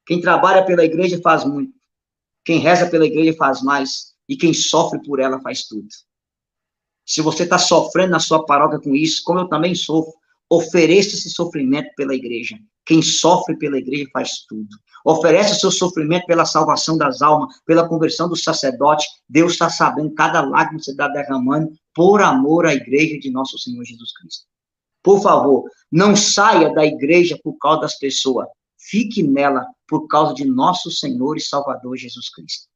B: Quem trabalha pela igreja faz muito. Quem reza pela igreja faz mais. E quem sofre por ela faz tudo. Se você está sofrendo na sua paróquia com isso, como eu também sofro, ofereça esse sofrimento pela igreja. Quem sofre pela igreja faz tudo. Oferece o seu sofrimento pela salvação das almas, pela conversão do sacerdote. Deus está sabendo cada lágrima que você está derramando por amor à igreja de nosso Senhor Jesus Cristo. Por favor, não saia da igreja por causa das pessoas. Fique nela por causa de nosso Senhor e Salvador Jesus Cristo.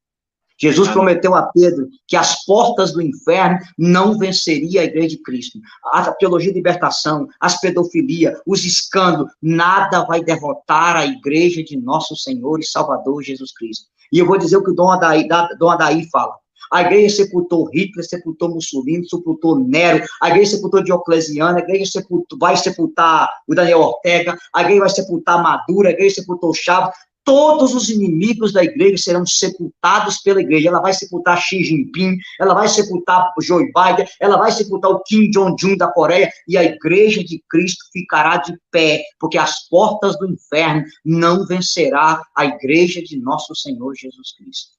B: Jesus prometeu a Pedro que as portas do inferno não venceria a igreja de Cristo. A teologia de libertação, as pedofilia, os escândalos, nada vai derrotar a igreja de nosso Senhor e Salvador Jesus Cristo. E eu vou dizer o que o Dom Adair fala. A igreja sepultou Hitler, sepultou Mussolini, sepultou Nero, a igreja sepultou Diocleciano, a igreja vai sepultar o Daniel Ortega, a igreja vai sepultar Maduro, a igreja sepultou Chávez. Todos os inimigos da igreja serão sepultados pela igreja. Ela vai sepultar Xi Jinping, ela vai sepultar Joe Biden, ela vai sepultar o Kim Jong-un da Coreia, e a igreja de Cristo ficará de pé, porque as portas do inferno não vencerá a igreja de nosso Senhor Jesus Cristo.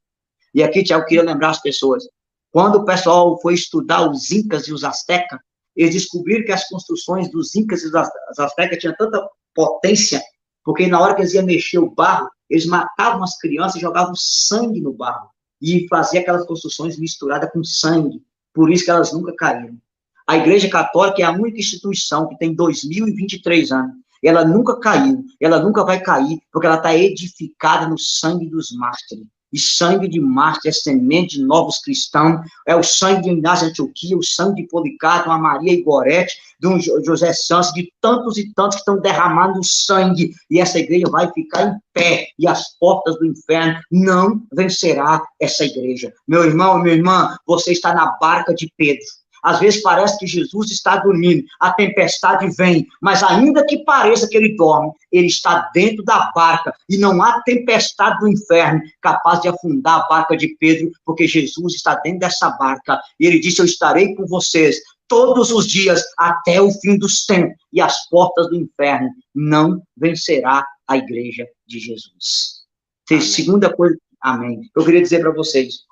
B: E aqui, Tiago, eu queria lembrar as pessoas, quando o pessoal foi estudar os Incas e os Aztecas, eles descobriram que as construções dos Incas e dos Aztecas tinham tanta potência porque na hora que eles iam mexer o barro, eles matavam as crianças e jogavam sangue no barro, e faziam aquelas construções misturadas com sangue, por isso que elas nunca caíram. A Igreja Católica é a única instituição que tem 2023 anos, e ela nunca caiu, ela nunca vai cair, porque ela está edificada no sangue dos mártires. E sangue de mártir é semente de novos cristãos, é o sangue de Inácio de Antioquia, o sangue de Policarpo, a Maria Igorete, do José Santos, de tantos e tantos que estão derramando sangue, e essa igreja vai ficar em pé, e as portas do inferno não vencerá essa igreja. Meu irmão, minha irmã, você está na barca de Pedro. Às vezes parece que Jesus está dormindo, a tempestade vem, mas ainda que pareça que ele dorme, ele está dentro da barca, e não há tempestade do inferno capaz de afundar a barca de Pedro, porque Jesus está dentro dessa barca, e ele disse, eu estarei com vocês todos os dias, até o fim dos tempos, e as portas do inferno não vencerá a igreja de Jesus. Amém. Segunda coisa, amém, eu queria dizer para vocês,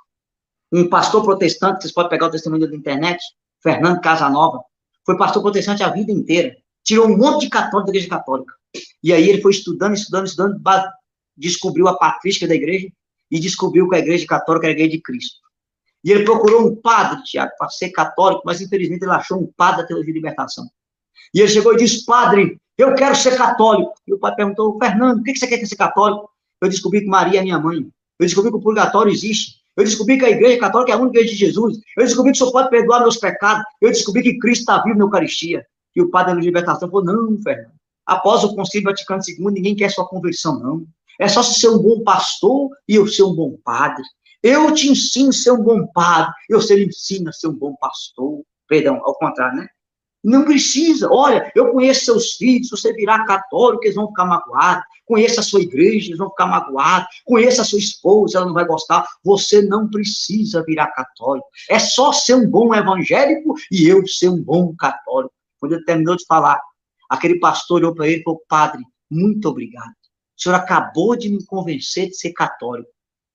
B: um pastor protestante, vocês podem pegar o testemunho da internet, Fernando Casanova, foi pastor protestante a vida inteira, tirou um monte de católico da igreja católica, e aí ele foi estudando, descobriu a patrística da igreja, e descobriu que a igreja católica era a igreja de Cristo. E ele procurou um padre, Tiago, para ser católico, mas infelizmente ele achou um padre da teologia de libertação. E ele chegou e disse, padre, eu quero ser católico. E o padre perguntou, Fernando, por que você quer ser católico? Eu descobri que Maria é minha mãe, eu descobri que o purgatório existe, eu descobri que a igreja católica é a única igreja de Jesus. Eu descobri que o Senhor pode perdoar meus pecados. Eu descobri que Cristo está vivo na Eucaristia. E o padre da libertação falou, não, Fernando. Após o Concílio Vaticano II, ninguém quer sua conversão, não. É só ser um bom pastor e eu ser um bom padre. Eu te ensino a ser um bom padre. Você me ensina a ser um bom pastor. Perdão, ao contrário, né? Não precisa. Olha, eu conheço seus filhos, se você virar católico, eles vão ficar magoados. Conheça a sua igreja, eles vão ficar magoados. Conheça a sua esposa, ela não vai gostar. Você não precisa virar católico. É só ser um bom evangélico e eu ser um bom católico. Quando ele terminou de falar, aquele pastor olhou para ele e falou, padre, muito obrigado. O senhor acabou de me convencer de ser católico.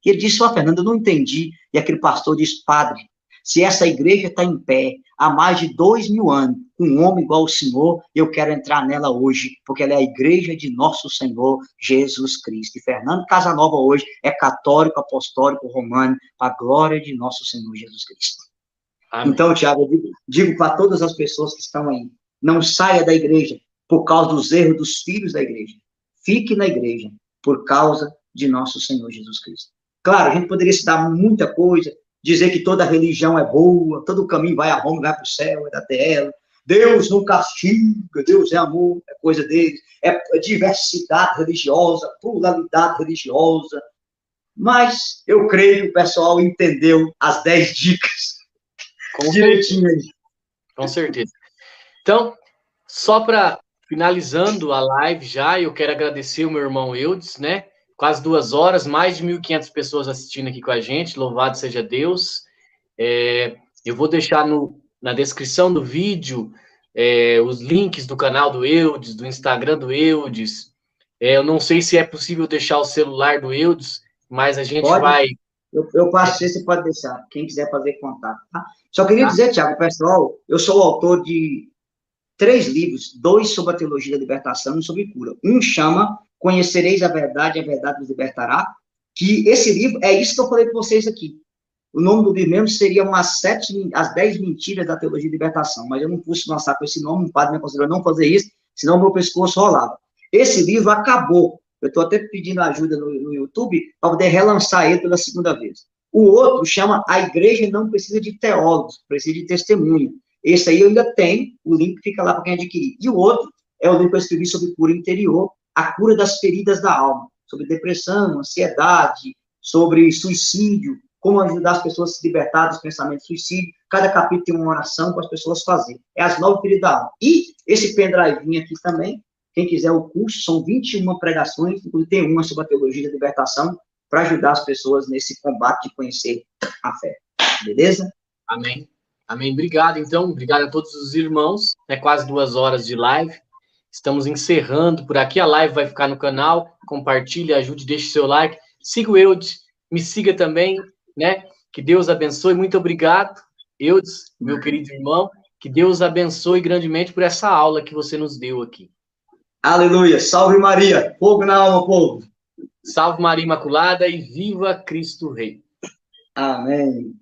B: E ele disse, Fernando, eu não entendi. E aquele pastor disse, padre, se essa igreja está em pé há mais de 2000 anos, com um homem igual o Senhor, eu quero entrar nela hoje, porque ela é a igreja de nosso Senhor Jesus Cristo. E Fernando Casanova hoje é católico, apostólico, romano, para a glória de nosso Senhor Jesus Cristo. Amém. Então, Tiago, eu digo para todas as pessoas que estão aí, não saia da igreja por causa dos erros dos filhos da igreja. Fique na igreja por causa de nosso Senhor Jesus Cristo. Claro, a gente poderia citar muita coisa, dizer que toda religião é boa, todo caminho vai a Roma, vai para o céu, é da terra. Deus não castiga, Deus é amor, é coisa dele, é diversidade religiosa, pluralidade religiosa. Mas eu creio que o pessoal entendeu as 10 dicas direitinho aí.
A: Com certeza. Então, só para finalizando a live já, eu quero agradecer o meu irmão Eudes, né? Quase 2 horas, mais de 1.500 pessoas assistindo aqui com a gente, louvado seja Deus. Eu vou deixar na descrição do vídeo os links do canal do Eudes, do Instagram do Eudes. Eu não sei se é possível deixar o celular do Eudes, mas a gente vai...
B: Eu passei, você pode deixar, quem quiser fazer contato, tá? Só queria dizer, Tiago, pessoal, eu sou o autor de 3 livros, 2 sobre a teologia da libertação e 1 sobre cura. Um chama Conhecereis a verdade vos libertará, que esse livro, é isso que eu falei para vocês aqui. O nome do livro mesmo seria as 10 mentiras da teologia de libertação, mas eu não pude lançar com esse nome, o padre me aconselhou não fazer isso, senão o meu pescoço rolava. Esse livro acabou, eu estou até pedindo ajuda no YouTube para poder relançar ele pela 2ª vez. O outro chama A Igreja Não Precisa de Teólogos, Precisa de Testemunha. Esse aí eu ainda tenho, o link fica lá para quem adquirir. E o outro é o livro que eu escrevi sobre cura interior, a cura das feridas da alma, sobre depressão, ansiedade, sobre suicídio, como ajudar as pessoas a se libertar dos pensamentos de suicídio. Cada capítulo tem uma oração para as pessoas fazerem. É as 9 feridas da alma. E esse pendrive aqui também, quem quiser o curso, são 21 pregações, inclusive tem uma sobre a teologia da libertação, para ajudar as pessoas nesse combate de conhecer a fé. Beleza?
A: Amém. Amém. Obrigado, então. Obrigado a todos os irmãos. É quase 2 horas de live. Estamos encerrando por aqui. A live vai ficar no canal. Compartilhe, ajude, deixe seu like. Siga o Eudes, me siga também, né? Que Deus abençoe. Muito obrigado, Eudes, meu querido irmão. Que Deus abençoe grandemente por essa aula que você nos deu aqui.
B: Aleluia. Salve Maria. Fogo na alma, povo.
A: Salve Maria Imaculada e viva Cristo Rei.
B: Amém.